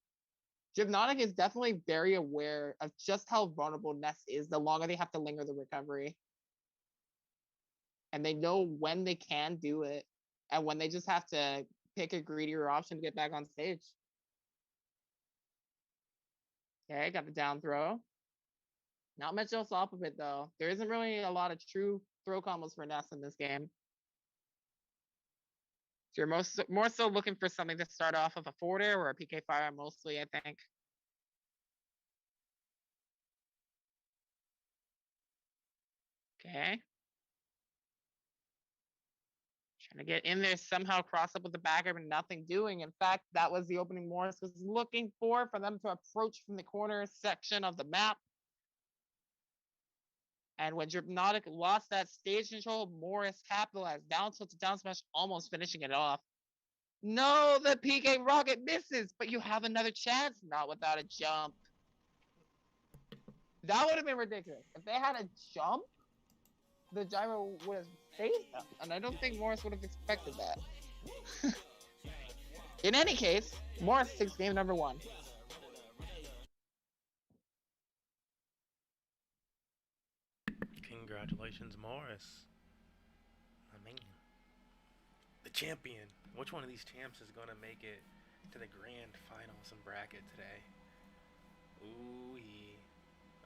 Hypnotic is definitely very aware of just how vulnerable Ness is the longer they have to linger the recovery. And they know when they can do it and when they just have to pick a greedier option to get back on stage. Okay, got the down throw. Not much else off of it though. There isn't really a lot of true throw combos for Ness in this game. So you're more so looking for something to start off of a forward air or a PK fire mostly, I think. Okay. Trying to get in there somehow, cross up with the backer, but nothing doing. In fact, that was the opening Morris was looking for them to approach from the corner section of the map. And when Hypnotic lost that stage control, Morris capitalized. Down tilt to down smash, almost finishing it off. No, the PK rocket misses, but you have another chance. Not without a jump. That would have been ridiculous. If they had a jump, the gyro would have phased them. And I don't think Morris would have expected that. In any case, Morris takes game number 1. Congratulations, Morris. I mean, the champion. Which one of these champs is going to make it to the grand finals and bracket today? Ooh-wee.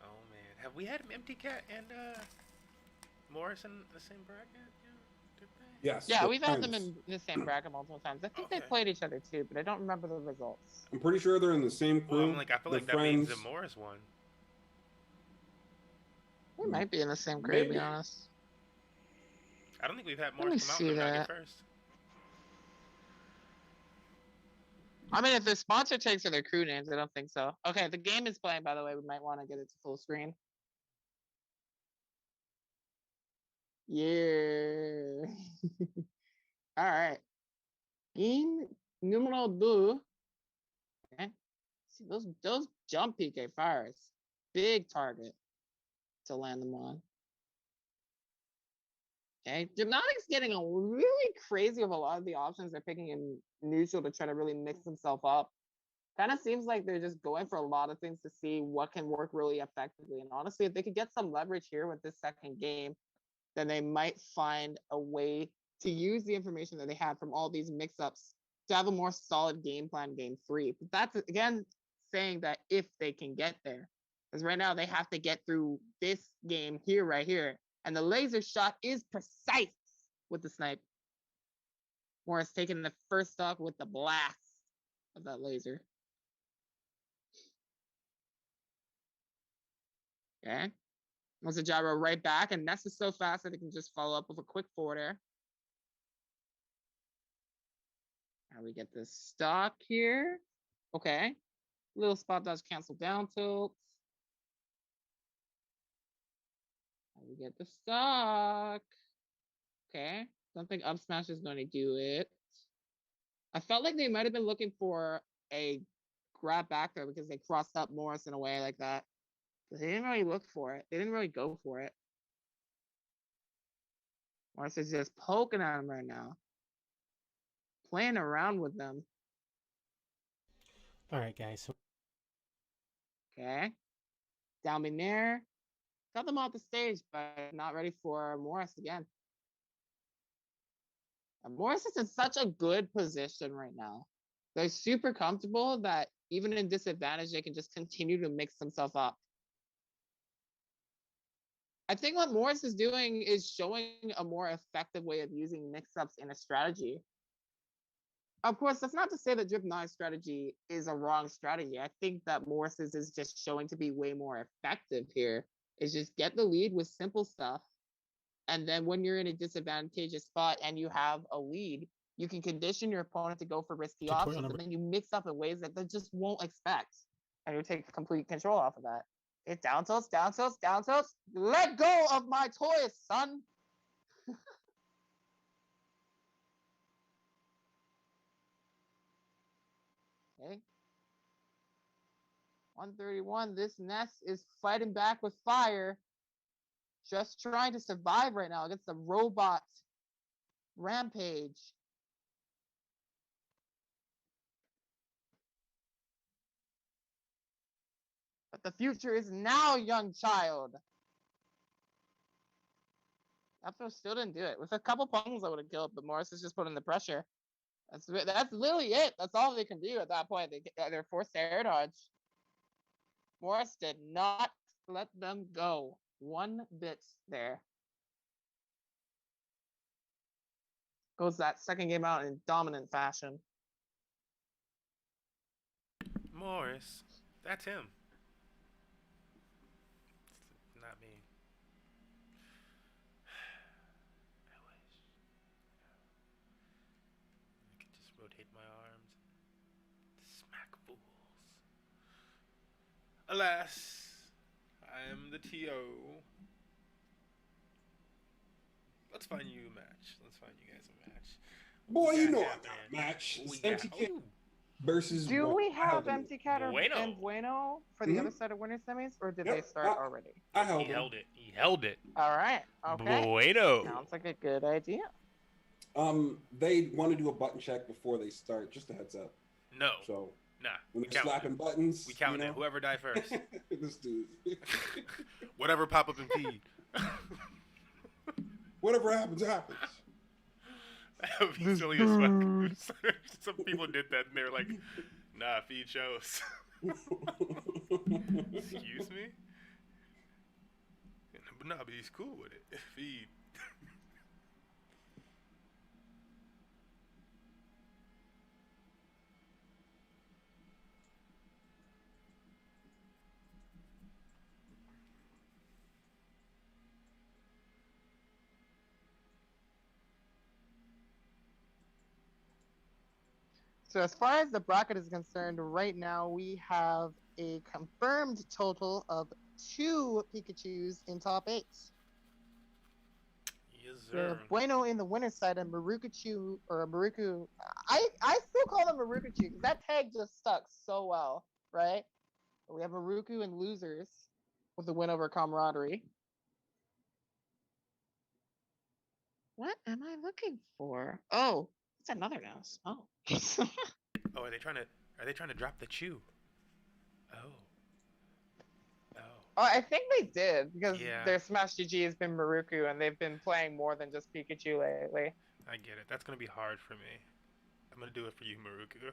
Oh, man. Have we had Empty Cat and Morris in the same bracket? Yeah, did they? Yes. Yeah, the we've had them times. in the same bracket multiple times. I think they Okay. played each other too, but I don't remember the results. I'm pretty sure they're in the same crew. Well, I'm like, I feel They're like that means that friends. Morris won. They might be in the same crew, to be Maybe. honest. I don't think we've had Let me Morris come out in see the bracket that. first. I mean, if the sponsor takes are their crew names, I don't think so. Okay, the game is playing, by the way. We might want to get it to full screen. Yeah. All right. Game numero 2. Okay. See those jump PK fires. Big target to land them on. Okay. Hypnotic's getting a really crazy of a lot of the options they're picking in neutral to try to really mix themselves up. Kind of seems like they're just going for a lot of things to see what can work really effectively. And honestly, if they could get some leverage here with this second game, then they might find a way to use the information that they have from all these mix-ups to have a more solid game plan game 3. But that's, again, saying that if they can get there. Because right now they have to get through this game here, right here. And the laser shot is precise with the snipe. Morris taking the first stock with the blast of that laser. Okay. Wants a gyro right back, and Ness is so fast that it can just follow up with a quick forward air. Now we get this stock here. Okay. Little spot dodge cancel down tilts. Now we get the stock. Okay. Don't think up smash is going to do it. I felt like they might have been looking for a grab back there because they crossed up Morris in a way like that. But they didn't really look for it. They didn't really go for it. Morris is just poking at him right now. Playing around with them. All right, guys. So Okay. Down in there. Got them off the stage, but not ready for Morris again. And Morris is in such a good position right now. They're super comfortable that even in disadvantage, they can just continue to mix themselves up. I think what Morris is doing is showing a more effective way of using mix-ups in a strategy. Of course, that's not to say that Drip 9's strategy is a wrong strategy. I think that Morris's is just showing to be way more effective here. Is just get the lead with simple stuff. And then when you're in a disadvantageous spot and you have a lead, you can condition your opponent to go for risky Tutorial options. number- And then you mix up in ways that they just won't expect. And you take complete control off of that. It's down tilts, down tilts, down tilts. Let go of my toys, son. Okay. 131. This Ness is fighting back with fire. Just trying to survive right now against the robot rampage. But the future is now, young child. After still didn't do it. With a couple pungs, I would have killed, but Morris is just putting the pressure. That's literally it. That's all they can do at that point. They're forced to air dodge. Morris did not let them go one bit there. Goes that second game out in dominant fashion. Morris. That's him. Not me. I wish. I could just rotate my arms. Smack fools. Alas, I am the TO. Let's find you a match. Let's find you guys a match. Boy, you got know I happening? got a match. What we It's got? empty cat Ooh, versus. Do we have Bueno. Empty Cat Bueno. and Bueno for the Mhm. other side of winter semis, or did Yep, they start already? I he held him. held it. He held it. All right. Okay. Bueno. Sounds like a good idea. They want to do a button check before they start. Just a heads up. No. So Nah. when We they're slapping buttons, We counting you it. know? Whoever died first. This dude. Whatever pop up and feed. Whatever happens, happens. That would be silly as fuck. Some people did that and they were like, nah, feed shows. Excuse me? But nah, but he's cool with it. Feed. So as far as the bracket is concerned, right now we have a confirmed total of 2 Pikachus in top 8. Yes, We have sir. Bueno in the winner's side and Marukachu, or Maruku. I still call him Marukachu because that tag just stuck so well, right? We have Maruku and losers with the win over Camaraderie. What am I looking for? Oh, it's another mouse. Oh. Oh, are they trying to drop the chew? Oh. Oh. Oh, I think they did because Yeah. their Smash GG has been Maruku and they've been playing more than just Pikachu lately. I get it. That's gonna be hard for me. I'm gonna do it for you, Maruku.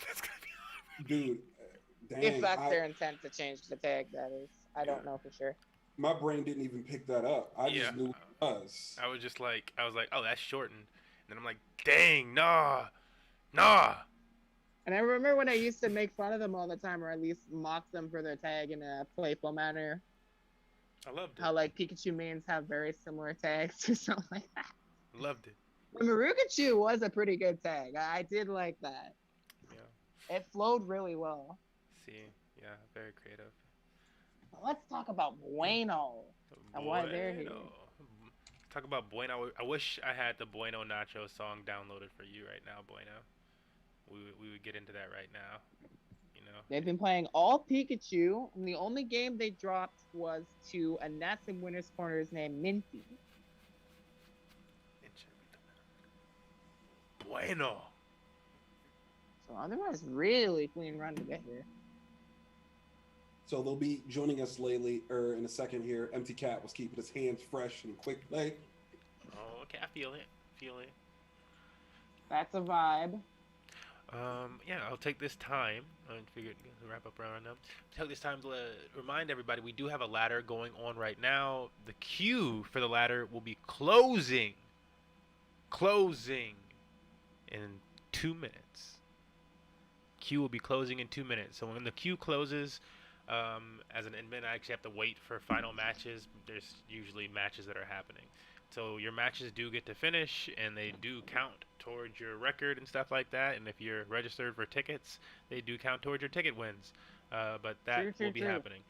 That's gonna be hard. Dude, dang. If that's their intent to change the tag, that is. I don't know for sure. My brain didn't even pick that up. I just Yeah. knew it was. I was like, oh, that's shortened. And then I'm like, dang, nah. And I remember when I used to make fun of them all the time, or at least mock them for their tag in a playful manner. I loved it. How like Pikachu mains have very similar tags or something like that. Loved it. But Marukachu was a pretty good tag. I did like that. Yeah. It flowed really well. See, yeah, very creative. Let's talk about Bueno and why they're here. Bueno. Talk about Bueno. I wish I had the Bueno Nacho song downloaded for you right now, Bueno. We would get into that right now. You know. They've been playing all Pikachu, and the only game they dropped was to a Nats and Winners Corners named Minty. bueno. So otherwise, really clean run to get here. So they'll be joining us lately, or in a second here. Empty Cat was keeping his hands fresh and quick. Like, Oh, okay, I feel it. Feel it. That's a vibe. Yeah, I'll take this time. I figured to wrap up around now. Take this time to remind everybody we do have a ladder going on right now. The queue for the ladder will be closing in 2 minutes. Queue will be closing in 2 minutes. So when the queue closes, as an admin, I actually have to wait for final matches. There's usually matches that are happening. So your matches do get to finish, and they do count towards your record and stuff like that. And if you're registered for tickets, they do count towards your ticket wins. But that will be happening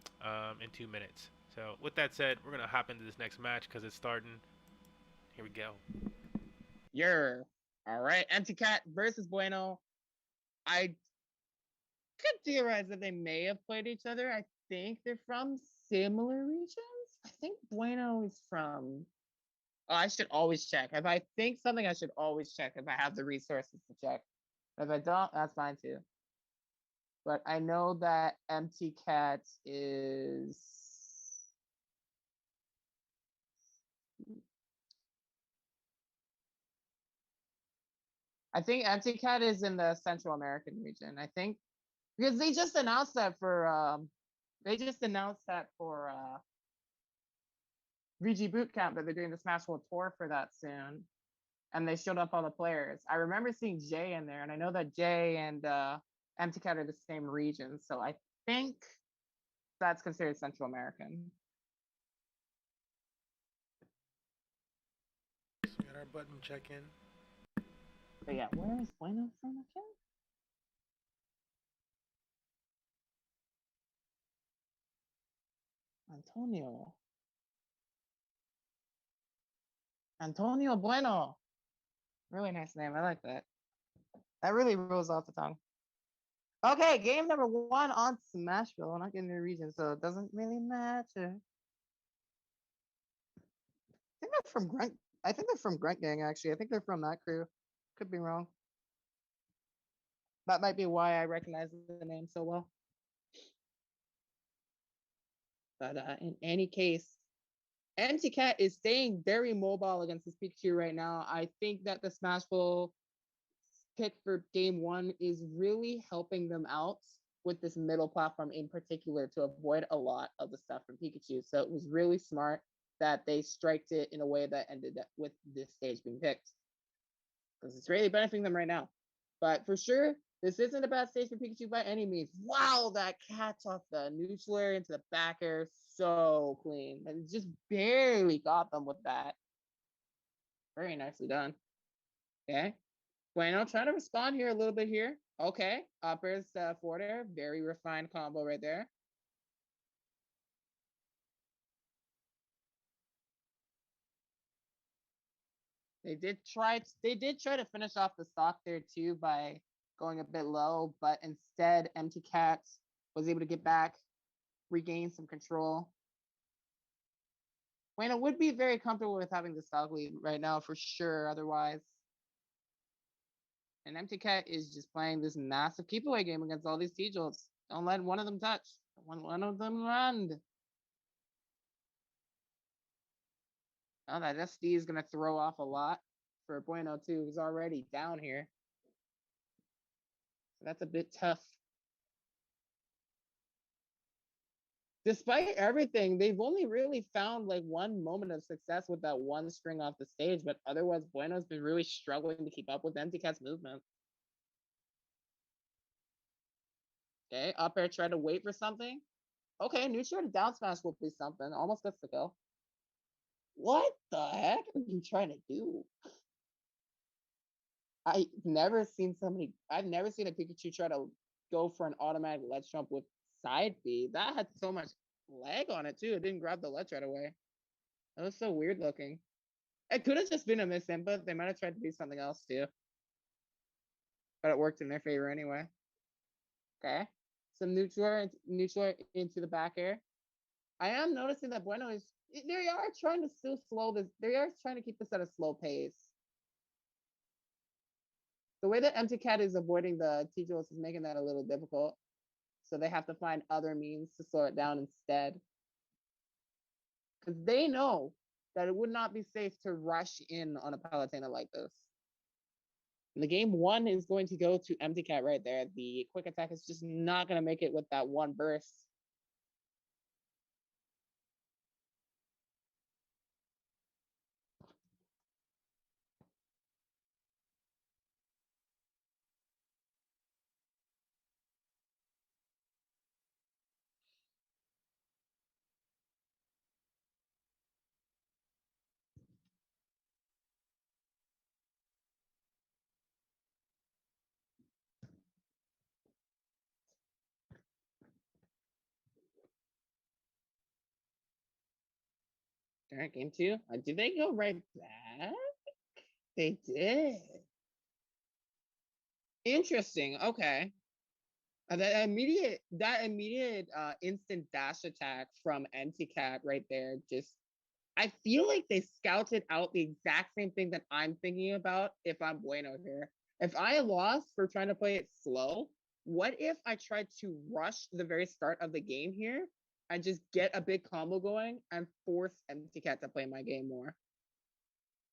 in 2 minutes. So with that said, we're going to hop into this next match because it's starting. Here we go. All right. Empty Cat versus Bueno. I could theorize that they may have played each other. I think they're from similar regions. I think Bueno is from. Oh, I should always check. If I think something, I should always check if I have the resources to check. If I don't, that's fine too. But I know that Empty Cat is. I think Empty Cat is in the Central American region. I think because they just announced that for VG Bootcamp that they're doing the Smash World Tour for that soon. And they showed up all the players. I remember seeing Jay in there, and I know that Jay and Empty Cat are the same region. So I think that's considered Central American. So we got our button check in. But yeah, where is Bueno from again? Antonio Bueno. Really nice name. I like that. That really rolls off the tongue. Okay, game number 1 on Smashville. I'm not getting the region, so it doesn't really matter. I think they're from Grunt. I think they're from Grunt Gang, actually. I think they're from that crew. Could be wrong. That might be why I recognize the name so well. But in any case, Empty Cat is staying very mobile against this Pikachu right now. I think that the Smashville pick for game 1 is really helping them out with this middle platform in particular to avoid a lot of the stuff from Pikachu. So it was really smart that they striked it in a way that ended up with this stage being picked. Because it's really benefiting them right now. But for sure, this isn't a bad stage for Pikachu by any means. Wow, that catch off the neutral air into the back air. So clean. And just barely got them with that. Very nicely done. Okay. Bueno, try to respond here a little bit here. Okay. Uppers forward air. Very refined combo right there. They did try to finish off the stock there too by going a bit low, but instead Empty Cat was able to get back, regain some control. Bueno would be very comfortable with having the stock lead right now for sure, otherwise. And Empty Cat is just playing this massive keep away game against all these T-Jolts. Don't let one of them touch. One of them run. Oh, that SD is going to throw off a lot for Bueno too. He's already down here. So that's a bit tough. Despite everything, they've only really found like one moment of success with that one string off the stage, but otherwise Bueno's been really struggling to keep up with Empty Cat's movement. Okay, up air, try to wait for something. Okay, neutral to down smash will be something. Almost gets the kill. What the heck are you trying to do? I've never seen a Pikachu try to go for an automatic ledge jump with side B. That had so much lag on it too. It didn't grab the ledge right away. That was so weird looking. It could have just been a miss input. They might have tried to do something else too. But it worked in their favor anyway. Okay. Some neutral into the back air. I am noticing that Bueno is, they are trying to still slow this. They are trying to keep this at a slow pace. The way that Empty Cat is avoiding the T-Jewels is making that a little difficult. So they have to find other means to slow it down instead. Because they know that it would not be safe to rush in on a Palutena like this. And the game one is going to go to Empty Cat right there. The quick attack is just not going to make it with that one burst. All right, game two. Did they go right back? They did. Interesting. Okay. That immediate instant dash attack from Empty Cat right there. Just, I feel like they scouted out the exact same thing that I'm thinking about if I'm Bueno here. If I lost for trying to play it slow, what if I tried to rush the very start of the game here and just get a big combo going and force Empty Cat to play my game more?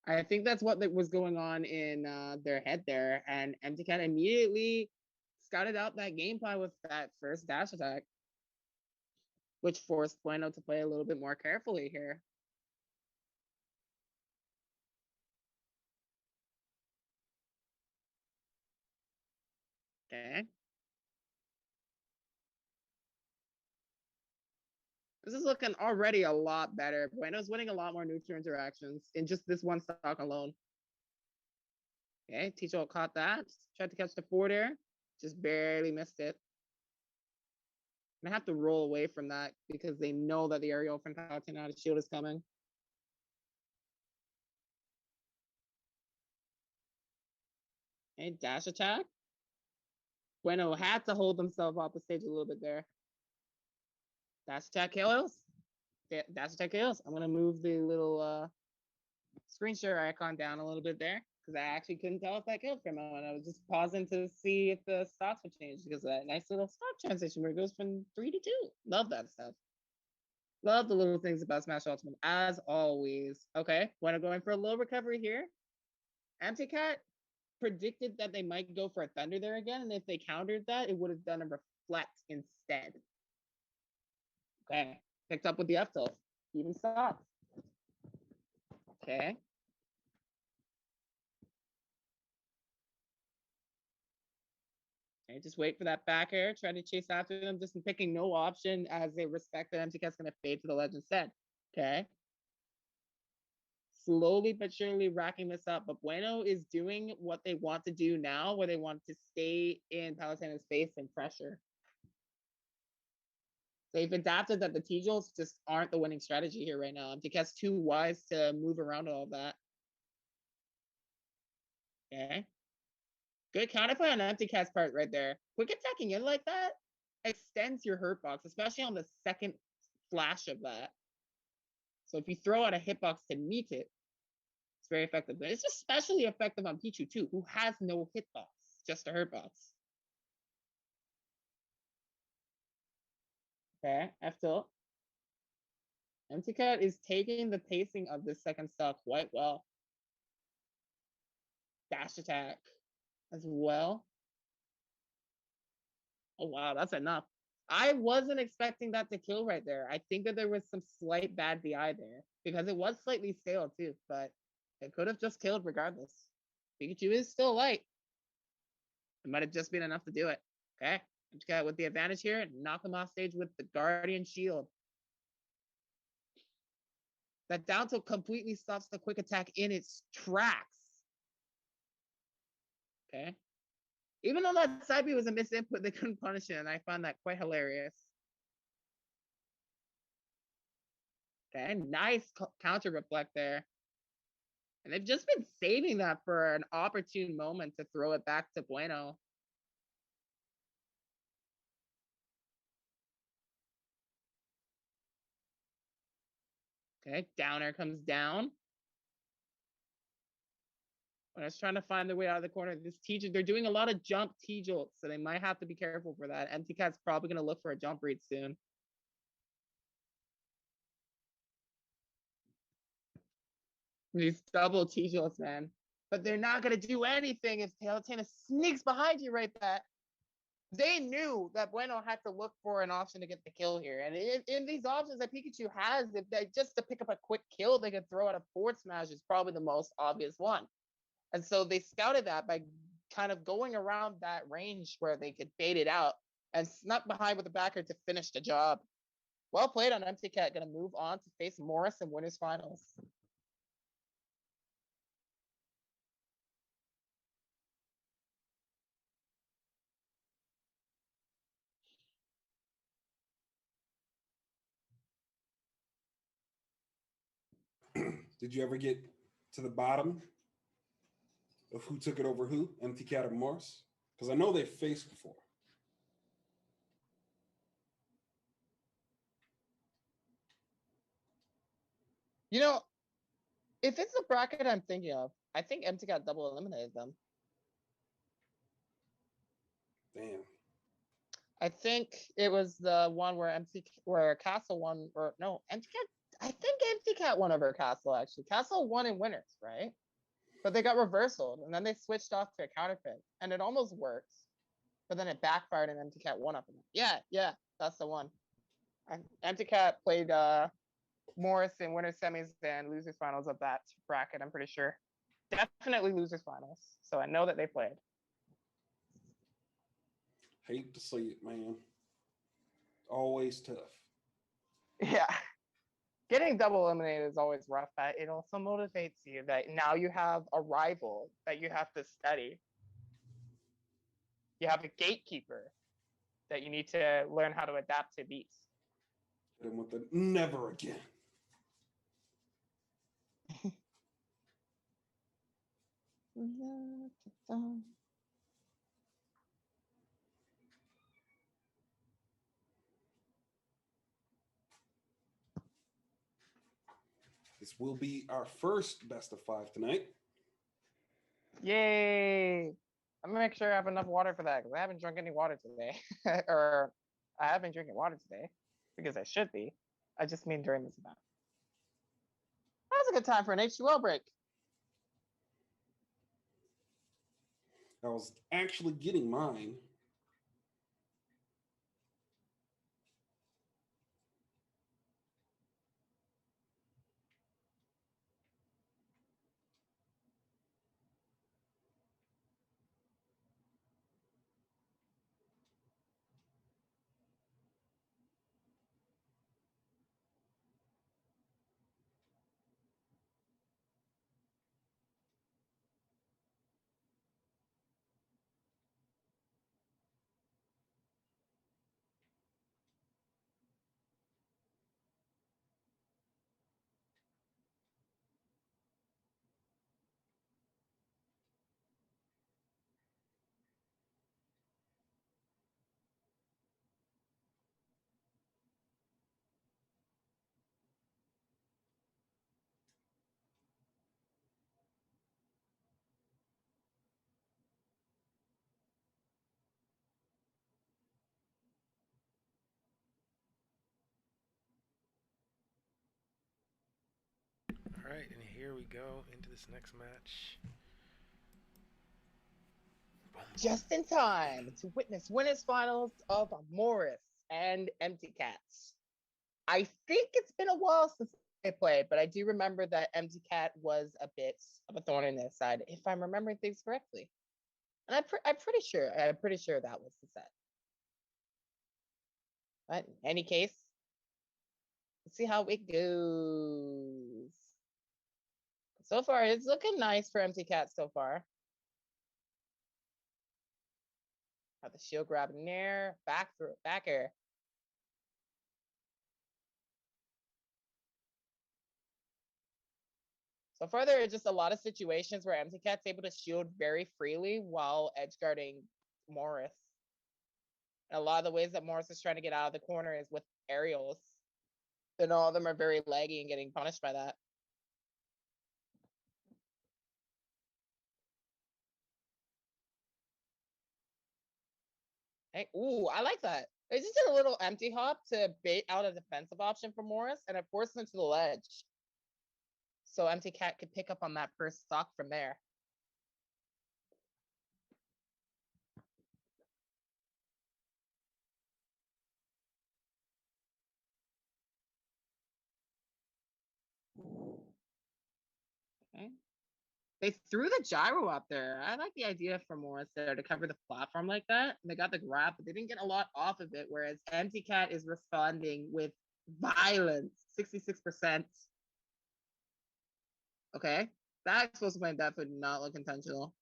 I think that's what was going on in their head there. And Empty Cat immediately scouted out that game plan with that first dash attack, which forced Bueno to play a little bit more carefully here. Okay. This is looking already a lot better. Bueno's winning a lot more neutral interactions in just this one stock alone. Okay, Ticho caught that. Tried to catch the forward air. Just barely missed it. I have to roll away from that because they know that the aerial from Palutena out of shield is coming. Okay, dash attack. Bueno had to hold himself off the stage a little bit there. Dash attack kills. Dash attack kills. I'm gonna move the little screen share icon down a little bit there because I actually couldn't tell if that killed for a moment. I was just pausing to see if the stocks would change because of that nice little stock transition where it goes from 3 to 2. Love that stuff. Love the little things about Smash Ultimate as always. Okay, want to go in for a little recovery here. Empty Cat predicted that they might go for a Thunder there again, and if they countered that, it would have done a Reflect instead. Okay, picked up with the F tilt. Even stop. Okay. Okay, just wait for that back air. Try to chase after them, just picking no option as they respect that Empty Cat's going to fade to the ledge instead. Okay. Slowly but surely racking this up, but Bueno is doing what they want to do now, where they want to stay in Palutena's face and pressure. They've adapted that the T-Jolts just aren't the winning strategy here right now. Empty Cat's too wise to move around all of that. Okay. Good counterplay on Empty Cat's part right there. Quick attacking in like that extends your hurt box, especially on the second flash of that. So if you throw out a hitbox to meet it, it's very effective. But it's especially effective on Pichu too, who has no hitbox, just a hurt box. Okay, F tilt. Empty Cat is taking the pacing of this second stock quite well. Dash attack as well. Oh wow, that's enough. I wasn't expecting that to kill right there. I think that there was some slight bad DI there because it was slightly stale too, but it could have just killed regardless. Pikachu is still light. It might have just been enough to do it. Okay, Empty Cat with the advantage here. Knock him off stage with the Guardian Shield. That down tilt completely stops the quick attack in its tracks. Okay. Even though that side B was a misinput, they couldn't punish it, and I found that quite hilarious. Okay, nice counter reflect there. And they've just been saving that for an opportune moment to throw it back to Bueno. Okay, down air comes down. When I was trying to find their way out of the corner, this T-Jolt, they're doing a lot of jump T-Jolts, so they might have to be careful for that. Empty Cat's probably gonna look for a jump read soon. These double T-Jolts, man. But they're not gonna do anything if Palutena sneaks behind you right back. They knew that Bueno had to look for an option to get the kill here. And in these options that Pikachu has, if they just to pick up a quick kill, they could throw out a forward smash is probably the most obvious one. And so they scouted that by kind of going around that range where they could bait it out and snuck behind with the backer to finish the job. Well played on Empty Cat, gonna move on to face Morris in winners finals. Did you ever get to the bottom of who took it over who, Empty Cat or Morse? Because I know they've faced before. You know, if it's the bracket I'm thinking of, I think Empty Cat double eliminated them. Damn. I think it was the one where Castle won, or no, Empty Cat. I think Empty Cat won over Castle actually. Castle won in winners, right? But they got reversaled and then they switched off to a counterpick and it almost works. But then it backfired and Empty Cat won up. Yeah, that's the one. Empty Cat played Morris in winners semis and losers finals of that bracket, I'm pretty sure. Definitely losers finals. So I know that they played. Hate to see it, man. Always tough. Yeah. Getting double eliminated is always rough, but it also motivates you that now you have a rival that you have to study. You have a gatekeeper that you need to learn how to adapt to beat. Hit him with the never again. This will be our first best of 5 tonight. Yay! I'm gonna make sure I have enough water for that because I haven't drunk any water today. Or I have been drinking water today because I should be. I just mean during this event. That was a good time for an H2O break. I was actually getting mine. All right, and here we go into this next match. Just in time to witness winners finals of Morris and Empty Cats. I think it's been a while since they played, but I do remember that Empty Cat was a bit of a thorn in their side, if I'm remembering things correctly. And I'm pretty sure that was the set. But in any case, let's see how it goes. So far, it's looking nice for Empty Cat so far. Have the shield grab in there, backer. So far, there are just a lot of situations where Empty Cat's able to shield very freely while edge guarding Morris. And a lot of the ways that Morris is trying to get out of the corner is with aerials. And all of them are very laggy and getting punished by that. Hey, ooh, I like that. They just did a little empty hop to bait out a defensive option for Morris, and it forced him to the ledge. So Empty Cat could pick up on that first stock from there. Okay. They threw the gyro up there. I like the idea for Morris there to cover the platform like that. And they got the grab, but they didn't get a lot off of it. Whereas Empty Cat is responding with violence, 66%. Okay. That explosive flame death would not look intentional.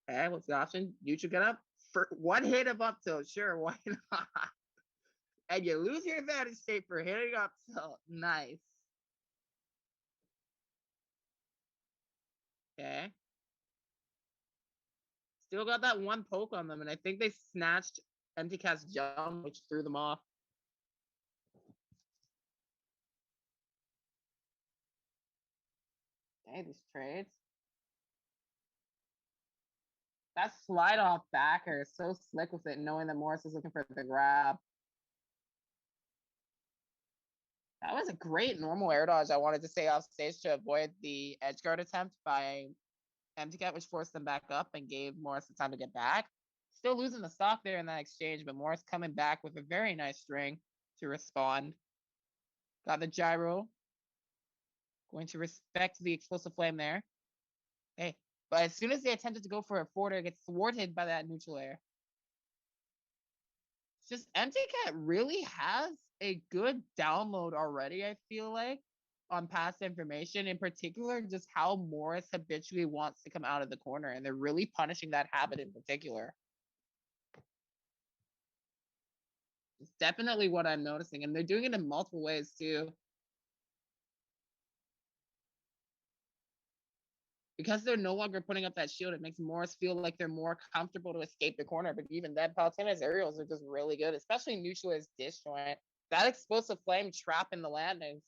Okay, what's the option? You should get up for one hit of up tilt. Sure, why not? And you lose your advantage state for hitting up tilt. Nice. Okay. Still got that one poke on them, and I think they snatched Empty Cat's jump, which threw them off. Okay, these trades. That slide off backer is so slick with it, knowing that Morris is looking for the grab. That was a great normal air dodge. I wanted to stay off stage to avoid the edge guard attempt by Empty Cat, which forced them back up and gave Morris the time to get back. Still losing the stock there in that exchange, but Morris coming back with a very nice string to respond. Got the gyro. Going to respect the explosive flame there. Hey, but as soon as they attempted to go for a forward, it gets thwarted by that neutral air. It's just Empty Cat really has a good download already, I feel like, on past information, in particular, just how Morris habitually wants to come out of the corner, and they're really punishing that habit in particular. It's definitely what I'm noticing, and they're doing it in multiple ways too. Because they're no longer putting up that shield, it makes Morris feel like they're more comfortable to escape the corner. But even then, Palutena's aerials are just really good, especially neutral as disjoint. That explosive flame trap in the landings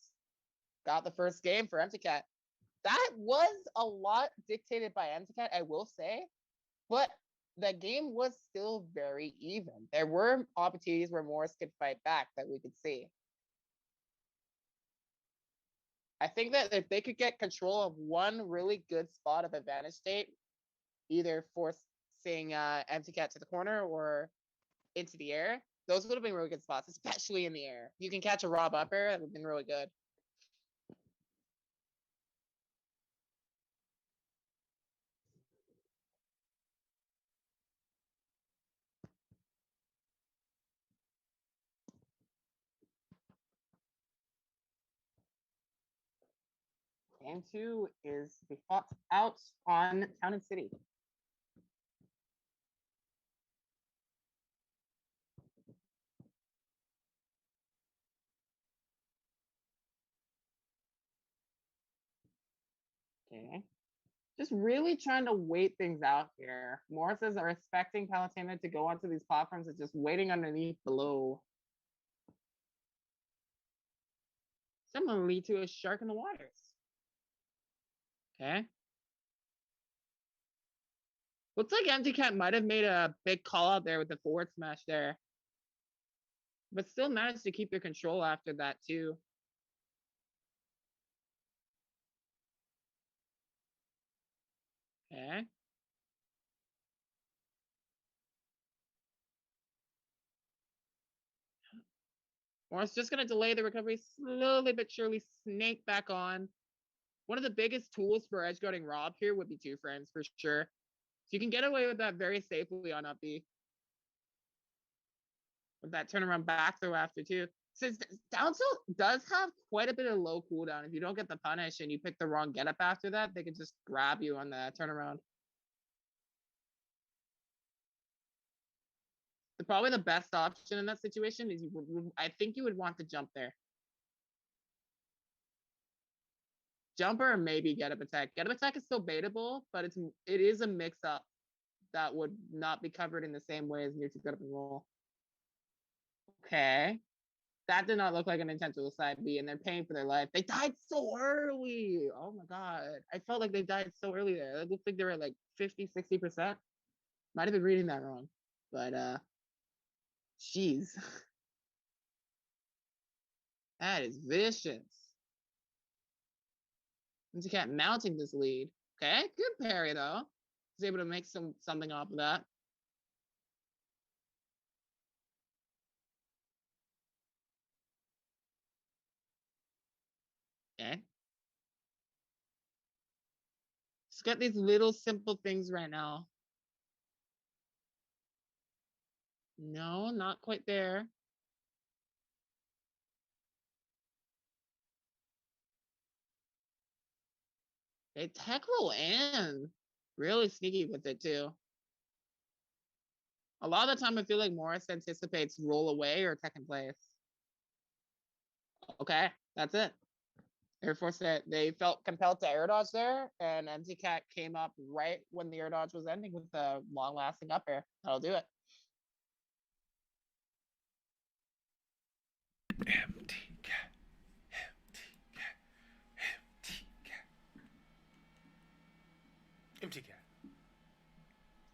got the first game for Empty Cat. That was a lot dictated by Empty Cat, I will say, but the game was still very even. There were opportunities where Morris could fight back that we could see. I think that if they could get control of one really good spot of advantage state, either forcing Empty Cat to the corner or into the air, those would have been really good spots, especially in the air. You can catch a Rob up air, that would have been really good. Game two is the fought out on Town and City. Okay. Just really trying to wait things out here. Morrises are expecting Palutena to go onto these platforms and just waiting underneath below. Some will lead to a shark in the waters. Okay. Looks like Empty Cat might have made a big call out there with the forward smash there. But still managed to keep their control after that too. Okay. Morris just gonna delay the recovery slowly but surely snake back on. One of the biggest tools for edge guarding Rob here would be 2 frames for sure. So you can get away with that very safely on up B. With that turnaround back throw after too. Since down tilt does have quite a bit of low cooldown, if you don't get the punish and you pick the wrong get up after that, they can just grab you on the turnaround. Probably the best option in that situation is I think you would want to jump there. Jumper or maybe get up attack. Get up attack is still baitable, but it is a mix up that would not be covered in the same way as neutral get up and roll. Okay. That did not look like an intentional side B, and they're paying for their life. They died so early. Oh my god. I felt like they died so early there. It looked like they were at like 50, 60%. Might have been reading that wrong, but jeez. That is vicious. MMG Cat mounting this lead. Okay, good parry though. Was able to make something off of that. Okay. Just got these little simple things right now. No, not quite there. They tech roll in. Really sneaky with it too. A lot of the time I feel like Morris anticipates roll away or tech in place. Okay, that's it. Air Force that they felt compelled to air dodge there, and MZ Cat came up right when the air dodge was ending with the long lasting up air. That'll do it. Empty cat. Empty cat.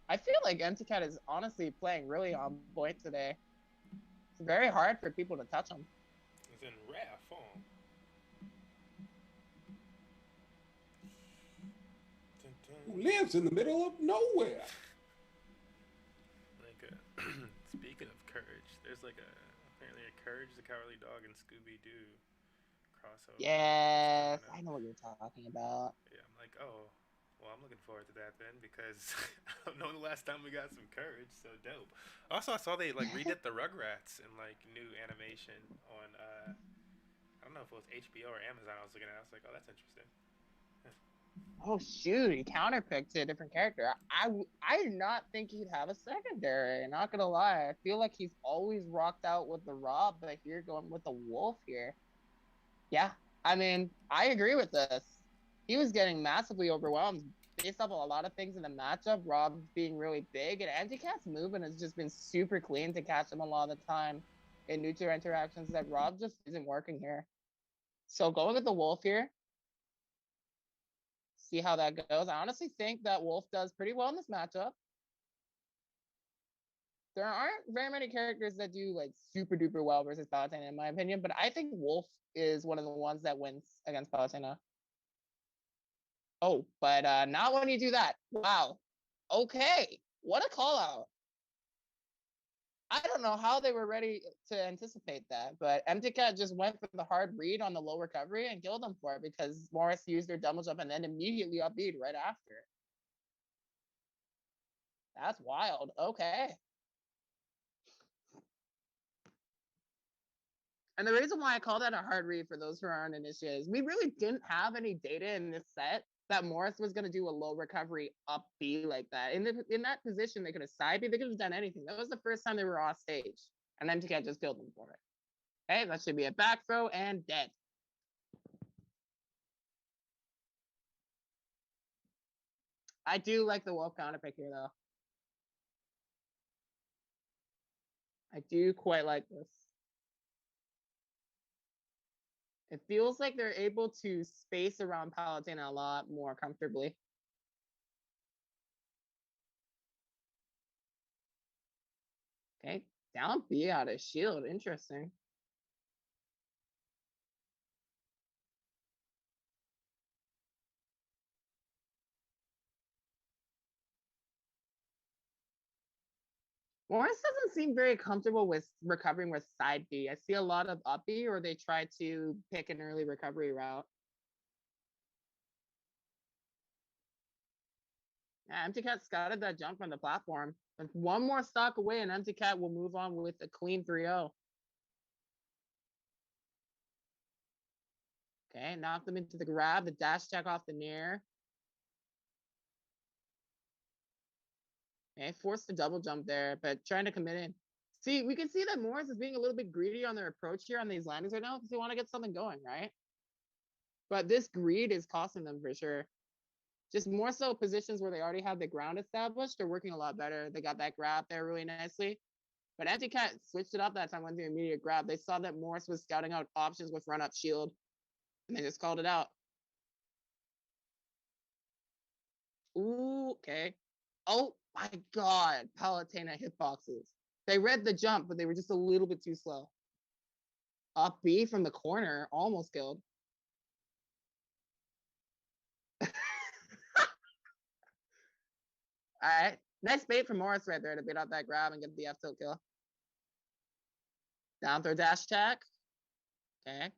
I feel like MZ Cat is honestly playing really on point today. It's very hard for people to touch him. It's in rare form. Dun, Who dun. lives in the middle of nowhere? Like speaking of courage, there's like apparently a Courage the Cowardly Dog and Scooby Doo crossover. Yes, I know what you're talking about. Yeah, I'm like, oh, well, I'm looking forward to that then because I don't know the last time we got some Courage, so dope. Also, I saw they like redid the Rugrats in like new animation on I don't know if it was HBO or Amazon. I was looking at. I was like, oh, that's interesting. Oh shoot, he counterpicked to a different character. I did not think he'd have a secondary, not gonna lie. I feel like he's always rocked out with the Rob, but here going with the Wolf here. Yeah, I mean, I agree with this. He was getting massively overwhelmed based off of a lot of things in the matchup. Rob being really big, and Anti-Cat's movement has just been super clean to catch him a lot of the time in neutral interactions that Rob just isn't working here. So going with the Wolf here, see how that goes. I honestly think that Wolf does pretty well in this matchup. There aren't very many characters that do like super duper well versus Palutena in my opinion, but I think Wolf is one of the ones that wins against Palutena. Oh, but not when you do that. Wow. Okay. What a call out. I don't know how they were ready to anticipate that, but Empty Cat just went for the hard read on the low recovery and killed him for it because Morris used their double jump and then immediately upbeat right after. That's wild. Okay. And the reason why I call that a hard read for those who aren't initiated is we really didn't have any data in this set that Morris was going to do a low recovery up B like that. In that position, they could have side B, they could have done anything. That was the first time they were off stage. And then Tiket just killed them for it. Okay, that should be a back throw and dead. I do like the Wolf counter pick here, though. I do quite like this. It feels like they're able to space around Palutena a lot more comfortably. Okay, down B out of shield. Interesting. Morris doesn't seem very comfortable with recovering with side B. I see a lot of up B, or they try to pick an early recovery route. Yeah, Empty Cat scouted that jump from the platform. With one more stock away, and Empty Cat will move on with a clean 3-0. Okay, knocked them into the grab, the dash check off the near. Okay, forced the double jump there, but trying to commit in. See, we can see that Morris is being a little bit greedy on their approach here on these landings right now because they want to get something going, right? But this greed is costing them for sure. Just more so positions where they already have the ground established, they're working a lot better. They got that grab there really nicely. But Empty Cat switched it up that time, went to immediate grab. They saw that Morris was scouting out options with run up shield, and they just called it out. Ooh, okay. Oh, my God, Palutena hitboxes. They read the jump, but they were just a little bit too slow. Up B from the corner, almost killed. All right, nice bait from Morris right there to bait out that grab and get the F tilt kill. Down throw dash attack. Okay.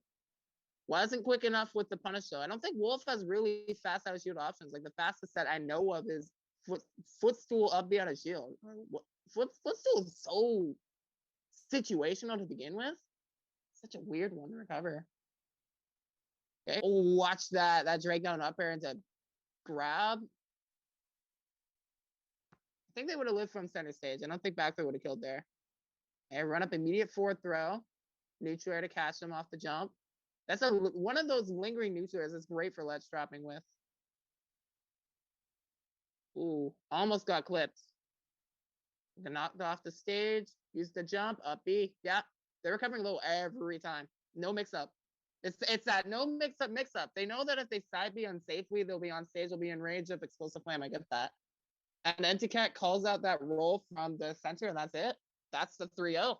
Wasn't quick enough with the punish though. I don't think Wolf has really fast out of shield options. Like the fastest that I know of is footstool up B out of shield. Footstool is so situational to begin with. Such a weird one to recover. Okay. Oh, watch that. That Drake down up air into grab. I think they would have lived from center stage. I don't think back throw would have killed there. Okay, run up immediate forward throw. Neutral air to catch them off the jump. That's one of those lingering neutral airs that's great for ledge dropping with. Ooh, almost got clipped. Knocked off the stage. Used the jump. Up B. Yeah, they're recovering low every time. No mix up. It's that no mix up. They know that if they side B unsafely, they'll be on stage. They'll be in range of explosive flame. I get that. And Empty Cat calls out that roll from the center, and that's it. That's the 3-0.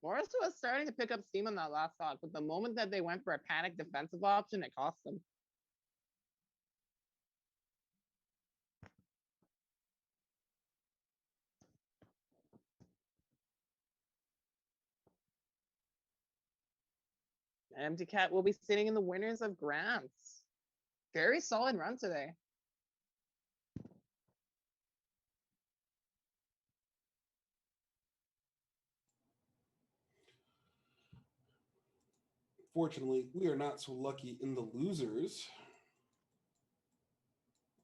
Morris was starting to pick up steam on that last stock, but the moment that they went for a panic defensive option, it cost them. Empty Cat will be sitting in the winners of grants. Very solid run today. Fortunately, we are not so lucky in the losers.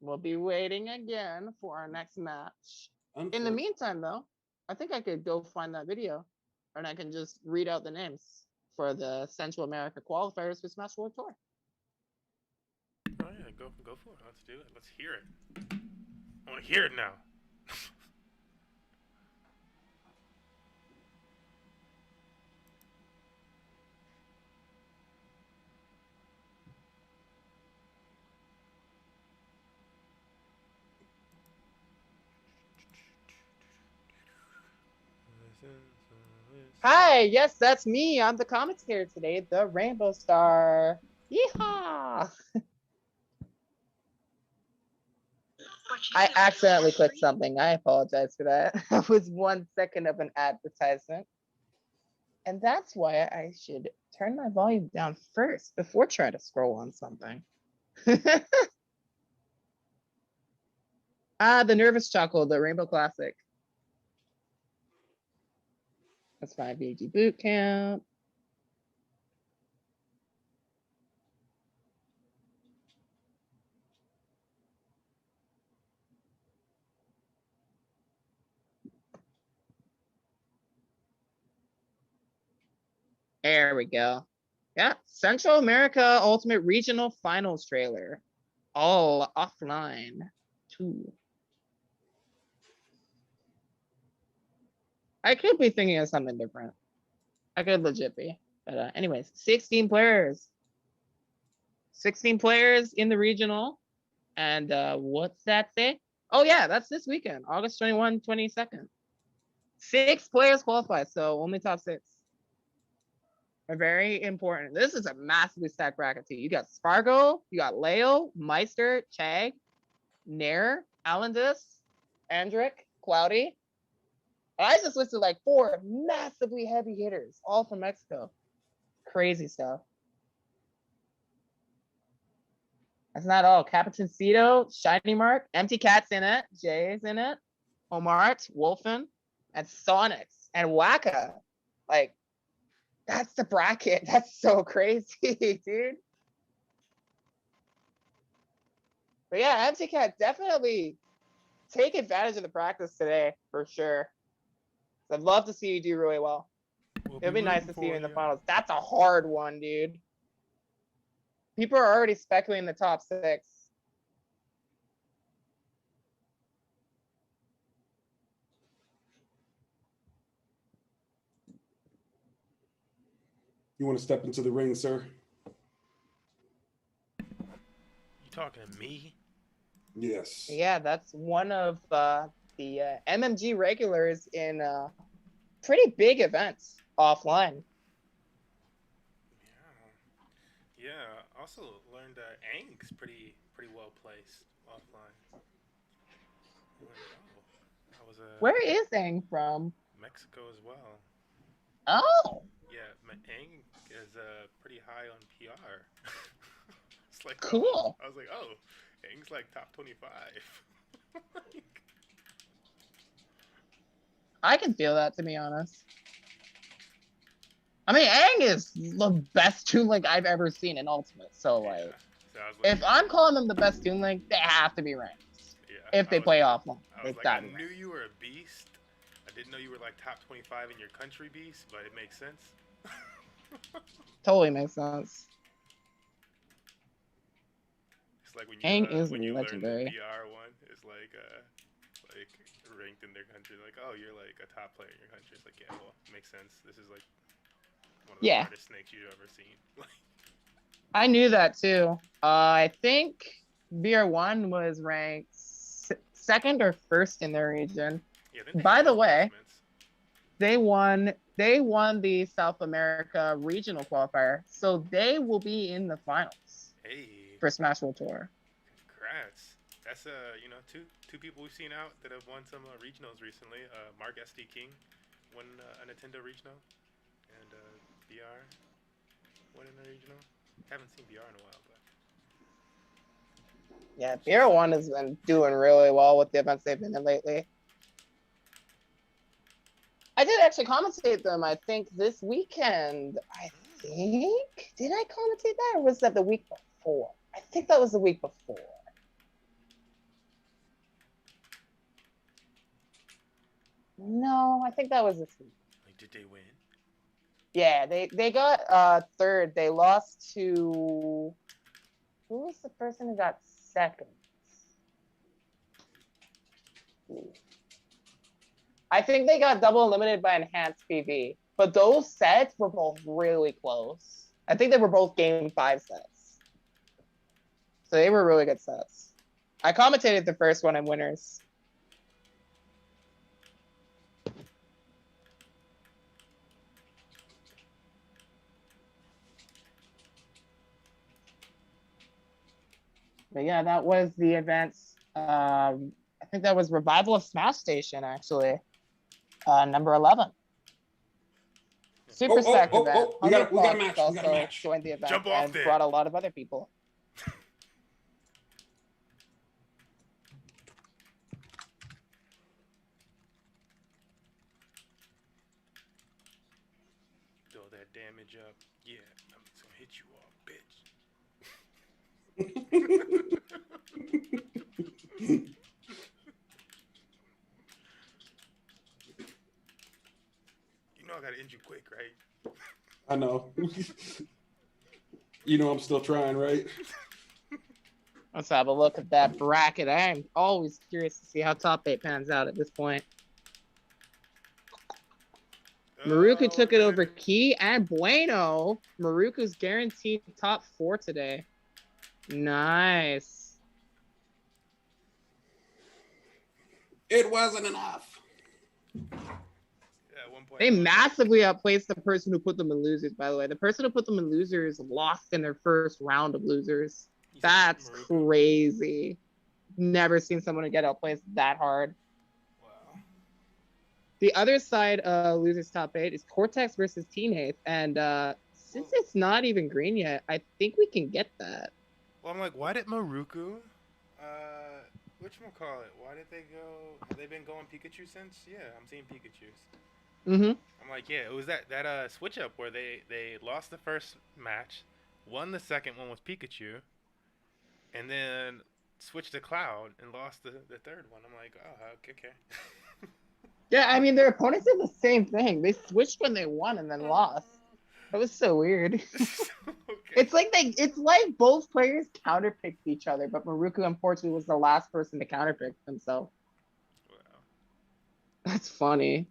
We'll be waiting again for our next match. In the meantime, though, I think I could go find that video, and I can just read out the names for the Central America qualifiers for Smash World Tour. Oh yeah, go for it. Let's do it. Let's hear it. I want to hear it now. Hi, yes, that's me. I'm the commentator today, the Rainbow Star. Yeehaw! I accidentally clicked something. I apologize for that. That was 1 second of an advertisement. And that's why I should turn my volume down first before trying to scroll on something. The Nervous Chuckle, the Rainbow Classic. That's 5 VG boot camp. There we go. Yeah, Central America Ultimate Regional Finals trailer. All offline too. I could be thinking of something different. I could legit be. But anyways, 16 players. 16 players in the regional. And what's that say? Oh yeah, that's this weekend, August 21, 22nd. 6 players qualify, so only top 6. Are very important. This is a massively stacked bracket too. You got Spargo, you got Leo, Meister, Chag, Nair, Alandis, Andric, Cloudy. I just listed like 4 massively heavy hitters, all from Mexico. Crazy stuff. That's not all. Capitancito, Shiny Mark, Empty Cat's in it, Jay's in it, Omart, Wolfen, and Sonics, and Waka. Like, that's the bracket. That's so crazy, dude. But yeah, Empty Cat definitely take advantage of the practice today for sure. I'd love to see you do really well. It'd be nice to see you in the finals. That's a hard one, dude. People are already speculating the top 6. You want to step into the ring, sir? You talking to me? Yes. Yeah, that's one of the MMG regulars in pretty big events offline. Yeah. Yeah. Also learned Aang's pretty well placed offline. I'm like, oh, I was Where is Aang from? Mexico as well. Oh, Yeah, Aang is pretty high on PR. It's like, oh, cool. I was like, oh, Aang's like top 25. I can feel that, to be honest. I mean, Aang is the best Toon Link I've ever seen in Ultimate. So, like, So I was like, if I'm calling them the best Toon Link, they have to be ranked. yeah, If they play offline, I was they've like, got I to be knew ranked. you were a beast. I didn't know you were like top 25 in your country beast, but it makes sense. Totally makes sense. It's like when Aang is when you learn the legendary. BR one, it's like ranked in their country. Like, oh, you're like a top player in your country. It's like, yeah, well, makes sense. This is like one of the Yeah. hardest snakes you've ever seen. I knew that too. I think BR1 was ranked second or first in their region. Yeah, they By had the those way, placements. they won the South America regional qualifier, so they will be in the finals Hey, for Smash World Tour. congrats. That's two people we've seen out that have won some regionals recently. Mark SD King won a Nintendo regional, and BR won in a regional. Haven't seen BR in a while, but Yeah, BR1 has been doing really well with the events they've been in lately. I did actually commentate them, I think, this weekend. Did I commentate that, or was that the week before? I think that was the week before. No, I think that was this week. like, did they win? Yeah, they got third. They lost to, who was the person who got second? I think they got double eliminated by enhanced PV, but those sets were both really close. I think they were both game 5 sets. So they were really good sets. I commentated the first one in winners. But yeah, that was the events. I think that was Revival of Smash Station, actually. Number 11. Super Stack event. We got a match. Also We got a match. joined the event Jump off and there. brought a lot of other people. Throw that damage up. Yeah, I'm just gonna hit you all, bitch. You know I gotta end you quick, right? I know. You know I'm still trying, right? Let's have a look at that bracket. I'm always curious to see how top 8 pans out at this point. Maruku took it over Key and Bueno. Maruku's guaranteed top 4 today. Nice. It wasn't enough. At one point, They massively outplaced the person who put them in losers, by the way. The person who put them in losers lost in their first round of losers. You said That's Maruku? crazy. Never seen someone get outplaced that hard. Wow. The other side of losers top 8 is Cortex versus Teenaith. And since it's not even green yet, I think we can get that. Well, I'm like, why did Maruku? Whatchamacallit? Why did they go? Have they been going Pikachu since? Yeah, I'm seeing Pikachu's. Mm-hmm. I'm like, yeah, it was that switch up where they lost the first match, won the second one with Pikachu, and then switched to Cloud and lost the third one. I'm like, oh, okay. Yeah, I mean, their opponents did the same thing. They switched when they won and then lost. That was so weird. Okay. It's like both players counterpicked each other, but Maruku unfortunately was the last person to counterpick himself. Wow. That's funny.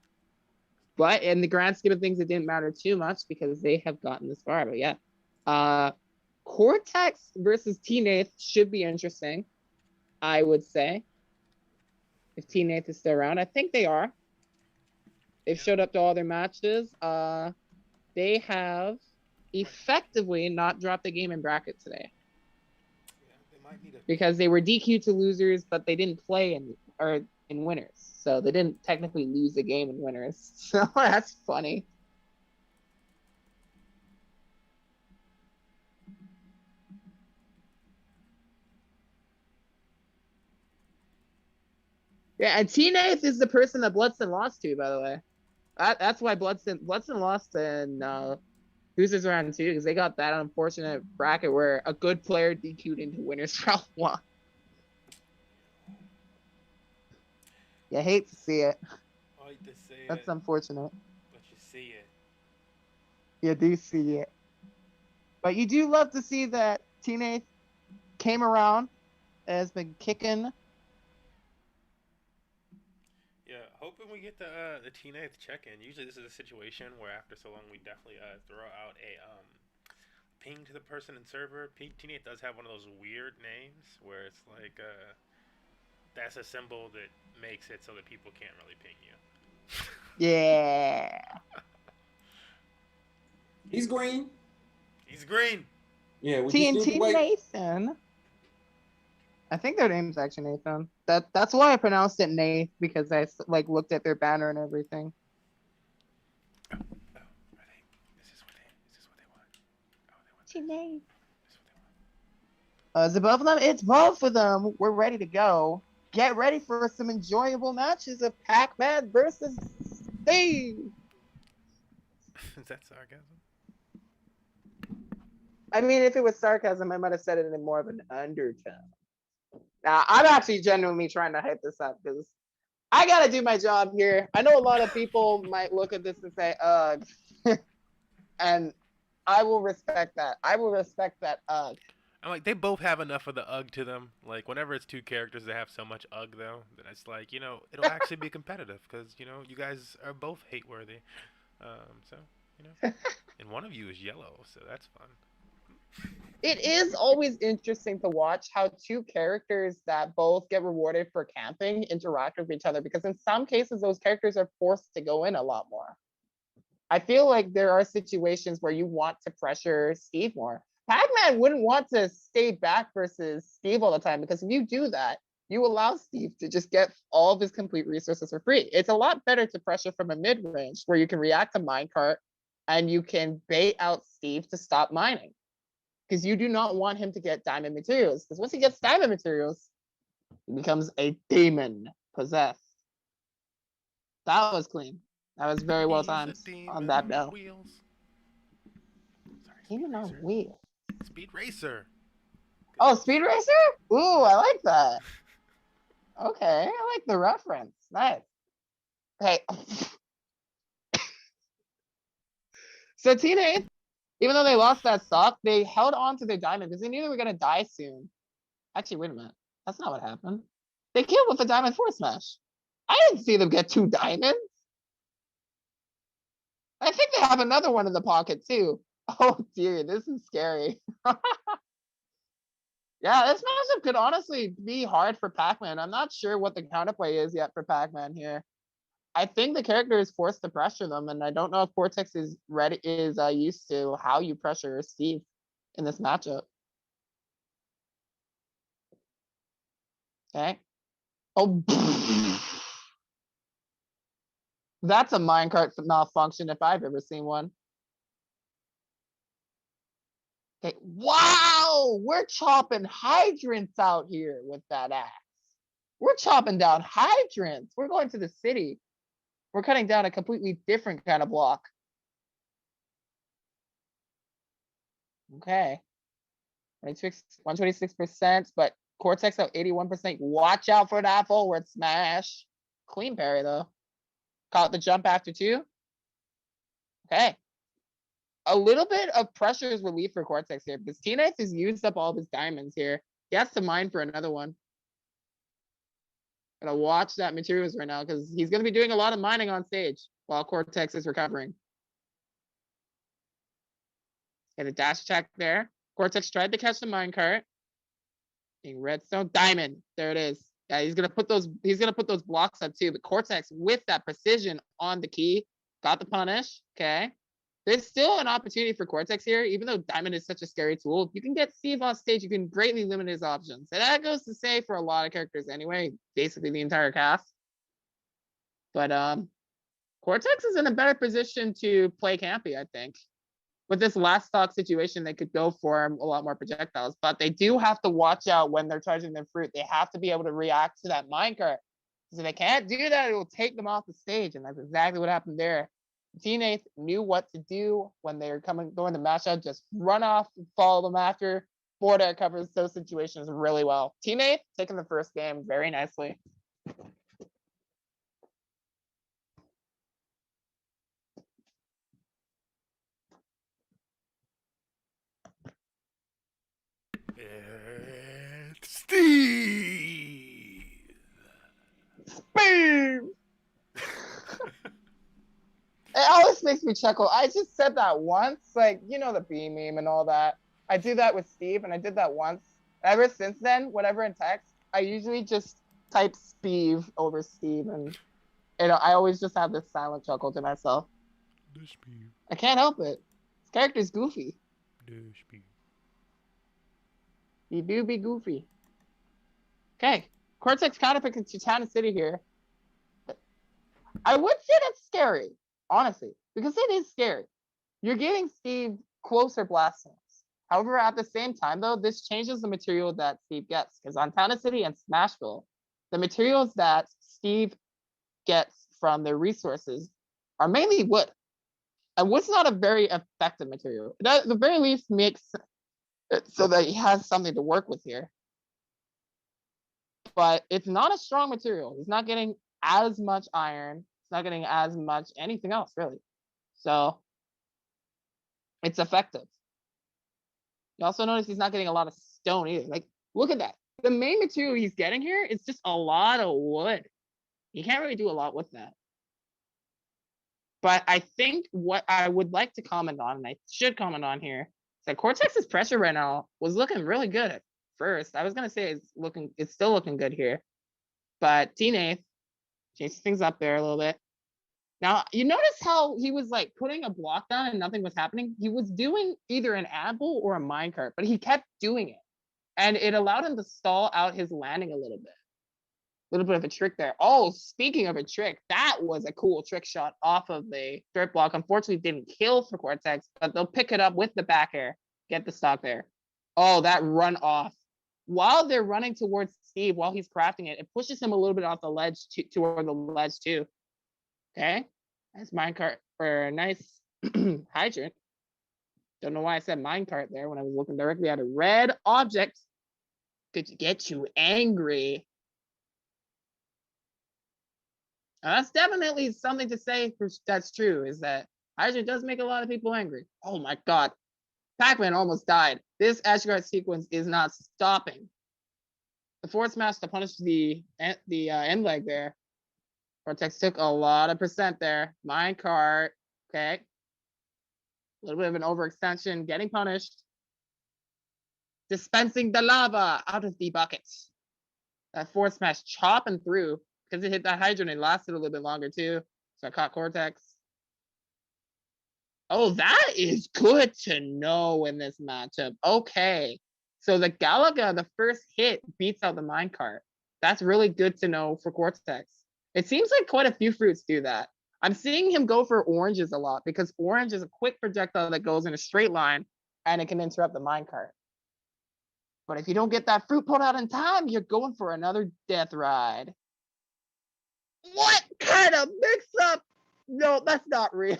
But in the grand scheme of things, it didn't matter too much because they have gotten this far. But yeah, Cortex versus T-Nath should be interesting, I would say. If T-Nath is still around, I think they are. They've showed up to all their matches. They have effectively not dropped a game in bracket today Yeah, they might need a. because they were DQ to losers, but they didn't play in winners. So they didn't technically lose the game in winners. So that's funny. Yeah, and T-Nath is the person that Bloodstone lost to, by the way. That's why Bloodstone lost in Losers round 2, because they got that unfortunate bracket where a good player DQ'd into winners round 1. You hate to see it. I hate to say That's it, unfortunate. but you see it. You do see it. But you do love to see that T-Nath came around, has been kicking. Yeah, hoping we get the T-Nath check-in. Usually this is a situation where after so long we definitely throw out a ping to the person in server. T-Nath does have one of those weird names where it's like that's a symbol that makes it so that people can't really ping you. Yeah. He's green. He's green. Yeah, we just need to TNT wait. Nathan. I think their name's actually Nathan. That's why I pronounced it Nath, because I like looked at their banner and everything. Oh, are they? Is this what they want? Oh, they want this. Nath. This is what they want. Is it both of them? It's both of them. We're ready to go. Get ready for some enjoyable matches of Pac-Man versus Steve. Is that sarcasm? I mean, if it was sarcasm, I might have said it in more of an undertone. Now, I'm actually genuinely trying to hype this up because I got to do my job here. I know a lot of people might look at this and say, ugh. And I will respect that. I will respect that, ugh. I'm like, they both have enough of the ugh to them. Like, whenever it's two characters that have so much ugh, though, that it's like, it'll actually be competitive because, you guys are both hate-worthy. So, and one of you is yellow, so that's fun. It is always interesting to watch how two characters that both get rewarded for camping interact with each other, because in some cases, those characters are forced to go in a lot more. I feel like there are situations where you want to pressure Steve more. Pac-Man wouldn't want to stay back versus Steve all the time, because if you do that, you allow Steve to just get all of his complete resources for free. It's a lot better to pressure from a mid-range where you can react to minecart and you can bait out Steve to stop mining. Because you do not want him to get diamond materials. Because once he gets diamond materials, he becomes a demon possessed. That was clean. That was very well timed on that note. Wheels. Sorry, Demon on wheels. Speed Racer. Oh, Speed Racer? Ooh, I like that. Okay, I like the reference. Nice. Okay. So Teenage, even though they lost that stock, they held on to their diamond because they knew they were gonna die soon. Actually, wait a minute. That's not what happened. They killed with a diamond force smash. I didn't see them get 2 diamonds. I think they have another one in the pocket too. Oh dear, this is scary. Yeah, this matchup could honestly be hard for Pac-Man. I'm not sure what the counterplay is yet for Pac-Man here. I think the character is forced to pressure them, and I don't know if Cortex is used to how you pressure Steve in this matchup. Okay. Oh, that's a minecart malfunction if I've ever seen one. Okay. Wow, we're chopping hydrants out here with that axe. We're chopping down hydrants. We're going to the city. We're cutting down a completely different kind of block. Okay. 126%, but Cortex out 81%. Watch out for that forward smash. Clean parry though. Caught the jump after 2. Okay. A little bit of pressure is relief for Cortex here because T-Nice has used up all of his diamonds here. He has to mine for another one. Gotta watch that materials right now because he's gonna be doing a lot of mining on stage while Cortex is recovering. Get a dash check there. Cortex tried to catch the minecart. Being redstone diamond. There it is. Yeah, he's gonna put those blocks up too. But Cortex with that precision on the key got the punish. Okay. There's still an opportunity for Cortex here, even though Diamond is such a scary tool. If you can get Steve off stage, you can greatly limit his options. And that goes to say for a lot of characters anyway, basically the entire cast. But Cortex is in a better position to play campy, I think. With this last stock situation, they could go for him a lot more projectiles, but they do have to watch out when they're charging their fruit. They have to be able to react to that minecart. So if they can't do that, it will take them off the stage, and that's exactly what happened there. Teenath knew what to do when they're going to match up. Just run off and follow them after. Border covers those situations really well. Teenath taking the first game very nicely. Steve. Boom! It always makes me chuckle. I just said that once, like, you know, the B meme and all that. I do that with Steve, and I did that once. Ever since then, whatever in text, I usually just type Steve over Steve, and I always just have this silent chuckle to myself. I can't help it. This character's goofy. You do be goofy. Okay, Cortex counterpicking Chitana City here. I would say that's scary, honestly, because it is scary. You're giving Steve closer blast zones. However, at the same time, though, this changes the material that Steve gets. Because on Tana City and Smashville, the materials that Steve gets from their resources are mainly wood. And wood's not a very effective material. That, at the very least, makes it so that he has something to work with here. But it's not a strong material. He's not getting as much iron. It's not getting as much anything else, really. So it's effective. You also notice he's not getting a lot of stone either. Like, look at that. The main material he's getting here is just a lot of wood. You can't really do a lot with that. But I think what I would like to comment on, and I should comment on here, is that Cortex's pressure right now was looking really good at first. I was gonna say it's still looking good here. But Teenath changed things up there a little bit. Now, you notice how he was like putting a block down and nothing was happening? He was doing either an anvil or a minecart, but he kept doing it. And it allowed him to stall out his landing a little bit. A little bit of a trick there. Oh, speaking of a trick, that was a cool trick shot off of the dirt block. Unfortunately, didn't kill for Cortex, but they'll pick it up with the back air. Get the stock there. Oh, that run off. While they're running towards Steve, while he's crafting it, it pushes him a little bit off the ledge toward the ledge too. Okay, nice minecart or a nice hydrant. Don't know why I said minecart there when I was looking directly at a red object. Could get you angry. Now, that's definitely something to say that's true, is that hydrant does make a lot of people angry. Oh my god. Pac-Man almost died. This Ashguard sequence is not stopping. The forward smash to punish the end leg there. Cortex took a lot of percent there. Minecart. Okay. A little bit of an overextension. Getting punished. Dispensing the lava out of the buckets. That forward smash chopping through. Because it hit that hydrant, it lasted a little bit longer too. So I caught Cortex. Oh, that is good to know in this matchup. Okay. So the Galaga, the first hit, beats out the minecart. That's really good to know for Cortex. It seems like quite a few fruits do that. I'm seeing him go for oranges a lot because orange is a quick projectile that goes in a straight line and it can interrupt the minecart. But if you don't get that fruit pulled out in time, you're going for another death ride. What kind of mix-up? No, that's not real.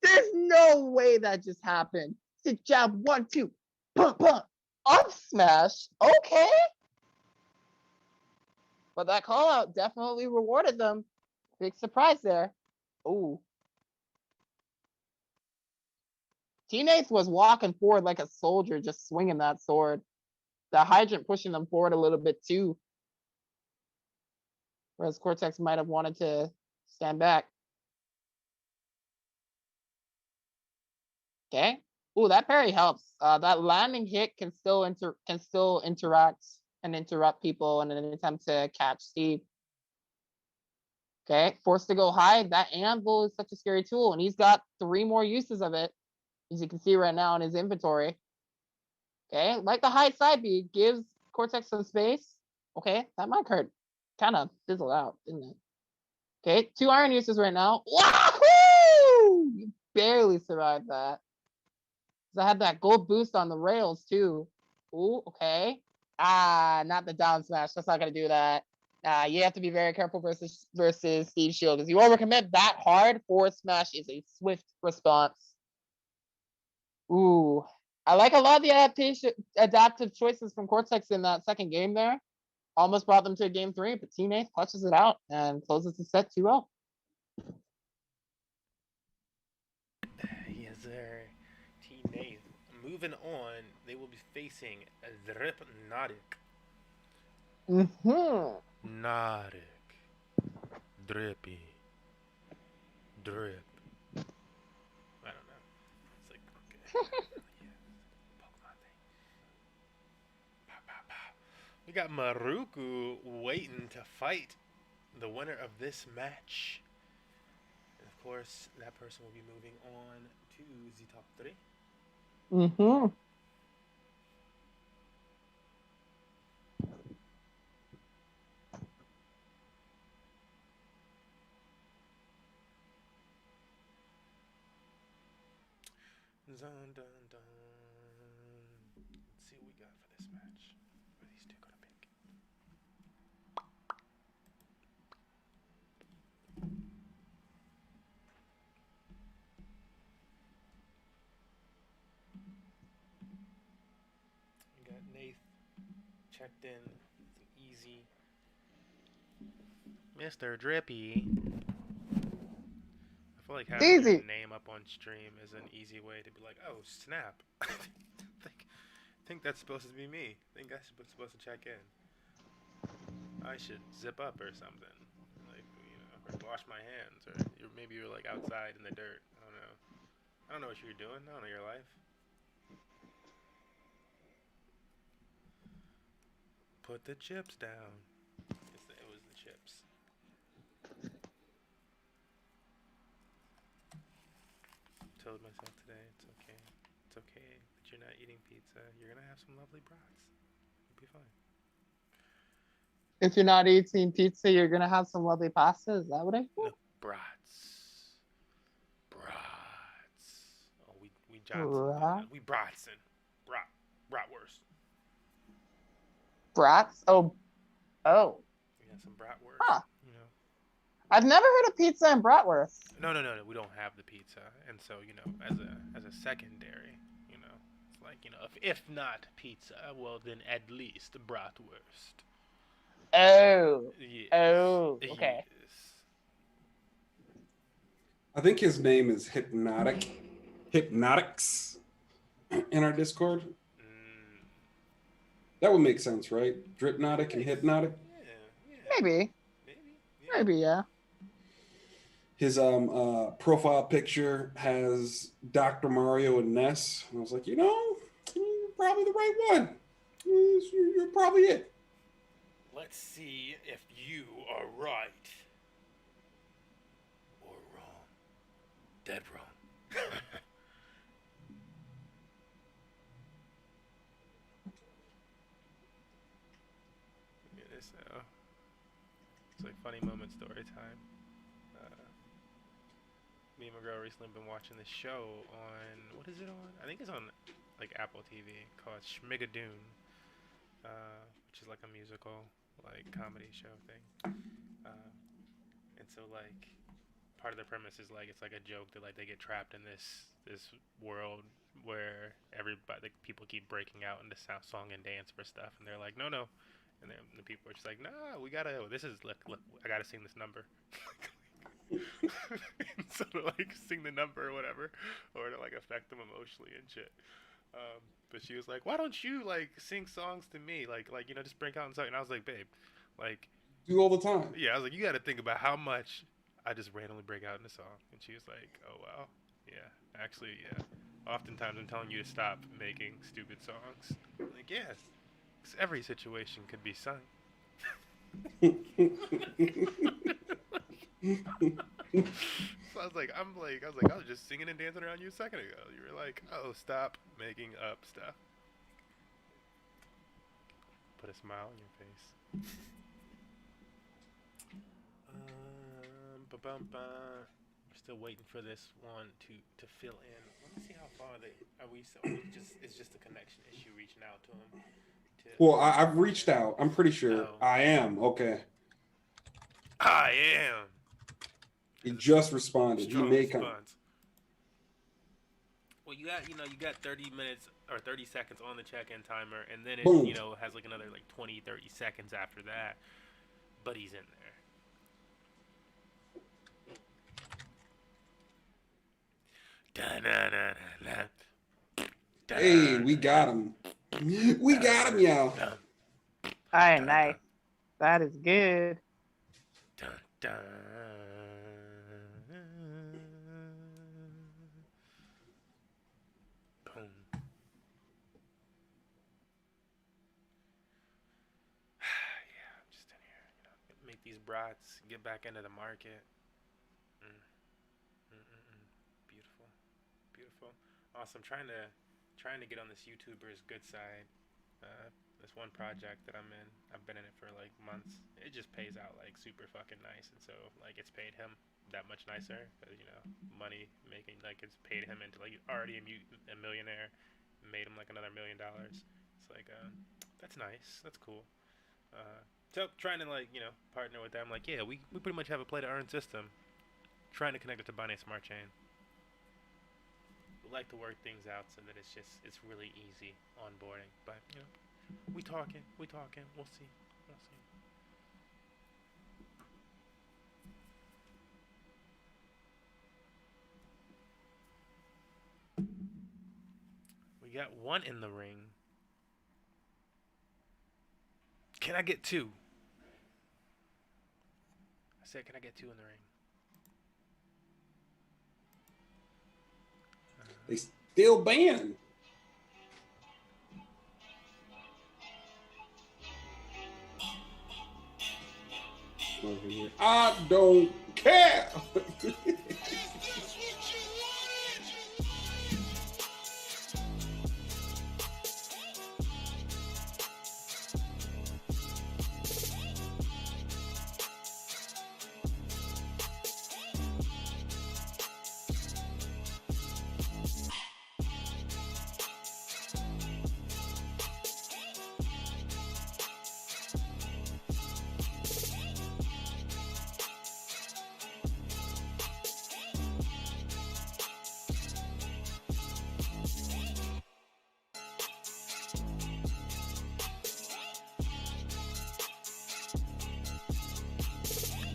There's no way that just happened. Sit jab 1, 2, pump, pump, up smash. Okay. But that call out definitely rewarded them. Big surprise there. Ooh. Teenath was walking forward like a soldier, just swinging that sword. The hydrant pushing them forward a little bit too. whereas Cortex might have wanted to stand back. Okay. Ooh, that parry helps. That landing hit can still interact and interrupt people in an attempt to catch Steve. Okay, forced to go high. That anvil is such a scary tool, and he's got 3 more uses of it, as you can see right now in his inventory. Okay, like the high side B gives Cortex some space. Okay, that might hurt. Kind of fizzled out, didn't it? Okay, 2 iron uses right now. Wahoo! You barely survived that. I had that gold boost on the rails too. Ooh, okay. Not the down smash. That's not gonna do that. You have to be very careful versus Steve Shield. Because you overcommit that hard, forward smash is a swift response. Ooh. I like a lot of the adaptive choices from Cortex in that second game there. Almost brought them to game 3, but Team Ace clutches it out and closes the set 2-0. Yes, sir. Team Nath. Moving on, they will be facing Dripnotic. Notic. Drippy. Drip. I don't know. It's like, okay. Yeah. Pokemon thing. Pow, pow, pow. We got Maruku waiting to fight the winner of this match. And of course, that person will be moving on to the top 3. Dun, dun, dun. Let's see what we got for this match. What are these two gonna pick? We got Nath checked in. It's an easy Mr. Drippy. I feel like having Easy. your name up on stream is an easy way to be like, oh snap. think that's supposed to be me. Think I'm supposed to check in. I should zip up or something, like, you know, or wash my hands, or maybe you're like outside in the dirt. I don't know. I don't know what you're doing. I don't know your life. Put the chips down. It was the chips. Told myself today, it's okay. It's okay that you're not eating pizza. You're gonna have some lovely brats. You'll be fine. If you're not eating pizza, you're gonna have some lovely pasta. Is that what I hear? No, brats. Brats. Oh, we Johnson. We Bratson. Bratwurst. Brats? Oh. We got some bratwurst. Huh. You know. I've never heard of pizza and bratwurst. No. We don't have the pizza, and so, you know, as a secondary, you know, it's like, you know, if not pizza, well then at least bratwurst. Oh. Yes. Oh. Okay. Yes. I think his name is Hypnotics in our Discord. That would make sense, right? Dripnotic and Hypnotic. Yeah. Maybe. Maybe, yeah. His profile picture has Dr. Mario and Ness. And I was like, you know, you're probably the right one. You're probably it. Let's see if you are right or wrong. Dead wrong. So it's like funny moment story time. Me and my girl recently been watching this show on, what is it on? I think it's on like Apple TV, called Schmigadoon, which is like a musical, like comedy show thing. And so like part of the premise is like it's like a joke that like they get trapped in this world where everybody, like, people keep breaking out into song and dance for stuff, and they're like, no, and then the people are just like, nah, we gotta, this is, look, I gotta sing this number. So to like sing the number or whatever, or to like affect them emotionally and shit. But she was like, why don't you like sing songs to me, like, you know, just break out and sing. And I was like, babe, like, Do all the time. Yeah, I was like, you got to think about how much I just randomly break out in a song. And she was like, oh, wow. Yeah, actually, yeah. Oftentimes I'm telling you to stop making stupid songs. Like, yeah, 'cause every situation could be sung. So I was like, I was just singing and dancing around you a second ago. You were like, oh, stop making up stuff. Put a smile on your face. Ba-bum-ba. We're still waiting for this one to fill in. Let me see how far they are. We so just it's just a connection issue reaching out to them. Well, I've reached out. I'm pretty sure Oh. I am. Okay. I am. He just responded. He Strong may come. response. Well, you got 30 minutes or 30 seconds on the check-in timer, and then it Boom. has like another like 20, 30 seconds after that. But he's in there. Hey, we got him. We got him, y'all. All right, nice. That is good. Dun, dun. Boom. Yeah, I'm just in here, make these brats, get back into the market. Beautiful, beautiful, awesome. Trying to get on this YouTuber's good side. This one project that I'm in, I've been in it for like months. It just pays out like super fucking nice, and so like it's paid him that much nicer because money making, like it's paid him into like already a millionaire, made him like another $1 million. It's like that's nice, that's cool. So trying to like partner with them, like yeah, we pretty much have a play to earn system. Trying to connect it to Binance Smart Chain. We like to work things out so that it's really easy onboarding, but we talking, we'll see, we got one in the ring. Can I get two? I said, can I get two in the ring? They still banning. Over here. I don't care.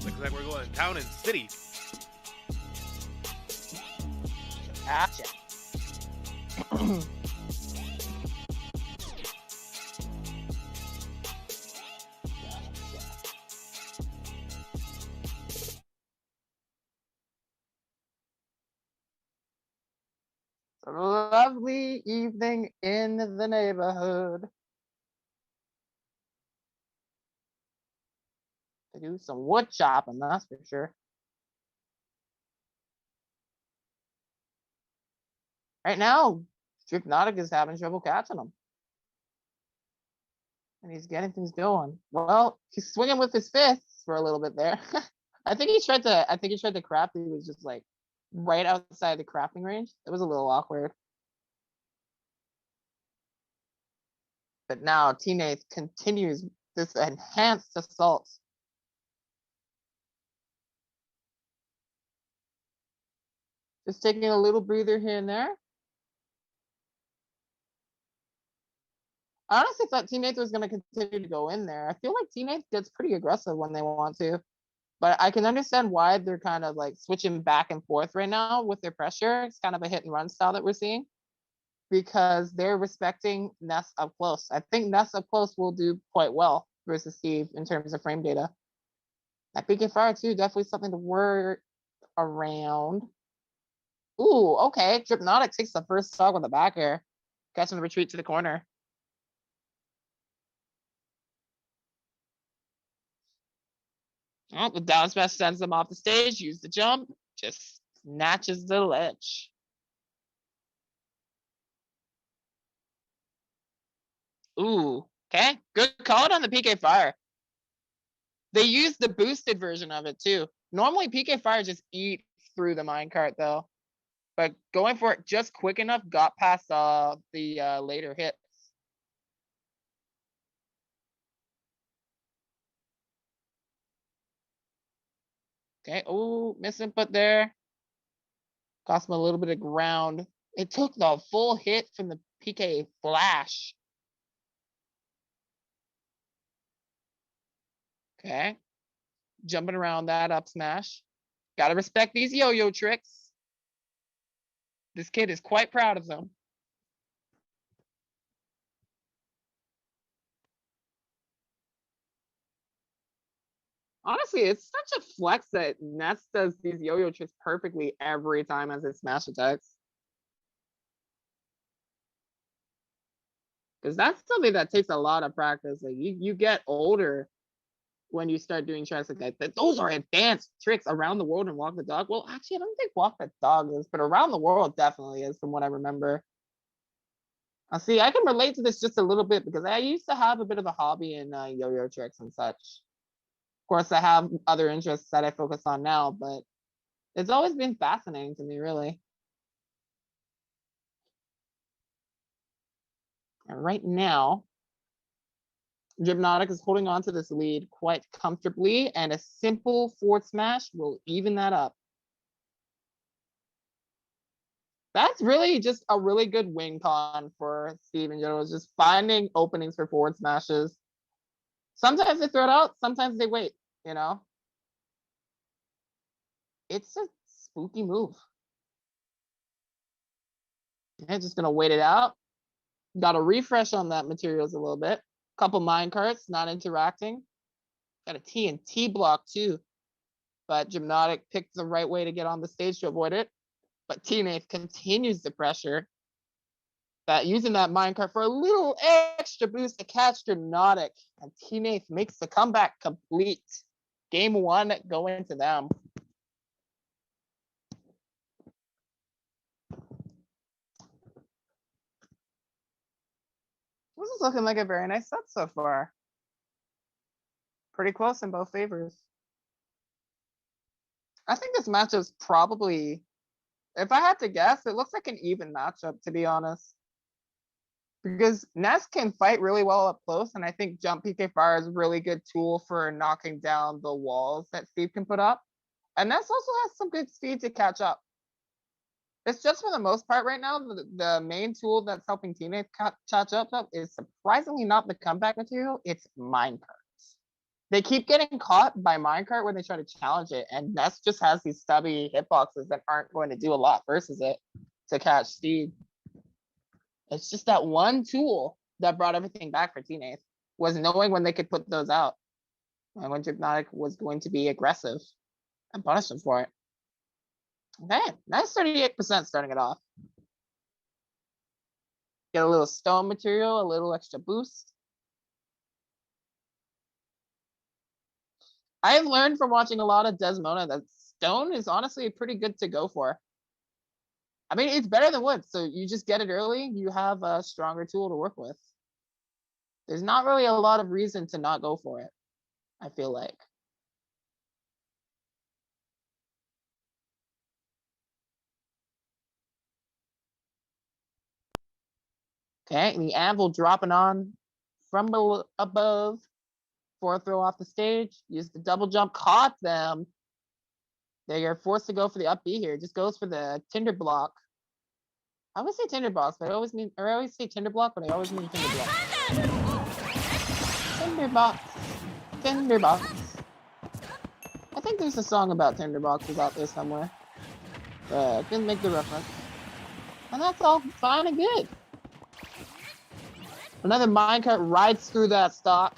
Looks like we're going town and city. Gotcha. A lovely evening in the neighborhood. To do some wood chopping, that's for sure. Right now, Hypnotic is having trouble catching him. And he's getting things going. Well, he's swinging with his fists for a little bit there. I think he tried to craft. He was just like right outside the crafting range. It was a little awkward. But now Teenage continues this enhanced assault. Just taking a little breather here and there. I honestly thought Teenage was going to continue to go in there. I feel like Teenage gets pretty aggressive when they want to. But I can understand why they're kind of like switching back and forth right now with their pressure. It's kind of a hit and run style that we're seeing because they're respecting Ness up close. I think Ness up close will do quite well versus Steve in terms of frame data. That PK Fire too, definitely something to work around. Ooh, okay. Hypnotic takes the first stock with the back air. Catching the retreat to the corner. Oh, the down smash sends them off the stage. Use the jump. Just snatches the ledge. Ooh, okay. Good call on the PK Fire. They used the boosted version of it too. Normally PK Fire just eats through the minecart though. But going for it just quick enough got past the later hits. Okay, oh, miss input there. Cost him a little bit of ground. It took the full hit from the PK Flash. Okay. Jumping around that up smash. Gotta respect these yo-yo tricks. This kid is quite proud of them. Honestly, it's such a flex that Ness does these yo-yo tricks perfectly every time as it smash attacks. Because that's something that takes a lot of practice. Like you get older when you start doing tricks like that. Those are advanced tricks around the world and walk the dog. Well, actually, I don't think walk the dog is, but around the world definitely is from what I remember. See, I can relate to this just a little bit because I used to have a bit of a hobby in yo-yo tricks and such. Of course, I have other interests that I focus on now, but it's always been fascinating to me, really. And right now, Gymnotic is holding on to this lead quite comfortably, and a simple forward smash will even that up. That's really just a really good win con for Steve in general, is just finding openings for forward smashes. Sometimes they throw it out, sometimes they wait, you know? It's a spooky move. Okay, just gonna wait it out. Got a refresh on that materials a little bit. Couple mine carts not interacting. Got a TNT block too. But Gymnotic picked the right way to get on the stage to avoid it. But Teenath continues the pressure. That using that minecart for a little extra boost to catch Gymnotic. And Teenath makes the comeback complete. Game 1 going to them. This is looking like a very nice set so far. Pretty close in both favors. I think this matchup is probably, if I had to guess, it looks like an even matchup, to be honest. Because Ness can fight really well up close, and I think Jump PK Fire is a really good tool for knocking down the walls that Steve can put up. And Ness also has some good speed to catch up. It's just for the most part right now, the main tool that's helping teammates catch up is surprisingly not the comeback material, it's minecarts. They keep getting caught by minecart when they try to challenge it, and Ness just has these stubby hitboxes that aren't going to do a lot versus it to catch Steve. It's just that one tool that brought everything back for Teenath was knowing when they could put those out and when Hypnotic was going to be aggressive and punish them for it. Okay, nice 38% starting it off. Get a little stone material, a little extra boost. I've learned from watching a lot of Desmona that stone is honestly pretty good to go for. I mean, it's better than wood, so you just get it early, you have a stronger tool to work with. There's not really a lot of reason to not go for it, I feel like. Okay, the anvil dropping on from above for a throw off the stage. Use the double jump, caught them. They are forced to go for the up B here. Just goes for the tinder block. I always say tinder box, but I always say tinder block, but I always mean tinder block. Tinder box. Tinder box. I think there's a song about tinder boxes out there somewhere. I didn't make the reference. And that's all fine and good. Another minecart rides through that stock.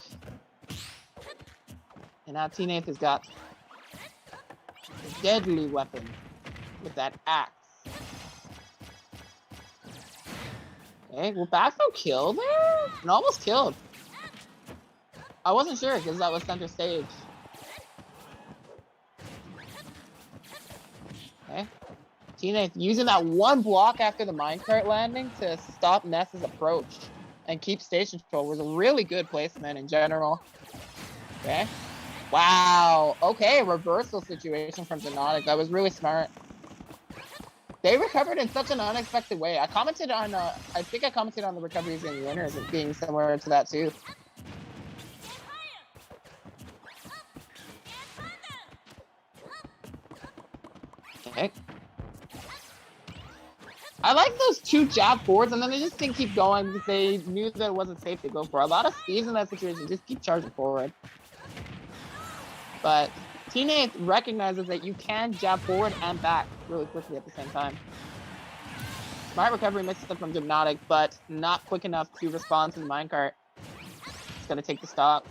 And now Teenath has got deadly weapon with that axe. Okay, will Backflow kill there? It almost killed. I wasn't sure because that was center stage. Okay. Teenage using that one block after the minecart landing to stop Ness's approach and keep stage control was a really good placement in general. Okay. Wow. Okay, reversal situation from Genotic. That was really smart. They recovered in such an unexpected way. I commented on, I think I commented on the recoveries and winners as being similar to that too. Okay. I like those 2 jab forwards, and then they just didn't keep going because they knew that it wasn't safe to go for. A lot of Steves in that situation just keep charging forward. But Teenage recognizes that you can jab forward and back really quickly at the same time. Smart recovery mixed up from Hypnotic, but not quick enough to respond to the minecart. It's gonna take the stop.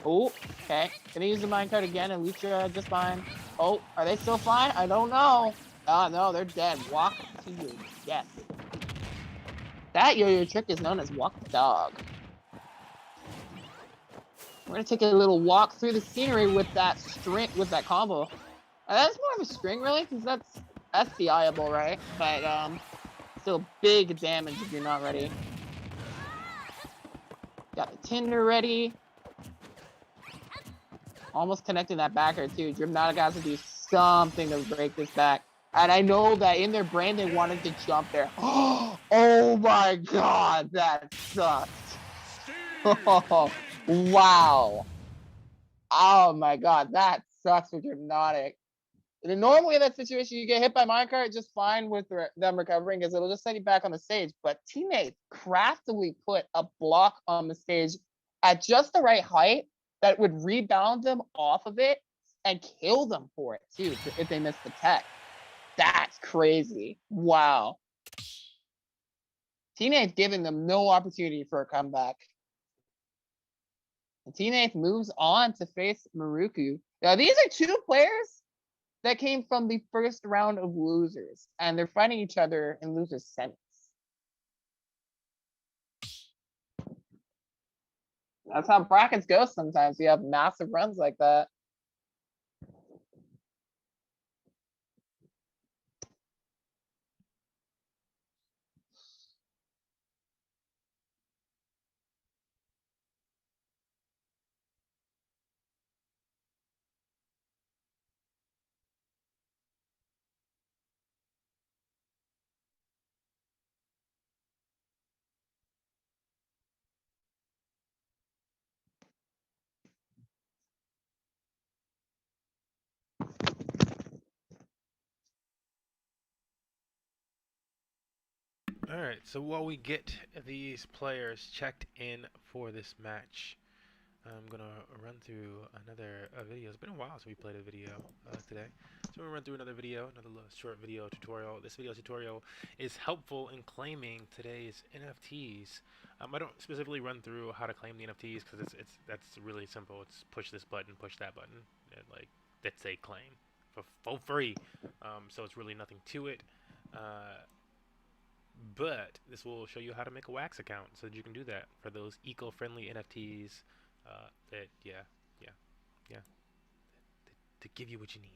Oh, okay. Gonna use the minecart again, and Lucha just fine. Oh, are they still fine? I don't know. Oh no, they're dead. Walk to your death. That yo-yo trick is known as walk the dog. We're gonna take a little walk through the scenery with that string, with that combo. That's more of a string, really, because that's DIable, right? But still big damage if you're not ready. Got the tinder ready. Almost connecting that backer too. Dripnotic has to do something to break this back. And I know that in their brain they wanted to jump there. Oh my god, that sucks. Oh, wow. Oh my god, that sucks for Dripnotic. Normally in that situation, you get hit by minecart just fine with them recovering because it'll just set you back on the stage. But teammate craftily put a block on the stage at just the right height that would rebound them off of it and kill them for it too if they miss the tech. That's crazy. Wow. Teenage giving them no opportunity for a comeback. And Teenage moves on to face Maruku. Now these are 2 players that came from the first round of losers, and they're fighting each other in losers semis. That's how brackets go sometimes. You have massive runs like that. All right, so while we get these players checked in for this match, I'm gonna run through another video. It's been a while since we played a video today, so we're gonna run through another video, another short video tutorial. This video tutorial is helpful in claiming today's NFTs. I don't specifically run through how to claim the NFTs because that's really simple. It's push this button, push that button, and like that's a claim for free. So it's really nothing to it. But this will show you how to make a Wax account so that you can do that for those eco-friendly NFTs that, to give you what you need.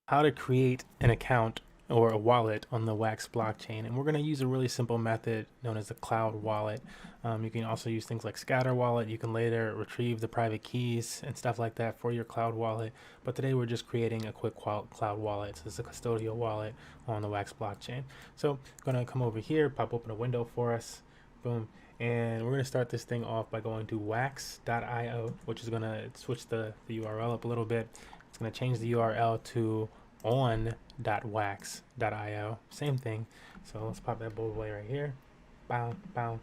How to create an account or a wallet on the Wax blockchain, and we're going to use a really simple method known as the cloud wallet. You can also use things like scatter wallet. You can later retrieve the private keys and stuff like that for your cloud wallet, but today we're just creating a quick cloud wallet. So it's a custodial wallet on the Wax blockchain. So I'm going to come over here, pop open a window for us, boom, And we're going to start this thing off by going to wax.io, which is going to switch the URL up a little bit. It's going to change the URL to on.wax.io. Same thing. So let's pop that bold away right here. Bow, bow.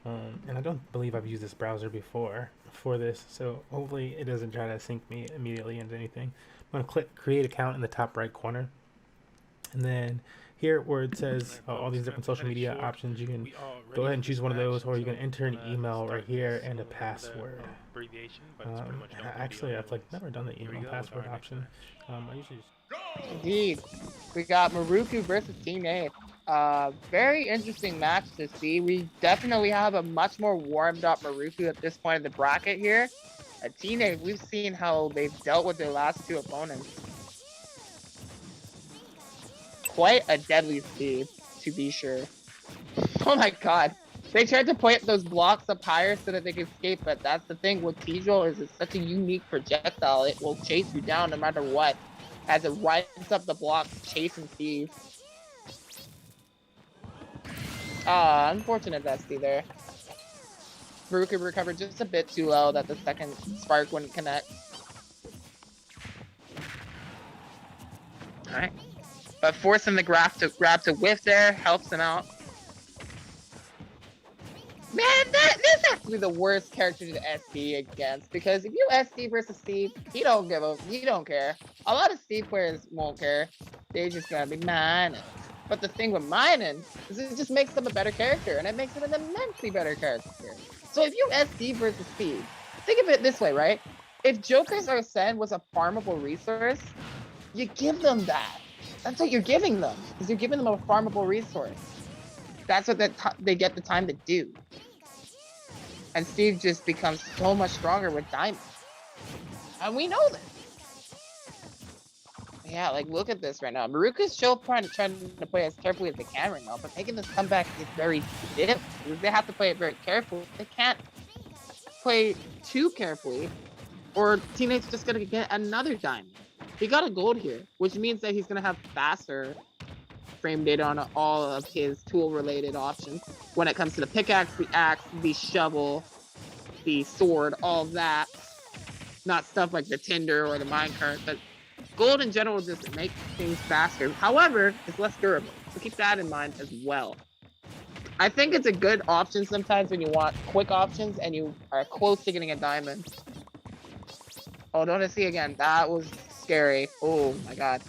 And I don't believe I've used this browser before for this, so hopefully it doesn't try to sync me immediately into anything. I'm going to click create account in the top right corner. And then here where it says all these different social media options, you can go ahead and choose one of those, or you can enter an email right here and a password. Actually, I've never done the email password option. I usually just... Indeed. We got Maruku versus Team A. Very interesting match to see. We definitely have a much more warmed up Maruku at this point of the bracket here. Team A, we've seen how they've dealt with their last two opponents. Quite a deadly Steve, to be sure. Oh my god. They tried to put those blocks up higher so that they could escape, but that's the thing with T-Joel is it's such a unique projectile. It will chase you down no matter what, as it rides up the blocks chasing Steve. Unfortunate that Steve there. Maruku recovered just a bit too low that the second spark wouldn't connect. Alright. But forcing the grab to whiff there helps him out. Man, this has to be the worst character to SD against, because if you SD versus Steve, he don't care. A lot of Steve players won't care. They're just gonna be mining. But the thing with mining is it just makes them a better character, and it makes them an immensely better character. So if you SD versus Steve, think of it this way, right? If Joker's Arsene was a farmable resource, you give them that. That's what you're giving them, is you're giving them a farmable resource. That's what they get the time to do. And Steve just becomes so much stronger with diamonds. And we know this. Yeah, look at this right now. Maruku's still trying to play as carefully as they can right now, but making this comeback is very difficult. They have to play it very carefully. They can't play too carefully, or Teammate's just gonna get another diamond. He got a gold here, which means that he's gonna have faster frame data on all of his tool-related options. When it comes to the pickaxe, the axe, the shovel, the sword, all that. Not stuff like the tinder or the minecart, but gold in general just makes things faster. However, it's less durable, so keep that in mind as well. I think it's a good option sometimes when you want quick options and you are close to getting a diamond. Oh, don't I see again? That was scary. Oh my god.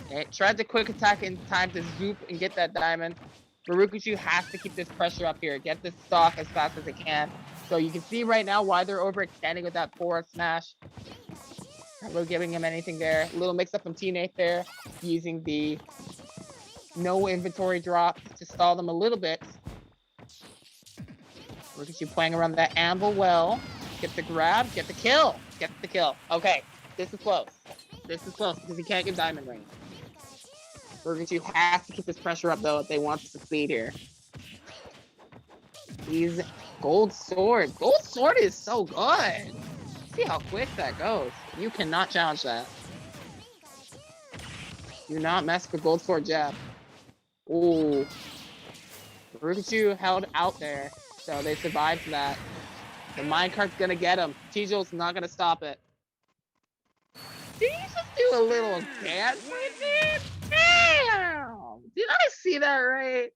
Okay, tried to quick attack in time to zoop and get that diamond. Marukuchu has to keep this pressure up here. Get this stock as fast as it can. So you can see right now why they're overextending with that forward smash. Not really giving him anything there. A little mix up from T-Nate there. Using the no inventory drop to stall them a little bit. Marukuchu playing around that anvil well. Get the grab, get the kill. Get the kill. Okay, this is close. This is close because he can't get diamond ring. Marukuchu has to keep this pressure up though if they want to succeed here. He's gold sword. Gold sword is so good. See how quick that goes. You cannot challenge that. Do not mess with gold sword jab. Ooh. Marukuchu held out there, so they survived that. The minecart's gonna get him. T-Joel's not gonna stop it. Did he just do a little dance right there? Damn! Did I see that right?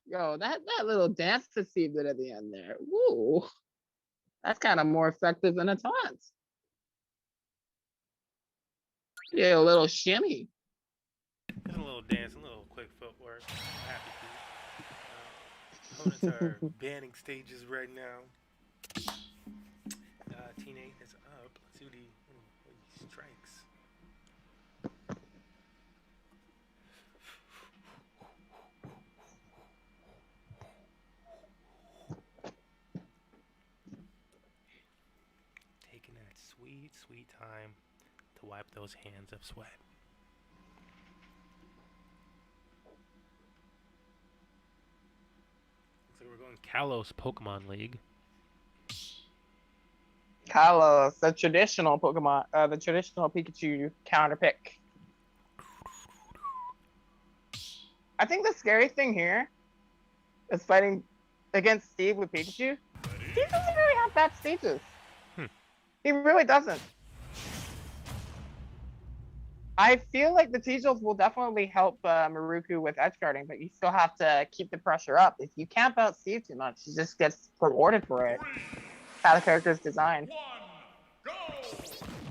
Yo, that little dance that Steve did at the end there. Woo! That's kind of more effective than a taunt. Yeah, a little shimmy. A little dance, a little quick footwork. I'm happy to. Opponents are banning stages right now. Teenage is up. Let's see what he strikes. Taking that sweet, sweet time to wipe those hands of sweat. Looks like we're going Kalos Pokemon League. Kalos, the traditional Pokemon, the traditional Pikachu counter pick. I think the scary thing here is fighting against Steve with Pikachu. Steve doesn't really have bad stages. He really doesn't. I feel like the Teasels will definitely help Maruku with edge guarding, but you still have to keep the pressure up. If you camp out Steve too much, he just gets rewarded for it. How the character is designed.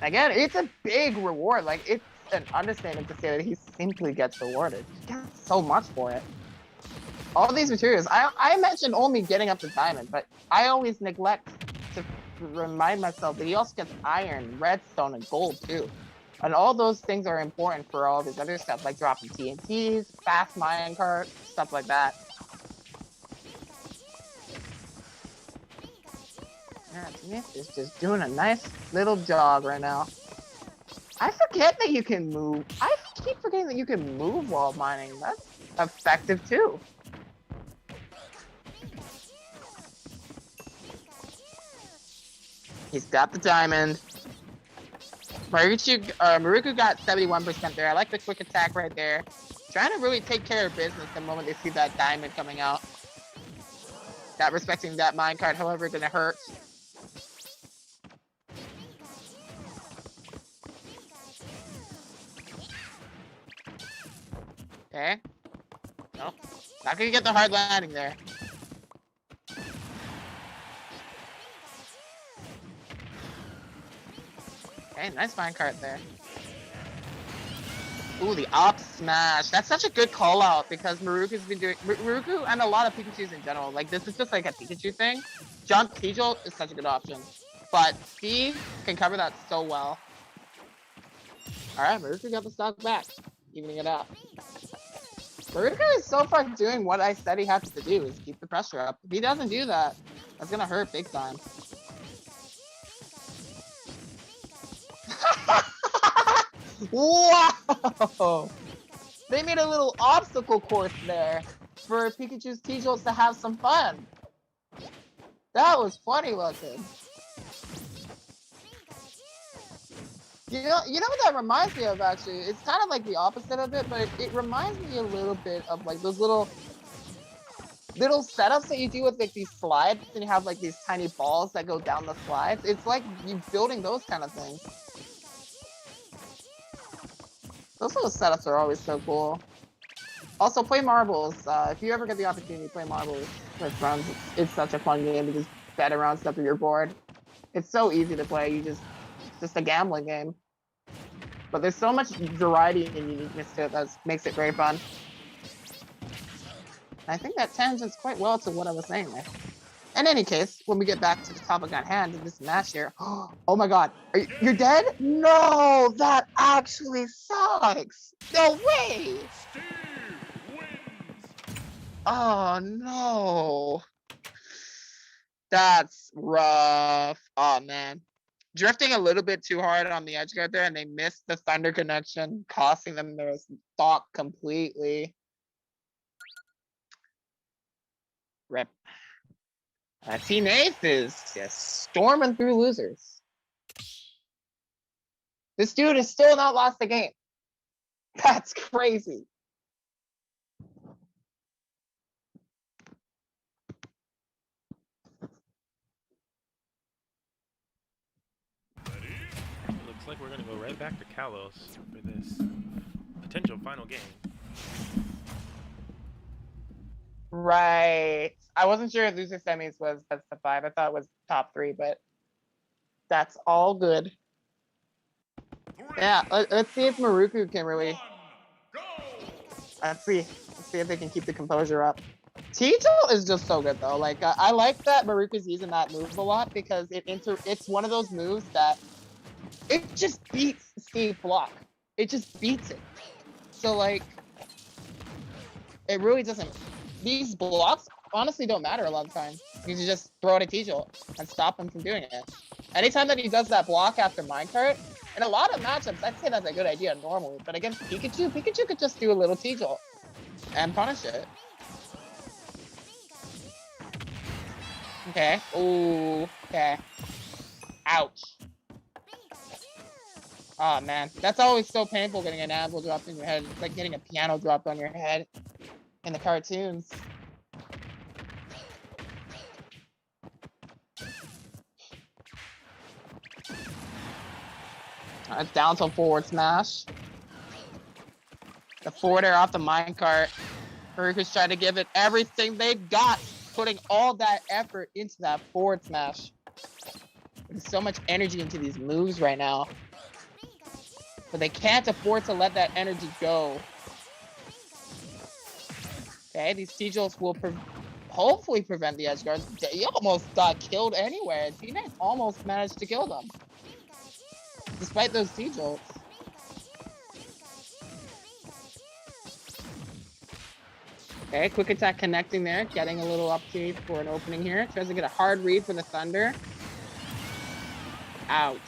Again, it's a big reward. Like, it's an understatement to say that he simply gets rewarded. He gets so much for it. All these materials, I mentioned only getting up to diamond, but I always neglect to remind myself that he also gets iron, redstone, and gold too. And all those things are important for all this other stuff, like dropping TNTs, fast mining cart, stuff like that. Yeah, Smith is just doing a nice little jog right now. I forget that you can move. I keep forgetting that you can move while mining. That's effective too. He's got the diamond. Maruku got 71% there. I like the quick attack right there. Trying to really take care of business the moment they see that diamond coming out. Not respecting that minecart, however, gonna hurt. Okay. Nope. Not gonna get the hard landing there. Okay, nice minecart there. Ooh, the op smash. That's such a good call out because Maruku's been doing Maruku and a lot of Pikachus in general. Like, this is just like a Pikachu thing. Jump Tejolt is such a good option. But Steve can cover that so well. Alright, Maruku got the stock back. Evening it out. Maruku is so far doing what I said he has to do, is keep the pressure up. If he doesn't do that, that's gonna hurt big time. Wow! They made a little obstacle course there for Pikachu's T-Jolts to have some fun. That was funny looking. You know what that reminds me of, actually? It's kind of like the opposite of it, but it reminds me a little bit of like those little setups that you do with like these slides, and you have like these tiny balls that go down the slides. It's like you building those kind of things. Those little setups are always so cool. Also, play marbles. If you ever get the opportunity to play marbles with friends, it's such a fun game to just bet around stuff with your board. It's so easy to play. It's just a gambling game. But there's so much variety and uniqueness to it that makes it very fun. I think that tangents quite well to what I was saying there. In any case, when we get back to the topic at hand in this match here, oh my god, you're dead? No, that actually sucks. No way. Steve wins. Oh no. That's rough. Oh man. Drifting a little bit too hard on the edge guard there, and they missed the thunder connection, costing them their stock completely. Rip. Team Eighth is just storming through losers. This dude has still not lost the game. That's crazy. Looks like we're gonna go right back to Kalos for this potential final game. Right. I wasn't sure if loser semis was best of 5. I thought it was top 3, but that's all good. Yeah, let's see if Maruku can really. Let's see if they can keep the composure up. Tejo is just so good though. Like I like that Maruku's using that move a lot because it's one of those moves that it just beats Steve block. It just beats it. So like, it really doesn't. These blocks honestly don't matter a lot of times. You can just throw it at Tejo and stop him from doing it. Anytime that he does that block after minecart, in a lot of matchups, I'd say that's a good idea normally. But against Pikachu, Pikachu could just do a little Tejo and punish it. Okay. Ooh. Okay. Ouch. Oh man, that's always so painful getting an apple dropped in your head. It's like getting a piano dropped on your head. in the cartoons. Alright, down to forward smash. The forward air off the minecart. Haruka's trying to give it everything they've got, putting all that effort into that forward smash. There's so much energy into these moves right now. But they can't afford to let that energy go. Okay, these T-Jolts will hopefully prevent the edge guard. They almost got killed anyway. Teammates almost managed to kill them. Despite those T-Jolts. Okay, quick attack connecting there. Getting a little opportunity for an opening here. Tries to get a hard read for the Thunder. Ouch.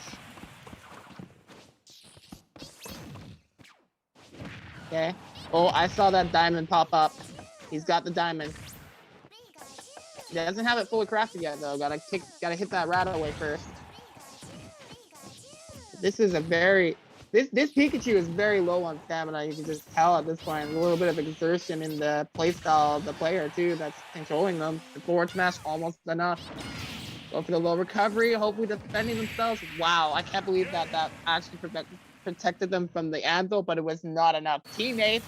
Okay. Oh, I saw that diamond pop up. He's got the diamond. He doesn't have it fully crafted yet, though. Gotta hit that rat away first. This is a very... This Pikachu is very low on stamina. You can just tell at this point. There's a little bit of exertion in the playstyle of the player, too, that's controlling them. The forward smash, almost enough. Go for the low recovery, hopefully defending themselves. Wow, I can't believe that actually protected them from the anvil, but it was not enough. Teammate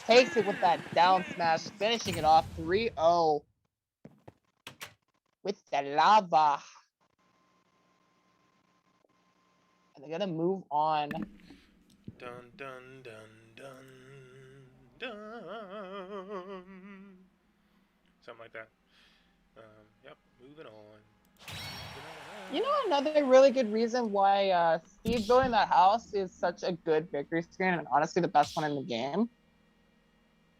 takes it with that down smash, finishing it off 3-0 with the lava. And they're gonna move on. Dun dun dun dun dun. Something like that. Yep. Moving on. You know another really good reason why Steve building that house is such a good victory screen, and honestly the best one in the game?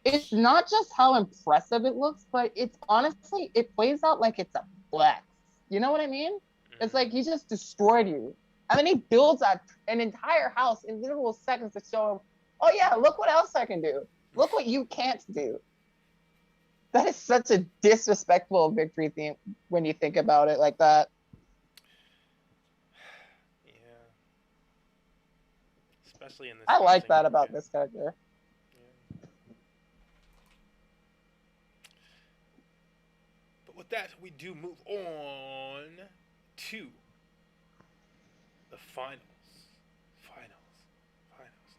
It's not just how impressive it looks, but it's honestly, it plays out like it's a flex. You know what I mean? It's like he just destroyed you. And then he builds an entire house in literal seconds to show him, oh yeah, look what else I can do. Look what you can't do. That is such a disrespectful victory theme when you think about it like that. Yeah. Especially in this. I like that about this character. Yeah. But with that, we do move on to the finals.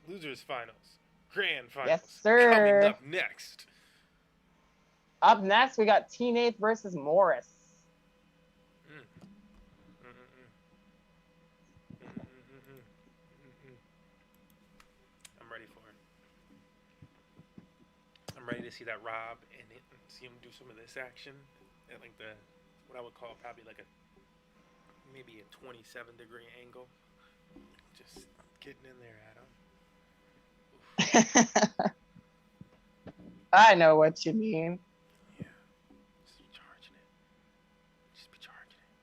Losers finals. Grand finals. Yes, sir. Coming up next. Up next, we got Teenage versus Morris. I'm ready for it. I'm ready to see that Rob and see him do some of this action at like what I would call probably like maybe a 27-degree angle. Just getting in there at him. I know what you mean. Yeah. Just be charging it. Just be charging it.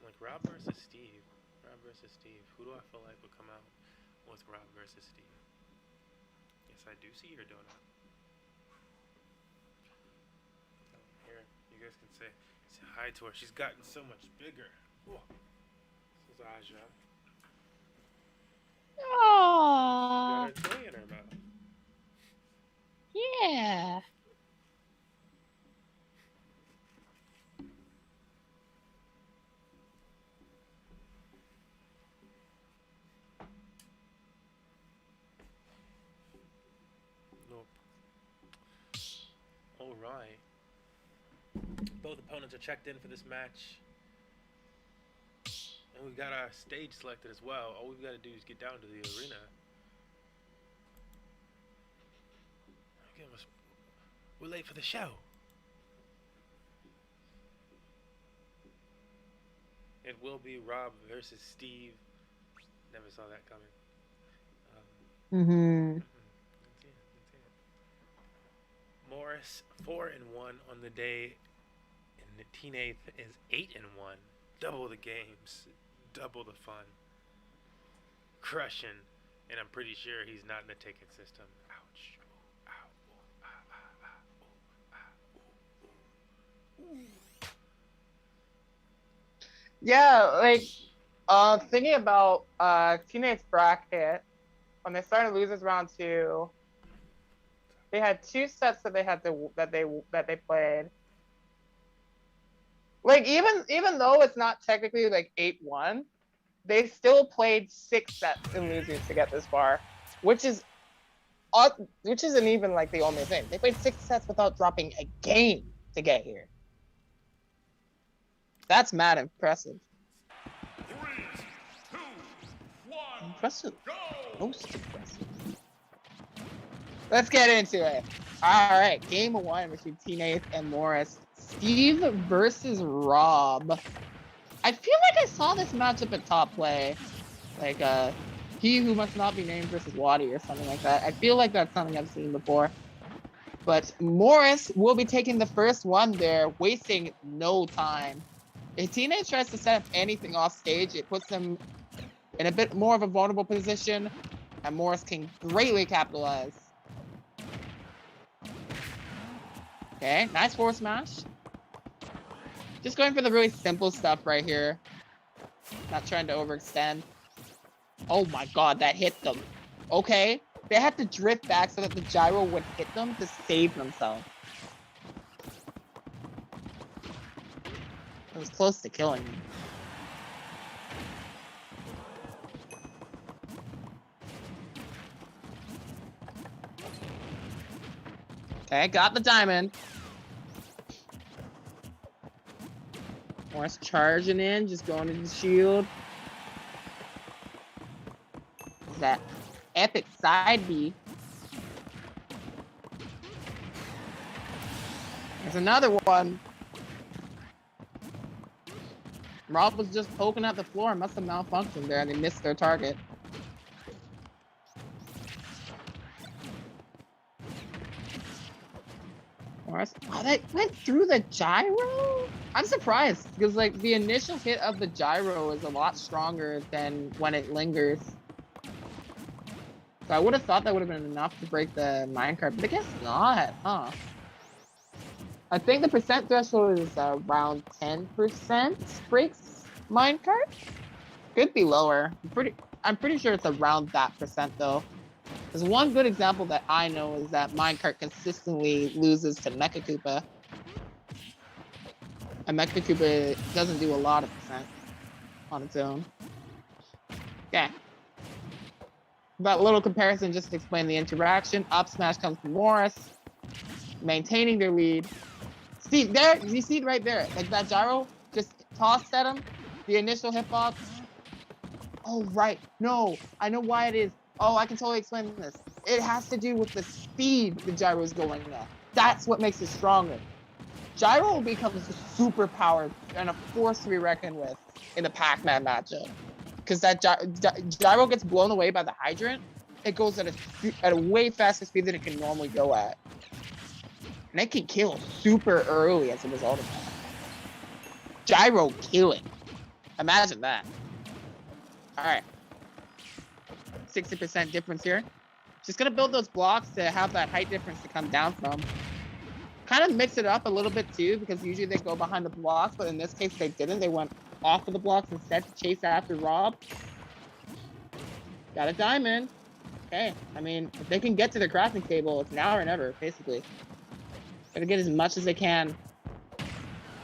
Like Rob versus Steve. Who do I feel like would come out with Rob versus Steve? Yes, I do see you're doing it. Here, you guys can say hi to her. She's gotten so much bigger. Whoa. This is Aja. Aww. She's got a toy in her mouth. Yeah. Nope. All right. Both opponents are checked in for this match. And we've got our stage selected as well. All we've got to do is get down to the arena. Okay, we're late for the show. It will be Rob versus Steve. Never saw that coming. Let's see it. Morris 4-1 on the day, and the Teenaith is 8-1. Double the games, double the fun. Crushing, and I'm pretty sure he's not in the ticket system. Ouch. Ow. Ah, ah, ah, ah, ooh. Yeah, like Thinking about Teenage Bracket, when they started losers round 2, they had 2 sets that they played. Like even though it's not technically like 8-1, they still played 6 sets in losers to get this far, which isn't even like the only thing. They played 6 sets without dropping a game to get here. That's mad impressive. 3, 2, 1, Impressive. go! Most impressive. Let's get into it. All right, game 1 between Teenage and Morris. Steve versus Rob. I feel like I saw this matchup at Top Play, like he who must not be named versus Waddy or something like that. I feel like that's something I've seen before. But Morris will be taking the first one there, wasting no time. If Teenage tries to set up anything off stage, it puts him in a bit more of a vulnerable position, and Morris can greatly capitalize. Okay, nice forward smash. Just going for the really simple stuff right here. Not trying to overextend. Oh my god, that hit them. Okay, they had to drift back so that the gyro would hit them to save themselves. It was close to killing me. Okay, got the diamond. Morris charging in, just going to the shield. That epic side B. There's another one. Rob was just poking at the floor, must have malfunctioned there, and they missed their target. Morris, oh, that went through the gyro? I'm surprised, because like the initial hit of the gyro is a lot stronger than when it lingers. So I would have thought that would have been enough to break the minecart, but I guess not, huh? I think the percent threshold is around 10% breaks minecart. Could be lower. I'm pretty sure it's around that percent though. There's one good example that I know is that minecart consistently loses to Mecha Koopa. And Mecha Koopa doesn't do a lot of percent on its own. Okay. That little comparison just to explain the interaction. Up smash comes from Morris, maintaining their lead. See there, you see it right there, like that gyro just tossed at him. The initial hitbox. Oh right, no, I know why it is. Oh, I can totally explain this. It has to do with the speed the gyro is going at. That's what makes it stronger. Gyro becomes super powered and a force to be reckoned with in the Pac-Man matchup. Because that gyro gets blown away by the hydrant, it goes at a way faster speed than it can normally go at. And it can kill super early as a result of that. Gyro killing. Imagine that. Alright. 60% difference here. Just gonna build those blocks to have that height difference to come down from. Kind of mix it up a little bit too, because usually they go behind the blocks, but in this case they didn't. They went off of the blocks instead to chase after Rob. Got a diamond. Okay, I mean, if they can get to the crafting table, it's now or never, basically. Gotta get as much as they can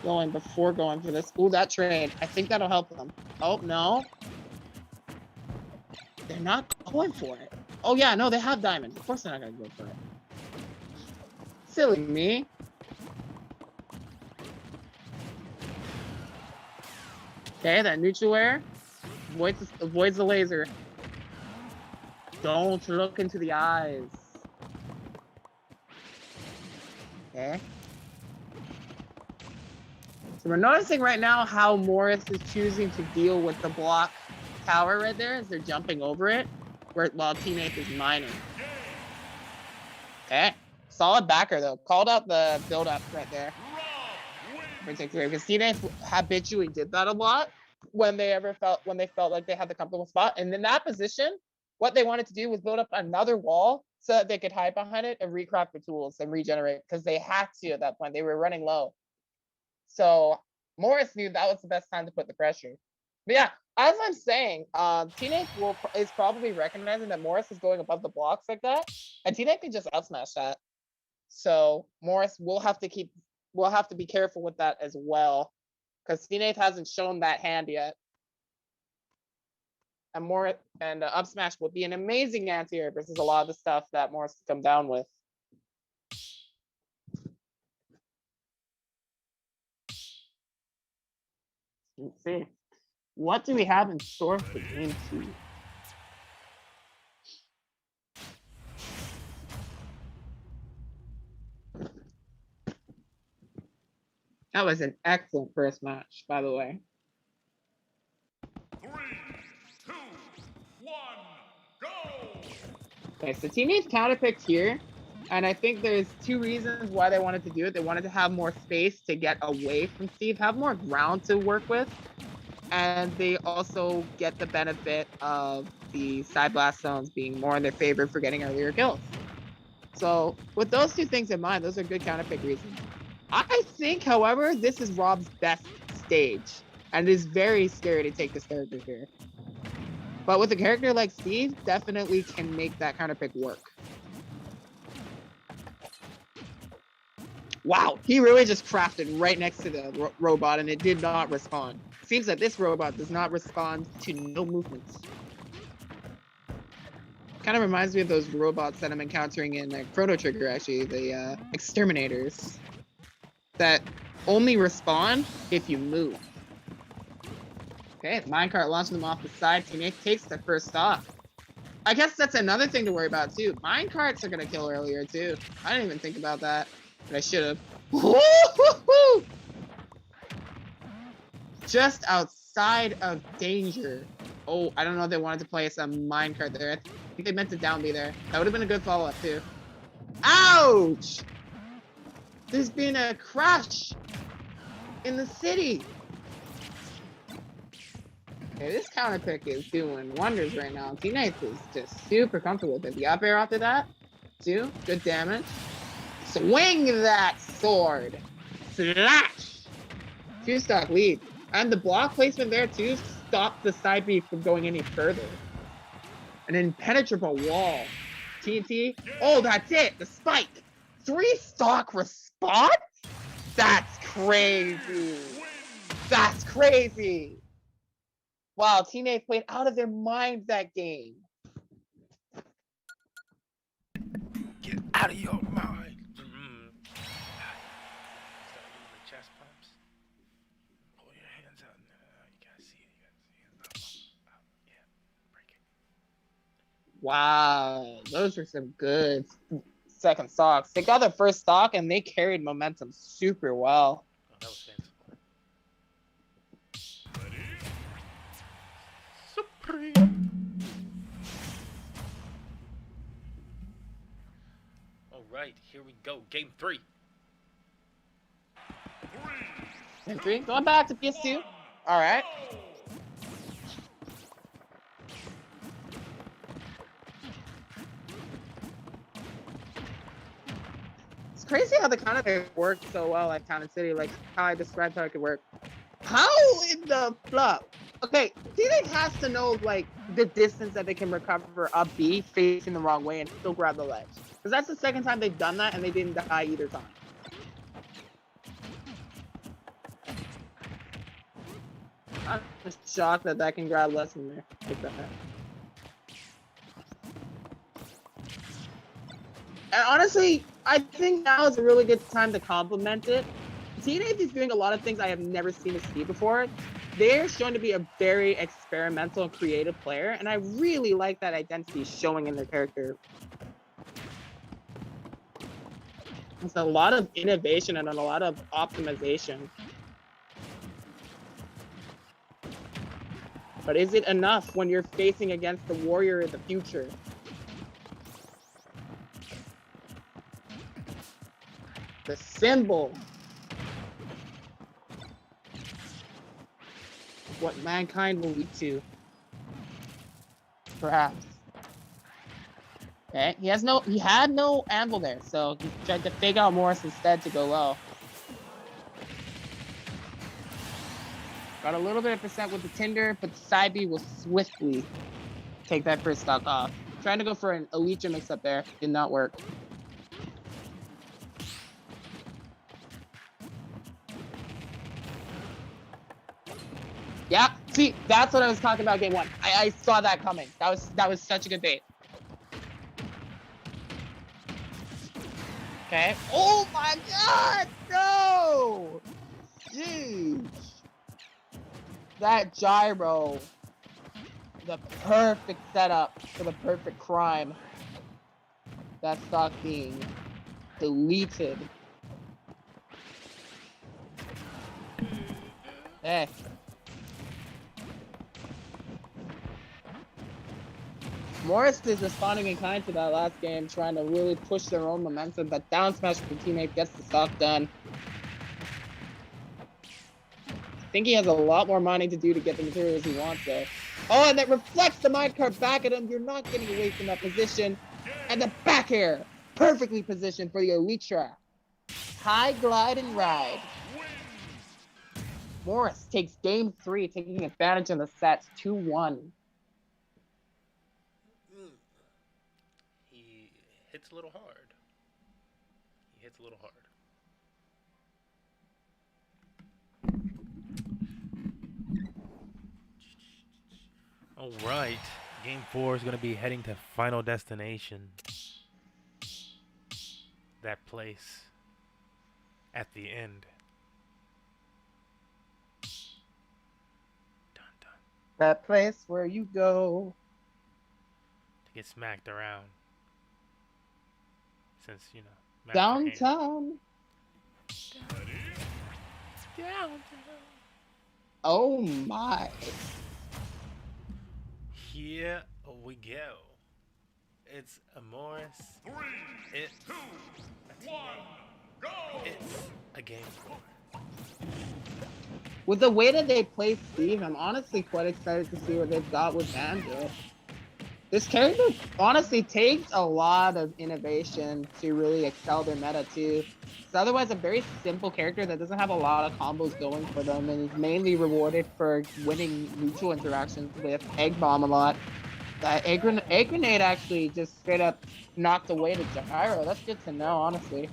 going before going for this. Ooh, that trade. I think that'll help them. Oh, no. They're not going for it. Oh, yeah, no, they have diamond. Of course they're not gonna go for it. Silly me. Okay, that neutral air avoids the laser. Don't look into the eyes. Okay. So we're noticing right now how Morris is choosing to deal with the block tower right there as they're jumping over it, while Teenage is mining. Okay. Solid backer though. Called out the build up right there. Particularly because Teenage habitually did that a lot when they felt like they had the comfortable spot. And in that position, what they wanted to do was build up another wall so that they could hide behind it and recraft the tools and regenerate, because they had to at that point. They were running low. So Morris knew that was the best time to put the pressure. But yeah, as I'm saying, Teenage is probably recognizing that Morris is going above the blocks like that, and Teenage can just up smash that. So Morris will have to be careful with that as well, because Teenage hasn't shown that hand yet. And Morris and up smash would be an amazing anti-air versus a lot of the stuff that Morris has come down with. Let's see. What do we have in store for game 2? That was an excellent first match, by the way. 3, 2, 1, go! Okay, so Teenage counterpicked here, and I think there's 2 reasons why they wanted to do it. They wanted to have more space to get away from Steve, have more ground to work with, and they also get the benefit of the side blast zones being more in their favor for getting earlier kills. So with those 2 things in mind, those are good counterpick reasons. I think, however, this is Rob's best stage, and it is very scary to take this character here. But with a character like Steve, definitely can make that counterpick work. Wow, he really just crafted right next to the robot, and it did not respond. Seems that this robot does not respond to no movements. Kind of reminds me of those robots that I'm encountering in Chrono Trigger, actually, the exterminators, that only respond if you move. Okay, minecart launching them off the side. Teammate takes the first stock. I guess that's another thing to worry about too. Minecarts are gonna kill earlier too. I didn't even think about that, but I should have. Just outside of danger. Oh, I don't know if they wanted to place a minecart there. I think they meant to down B there. That would have been a good follow-up too. Ouch! There's been a crash in the city. Okay, this counterpick is doing wonders right now. T-Knights is just super comfortable with it. The up air after that, too. Good damage. Swing that sword. Slash. 2-stock lead. And the block placement there, too, stopped the side B from going any further. An impenetrable wall. TNT. Oh, that's it. The spike. 3-stock response? That's crazy. That's crazy. Wow, teammates played out of their mind that game. Get out of your mind. Start doing the chest pumps. Pull your hands out. No, you gotta see it. You gotta see it. Up. Yeah, break it. Wow, those were some good second stocks. They got their first stock and they carried momentum super well. Oh, that was fancy. All right, here we go. Game 3. Game 3, going back to PS2. All right. It's crazy how the counter worked so well at Town and City, like how I described how it could work. How in the flop? Okay, Teenage has to know like the distance that they can recover up B facing the wrong way and still grab the ledge. Because that's the second time they've done that and they didn't die either time. I'm just shocked that that can grab less than there. Like that. And honestly, I think now is a really good time to compliment it. Teenage is doing a lot of things I have never seen a Steve before. They're shown to be a very experimental and creative player, and I really like that identity showing in their character. It's a lot of innovation and a lot of optimization. But is it enough when you're facing against the warrior of the future? The symbol. What mankind will lead to. Perhaps. Okay, he had no anvil there, so he tried to fake out Morris instead to go low. Got a little bit of percent with the Tinder, but the side B will swiftly take that first stock off. Trying to go for an Elitra mix up there. Did not work. Yeah, see, that's what I was talking about game one. I saw that coming. That was such a good bait. Okay. Oh my god! No! Jeez. That gyro. The perfect setup for the perfect crime. That stock being deleted. Hey. Morris is responding in kind to that last game, trying to really push their own momentum. That down smash from the teammate gets the stock done. I think he has a lot more mining to do to get the materials he wants there. Oh, and that reflects the minecart back at him. You're not getting away from that position. And the back air, perfectly positioned for the Elitra. High glide and ride. Morris takes game 3, taking advantage of the sets 2-1. He hits a little hard. He hits a little hard. All right. Game 4 is going to be heading to Final Destination. That place at the end. Dun, dun. That place where you go To get smacked around. Since, you know, Master downtown. Downtown. Oh my. Here we go. It's a Morris. 3, It's 2, a 1, go! It's a game 4. With the way that they play Steve, I'm honestly quite excited to see what they've got with Banjo. This character honestly takes a lot of innovation to really excel their meta too. It's otherwise a very simple character that doesn't have a lot of combos going for them and is mainly rewarded for winning neutral interactions with Egg Bomb a lot. That egg grenade actually just straight up knocked away the gyro. That's good to know, honestly.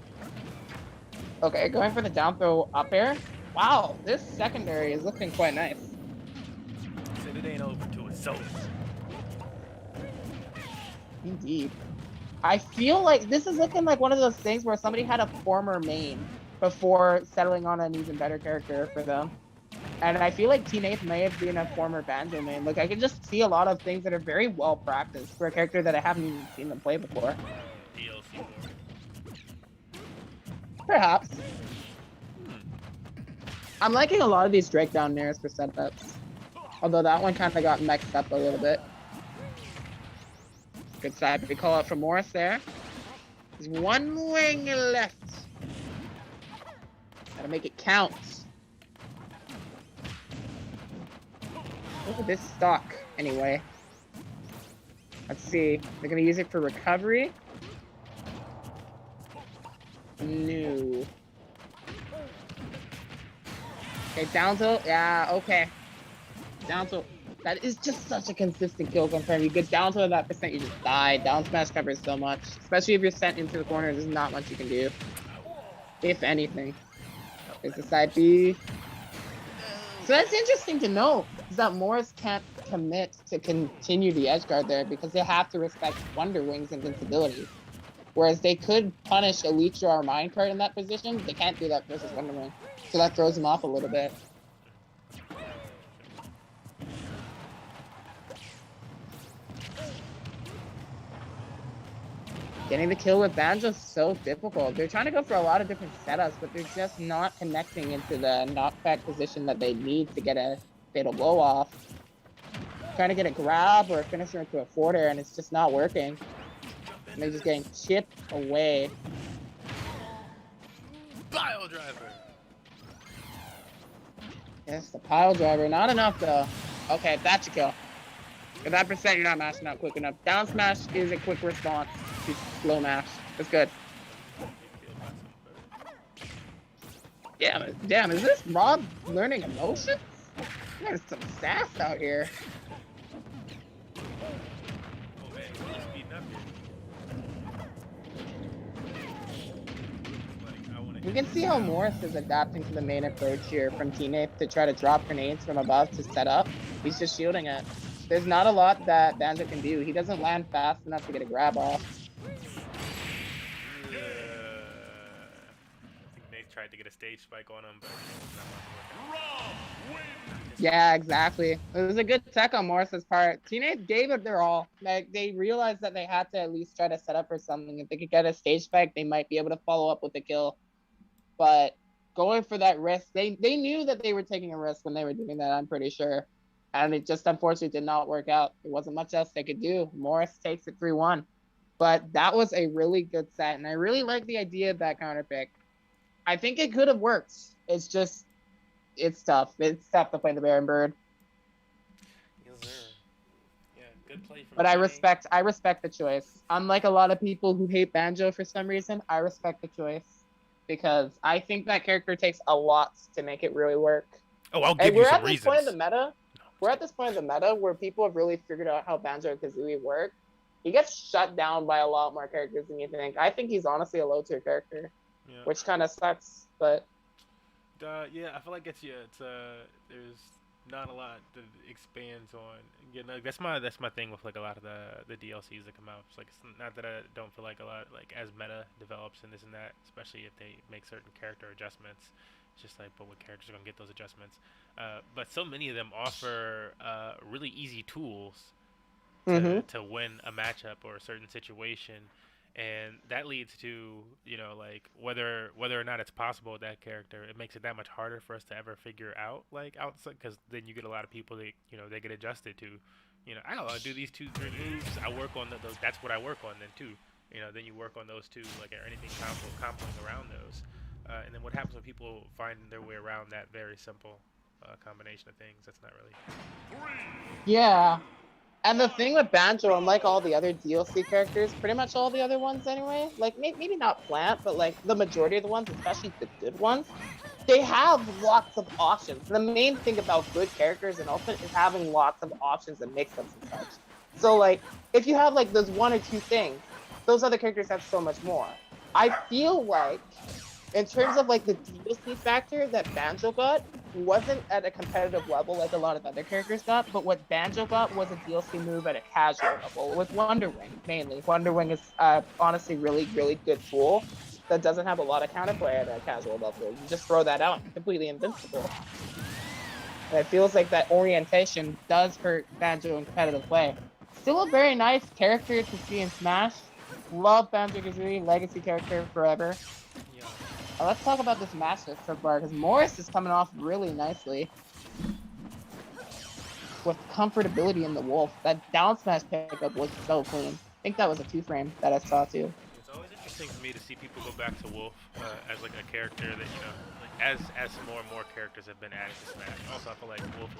Okay, going for the down throw up air. Wow, this secondary is looking quite nice. Said it ain't over till it's over. Indeed. I feel like this is looking like one of those things where somebody had a former main before settling on an even better character for them. And I feel like Teenape may have been a former Banjo main. Like, I can just see a lot of things that are very well practiced for a character that I haven't even seen them play before. DLC war. Perhaps. I'm liking a lot of these Drake down nairs for setups. Although that one kind of got mixed up a little bit. Good side. We call out for Morris there. There's one wing left. Gotta make it count. Look at this stock, anyway. Let's see. They're gonna use it for recovery. No. Okay, down tilt. Yeah, okay. Down tilt. That is just such a consistent kill confirm. You get down to that percent, you just die. Down smash covers so much. Especially if you're sent into the corner, there's not much you can do. If anything. There's the side B. So that's interesting to know, is that Morris can't commit to continue the edge guard there because they have to respect Wonder Wing's invincibility. Whereas they could punish Elitra or Minecart in that position, they can't do that versus Wonder Wing. So that throws them off a little bit. Getting the kill with Banjo is so difficult. They're trying to go for a lot of different setups, but they're just not connecting into the knockback position that they need to get a fatal blow off. Trying to get a grab or a finisher into a forward air, and it's just not working. And they're just getting chipped away. Pile driver. Yes, the pile driver. Not enough, though. Okay, that's a kill. At that percent, you're not mashing out quick enough. Down smash is a quick response to slow mash. That's good. Damn, is this Rob learning emotions? There's some sass out here. Oh man, he's speeding up here. Like, I wanna We hit can this see how now. Morris is adapting to the main approach here from teammate to try to drop grenades from above to set up. He's just shielding it. There's not a lot that Banjo can do. He doesn't land fast enough to get a grab off. I think Nate tried to get a stage spike on him, but it's not much work out. Yeah, exactly. It was a good tech on Morris's part. Teammates gave it their all. Like, they realized that they had to at least try to set up for something. If they could get a stage spike, they might be able to follow up with the kill. But going for that risk, they knew that they were taking a risk when they were doing that, I'm pretty sure. And it just unfortunately did not work out. There wasn't much else they could do. Morris takes it 3-1. But that was a really good set, and I really like the idea of that counter pick. I think it could have worked. It's just, it's tough. It's tough to play the Baron Bird. Yes, sir. Yeah, good play from But I Nate. respect the choice. Unlike a lot of people who hate Banjo for some reason, I respect the choice. Because I think that character takes a lot to make it really work. Oh, I'll And give you we're some at this reasons. point in the meta. We're at this point in the meta where people have really figured out how Banjo-Kazooie work. He gets shut down by a lot more characters than you think. I think he's honestly a low-tier character, Yeah. which kind of sucks, but Yeah, I feel like there's not a lot that expands on. You know, that's my thing with like a lot of the DLCs that come out. It's like, it's not that I don't feel like a lot, like as meta develops and this and that, especially if they make certain character adjustments. It's just like, but what characters are gonna get those adjustments? But so many of them offer really easy tools to win a matchup or a certain situation, and that leads to, you know, like whether or not it's possible with that character, it makes it that much harder for us to ever figure out, like, outside, because then you get a lot of people that, you know, they get adjusted to, you know, I gotta do these 2-3 moves, I work on those, that's what I work on then too, you know, then you work on those too, like, or anything comboing around those, and then what happens when people find their way around that very simple combination of things? That's not really. yeah. And the thing with Banjo, unlike all the other DLC characters, pretty much all the other ones anyway, like maybe not Plant, but like the majority of the ones, especially the good ones, they have lots of options. The main thing about good characters in Ultimate is having lots of options and mix-ups and such. So like, if you have like those 1 or 2 things, those other characters have so much more. I feel like, in terms of like the DLC factor that Banjo got, wasn't at a competitive level like a lot of other characters got, but what Banjo got was a DLC move at a casual level with Wonder Wing, mainly. Wonder Wing is honestly really good tool that doesn't have a lot of counterplay at a casual level. You just throw that out, completely invincible. And it feels like that orientation does hurt Banjo in competitive play. Still a very nice character to see in Smash. Love Banjo-Kazooie, legacy character forever. Let's talk about this matchup so far, because Morris is coming off really nicely. With comfortability in the Wolf. That down smash pickup was so clean. I think that was a 2-frame that I saw too. It's always interesting to me to see people go back to Wolf as like a character that, you know, like as more and more characters have been added to Smash. Also, I feel like Wolf is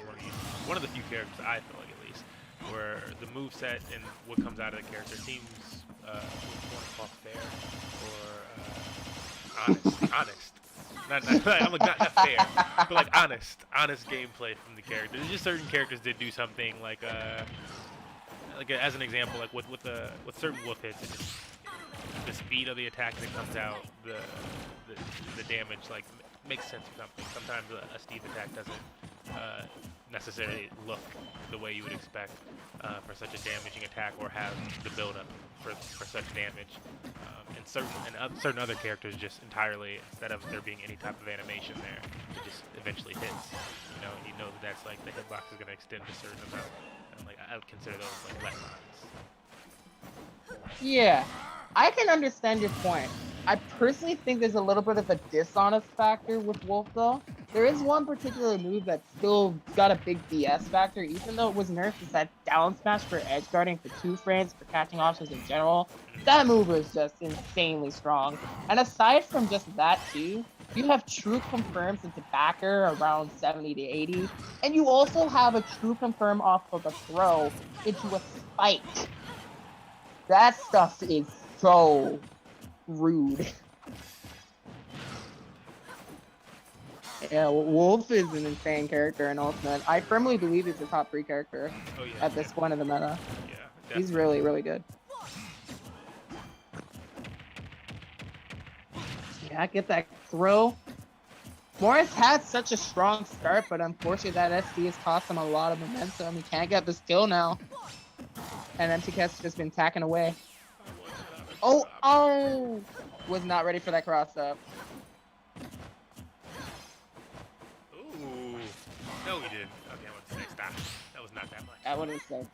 one of the few characters, I feel like at least, where the moveset and what comes out of the character seems fair or honest. Not fair, but like honest gameplay from the character. There's just certain characters that do something like as an example, like with certain wolf hits, it just, the speed of the attack that comes out, the damage, like, makes sense for something. Sometimes a Steve attack doesn't necessarily look the way you would expect for such a damaging attack, or have the build-up for such damage. And certain other characters just entirely, instead of there being any type of animation there, it just eventually hits. You know that that's like the hitbox is going to extend a certain amount. And like, I would consider those like less honest. Yeah, I can understand your point. I personally think there's a little bit of a dishonest factor with Wolf though. There is one particular move that still got a big DS factor, even though it was nerfed. It's that down smash for edge guarding for 2 frames, for catching options in general. That move was just insanely strong. And aside from just that too, you have true confirms into backer around 70 to 80, and you also have a true confirm off of a throw into a spike. That stuff is so rude. Yeah, Wolf is an insane character in Ultimate. I firmly believe he's a top 3 character Oh yeah. at this point of the meta. Yeah. He's Definitely. really, really good. Yeah, get that throw. Morris had such a strong start, but unfortunately that SD has cost him a lot of momentum. He can't get this kill now. And MTK's just been tacking away. Oh! Was not ready for that cross up. Ooh. No, we didn't. Okay, I want to say stop. That was not that much. That would have said.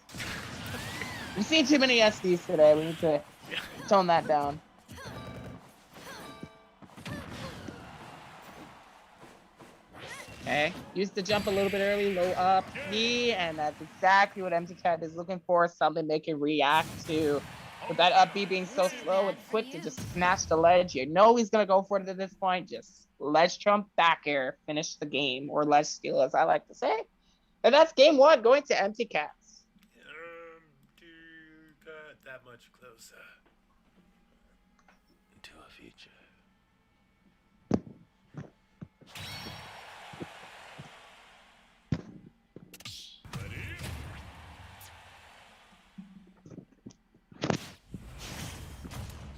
We've seen too many SDs today. We need to tone that down. Okay, used to jump a little bit early, low up, knee, and that's exactly what MT Cat is looking for, something they can react to. With that up B being so slow, it's quick to just snatch the ledge. You know he's going to go for it at this point. Just ledge jump, back air, finish the game, or ledge steal, as I like to say. And that's game 1 going to MT Cats. Got that much closer to a future.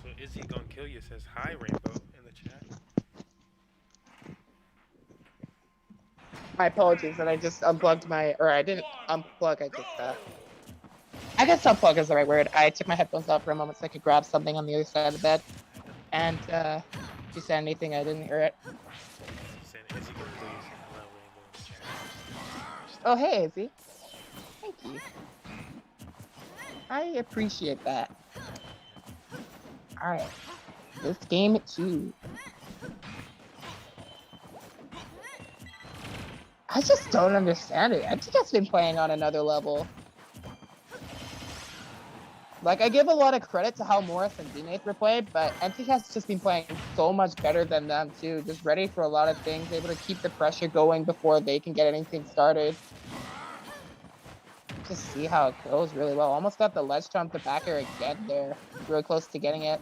So is he gonna kill you? Says hi, Rainbow, in the chat. My apologies that I just unplugged my, or I didn't unplug, I guess unplug is the right word. I took my headphones off for a moment so I could grab something on the other side of the bed. And if you said anything, I didn't hear it. He said, is he gonna kill you? Said hello, Rainbow, in the chat. Oh, hey, Izzy. Thank you. I appreciate that. Alright. This game 2. I just don't understand it. I think it's been playing on another level. Like, I give a lot of credit to how Morris and teammates were played, but MTK has just been playing so much better than them, too. Just ready for a lot of things, able to keep the pressure going before they can get anything started. Just see how it goes really well. Almost got the ledge jump to back air again there. Really close to getting it.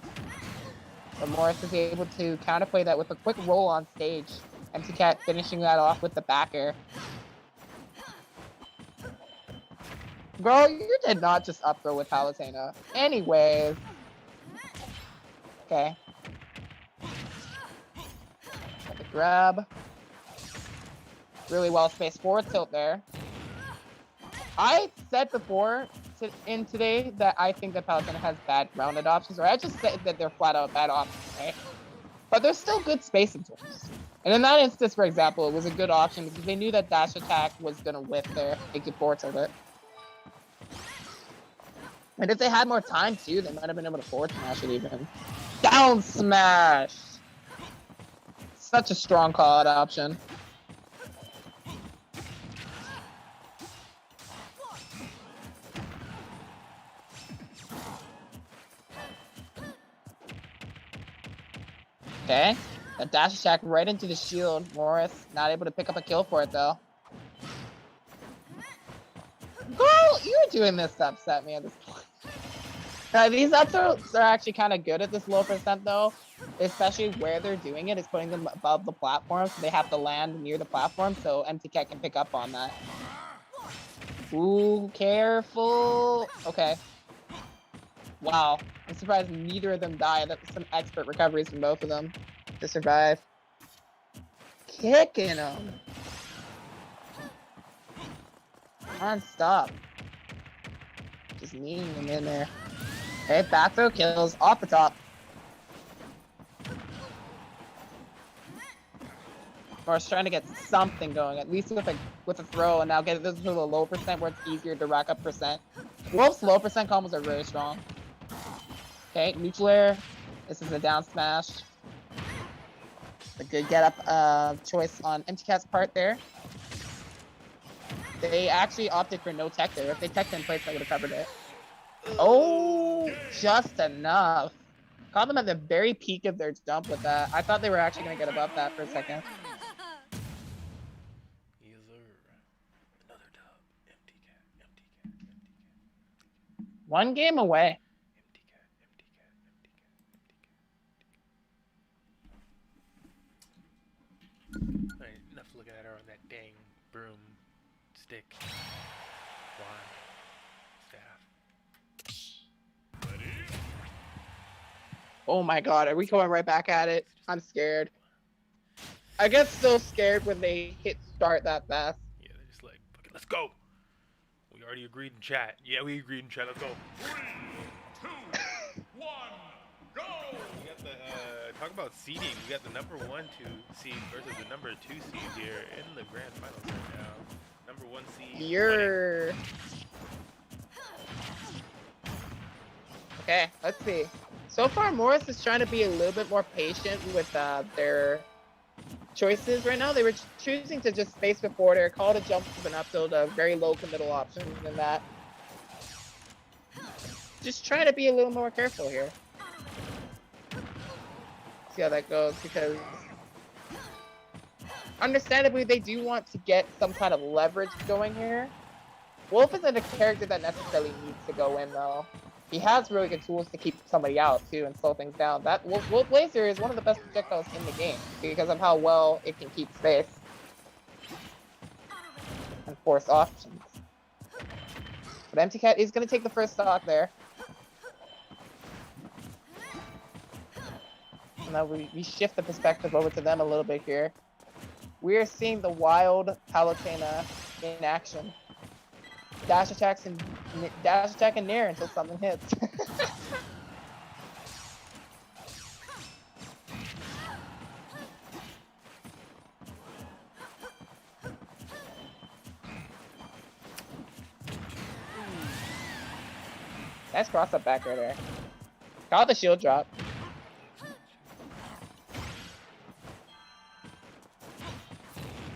But Morris is able to counterplay that with a quick roll on stage. MTK finishing that off with the back air. Bro, you did not just up throw with Palutena. Anyways. Okay. Got the grab. Really well spaced forward tilt there. I said before in today that I think that Palutena has bad rounded options, or I just said that they're flat out bad options, right? But there's still good spacing tools. And in that instance, for example, it was a good option because they knew that dash attack was going to whip there. They could forward tilt it. And if they had more time too, they might have been able to forward smash it even. Down smash! Such a strong call out option. Okay, a dash attack right into the shield. Morris not able to pick up a kill for it though. Girl, you're doing this to upset me at this point. These up throws are actually kind of good at this low percent though, especially where they're doing it is putting them above the platform, so they have to land near the platform, so MTK can pick up on that. Ooh, careful. Okay. Wow, I'm surprised neither of them died. That was some expert recoveries from both of them to survive. Kicking them. Non-stop. Just kneeing them in there. Okay, back throw kills off the top. Morris trying to get something going, at least with a throw, and now get this to the low percent where it's easier to rack up percent. Wolf's low percent combos are very strong. Okay, neutral air. This is a down smash. A good get up choice on MTK's part there. They actually opted for no tech there. If they teched in place, I would have covered it. Oh, just enough. Caught them at the very peak of their jump with that. I thought they were actually going to get above that for a second. Yes, sir. Another dub. MTK. One game away. Alright, enough looking at her on that dang broom stick. Wand. Staff. Oh my god, are we going right back at it? I'm scared. I get so scared when they hit start that fast. Yeah, they're just like, fuck it, let's go. We already agreed in chat. Yeah, we agreed in chat. Let's go. 3, 2, 1, go! We got the talk about seeding. We got the number 1 seed versus the number 2 seed here in the grand finals right now. Number 1 seed. You're... Okay, let's see. So far, Morris is trying to be a little bit more patient with their choices right now. They were choosing to just space before their call to jump and up tilt a very low committal option than that. Just trying to be a little more careful here. See how that goes, because understandably they do want to get some kind of leverage going here. Wolf isn't a character that necessarily needs to go in though. He has really good tools to keep somebody out too and slow things down. That Wolf Laser is one of the best projectiles in the game because of how well it can keep space and force options. But Empty Cat is going to take the first stock there. And now we shift the perspective over to them a little bit here. We are seeing the wild Palutena in action. Dash attack and nair until something hits. Nice cross up back right there. Caught the shield drop.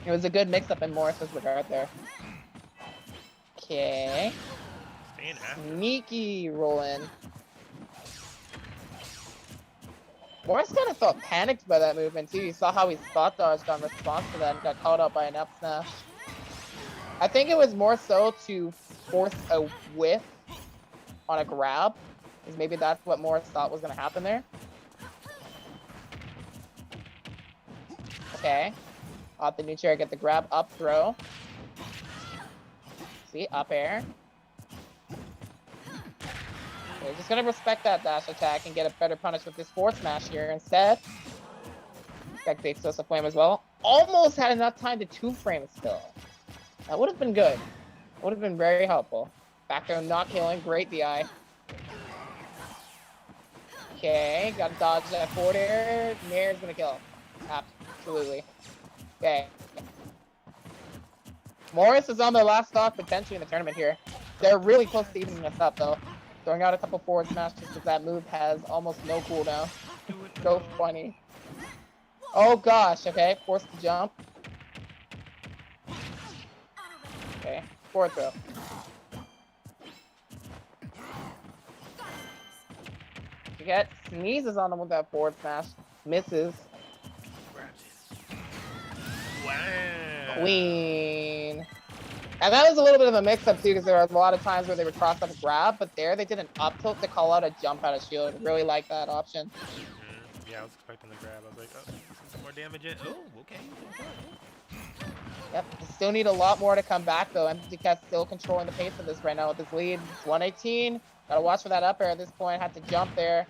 It was a good mix up in Morris's regard there. Okay. Staying after. Sneaky roll in. Morris kind of felt panicked by that movement too. You saw how he spot dodged on response to that and got caught up by an up smash. I think it was more so to force a whiff on a grab, because maybe that's what Morris thought was going to happen there. Okay. Off the new chair, get the grab, up throw. See, up air. Okay, just gonna respect that dash attack and get a better punish with this forward smash here instead. Respect the explosive flame as well. Almost had enough time to 2-frame still. That would have been good. Would have been very helpful. Back throw not killing, great DI. Okay, gotta dodge that forward air. Nair is gonna kill him. Absolutely. Okay. Morris is on their last stock potentially in the tournament here. They're really close to evening us up though. Throwing out a couple forward smashes because that move has almost no cooldown. So funny. Oh gosh, okay. Forced to jump. Okay, forward throw. Forget, sneezes on him with that forward smash. Misses. Wow. Queen. And that was a little bit of a mix-up too, because there was a lot of times where they would cross up and grab, but there they did an up tilt to call out a jump out of shield. Really like that option. Yeah, I was expecting the grab. I was like, oh, some more damage in. Oh, okay. Yep, still need a lot more to come back though. Empty Cat's still controlling the pace of this right now with his lead. It's 118. Gotta watch for that up air at this point. Had to jump there.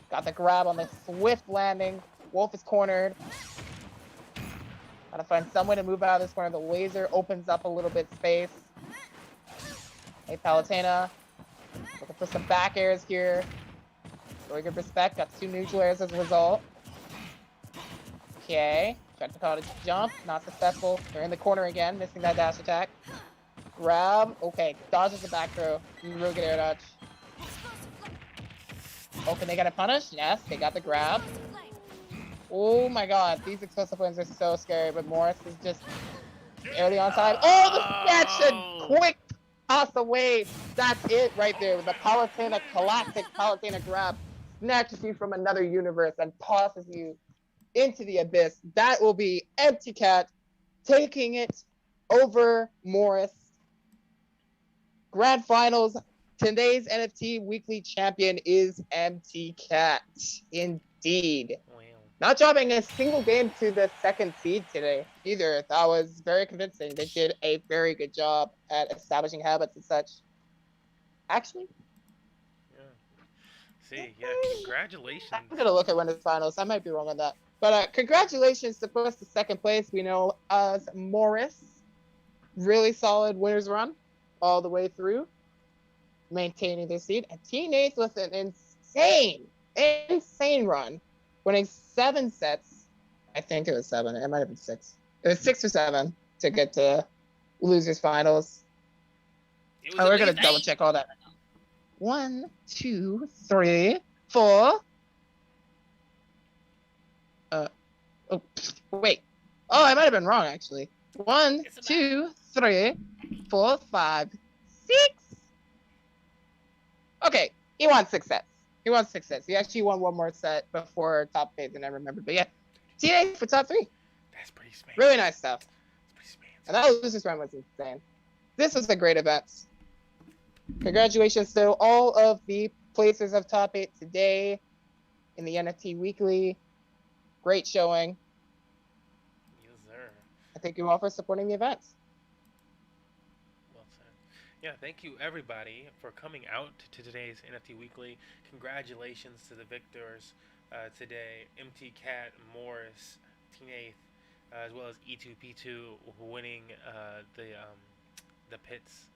Got the grab on the swift landing. Wolf is cornered. Gotta find some way to move out of this corner. The laser opens up a little bit space. Hey, Palutena. Looking for some back airs here. Really good respect. Got 2 neutral airs as a result. Okay. Tried to call it a jump. Not successful. They're in the corner again. Missing that dash attack. Grab. Okay. Dodges the back throw. Really good air dodge. Oh, can they get a punish? Yes. They got the grab. Oh my god, these explosive flames are so scary, but Morris is just early on side. Oh, the snatch and quick toss away. That's it right there with the Palutena classic Palutena grab. Snatches you from another universe and tosses you into the abyss. That will be Empty Cat taking it over Morris. Grand Finals. Today's NFT weekly champion is Empty Cat. Indeed. Wow. Not dropping a single game to the second seed today either. That was very convincing. They did a very good job at establishing habits and such. Actually, Yeah. See, yeah, congratulations. I'm gonna look at winners finals. I might be wrong on that. But congratulations to first to second place. We know as Morris, really solid winners run all the way through, maintaining their seed. And Teenage with an insane run, winning 7 sets. I think it was 7. It might have been 6. It was 6 or 7 to get to losers finals. It was Oh, we're gonna amazing. double check all that. 1, 2, 3, 4. Oh, wait. Oh, I might have been wrong actually. 1, 2, 3, 4, 5, 6. Okay, he won 6 sets. He actually won one more set before top 8 than I remember. But yeah, TA for top 3. That's pretty sweet. Really nice stuff. That's pretty sweet. And that losers run was insane. This was a great event. Congratulations to all of the placers of top 8 today in the NFT Weekly. Great showing. Yes, sir. I thank you all for supporting the event. Well said. Yeah, thank you everybody for coming out to today's NFT Weekly. Congratulations to the victors today: MT Cat, Morris, Teenaith, as well as E2P2 winning the pits.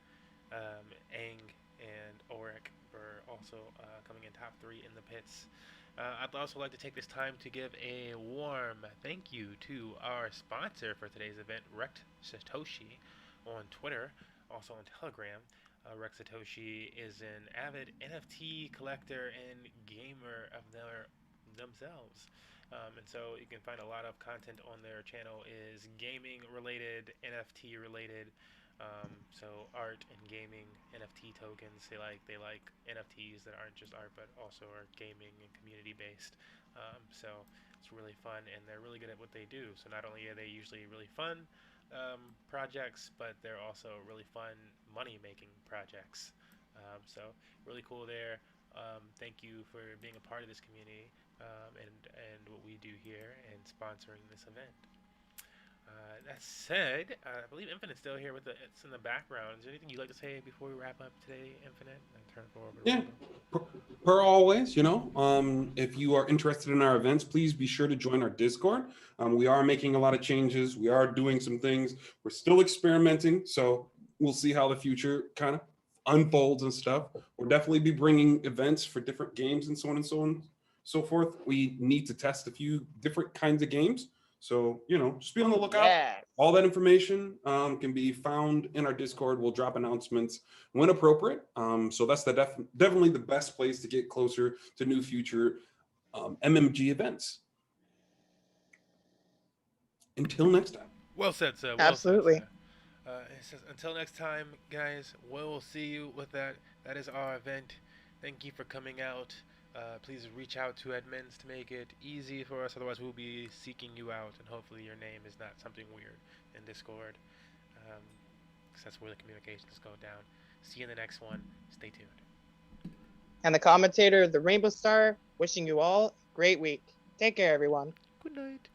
Aang and Auric were also coming in top 3 in the pits. I'd also like to take this time to give a warm thank you to our sponsor for today's event, Rex Satoshi, on Twitter, also on Telegram. Rex Satoshi is an avid NFT collector and gamer of themselves. And so you can find a lot of content on their channel is gaming related, NFT related. So art and gaming, NFT tokens. They like NFTs that aren't just art but also are gaming and community based. So it's really fun and they're really good at what they do. So not only are they usually really fun projects, but they're also really fun money making projects. So really cool there. Thank you for being a part of this community and what we do here and sponsoring this event. That said, I believe Infinite's still here with it's in the background. Is there anything you'd like to say before we wrap up today, Infinite? And turn it over to Yeah, per always, if you are interested in our events, please be sure to join our Discord. We are making a lot of changes. We are doing some things. We're still experimenting, so we'll see how the future kind of unfolds and stuff. We'll definitely be bringing events for different games and so on and so on, so forth. We need to test a few different kinds of games. So, just be on the lookout. Yes. All that information can be found in our Discord. We'll drop announcements when appropriate. So that's definitely the best place to get closer to new future MMG events. Until next time. Well said, sir. Absolutely. It says, until next time, guys, we'll see you with that. That is our event. Thank you for coming out. Please reach out to admins to make it easy for us. Otherwise, we'll be seeking you out, and hopefully your name is not something weird in Discord. Because that's where the communications go down. See you in the next one. Stay tuned. And the commentator, the Rainbow Star, wishing you all a great week. Take care, everyone. Good night.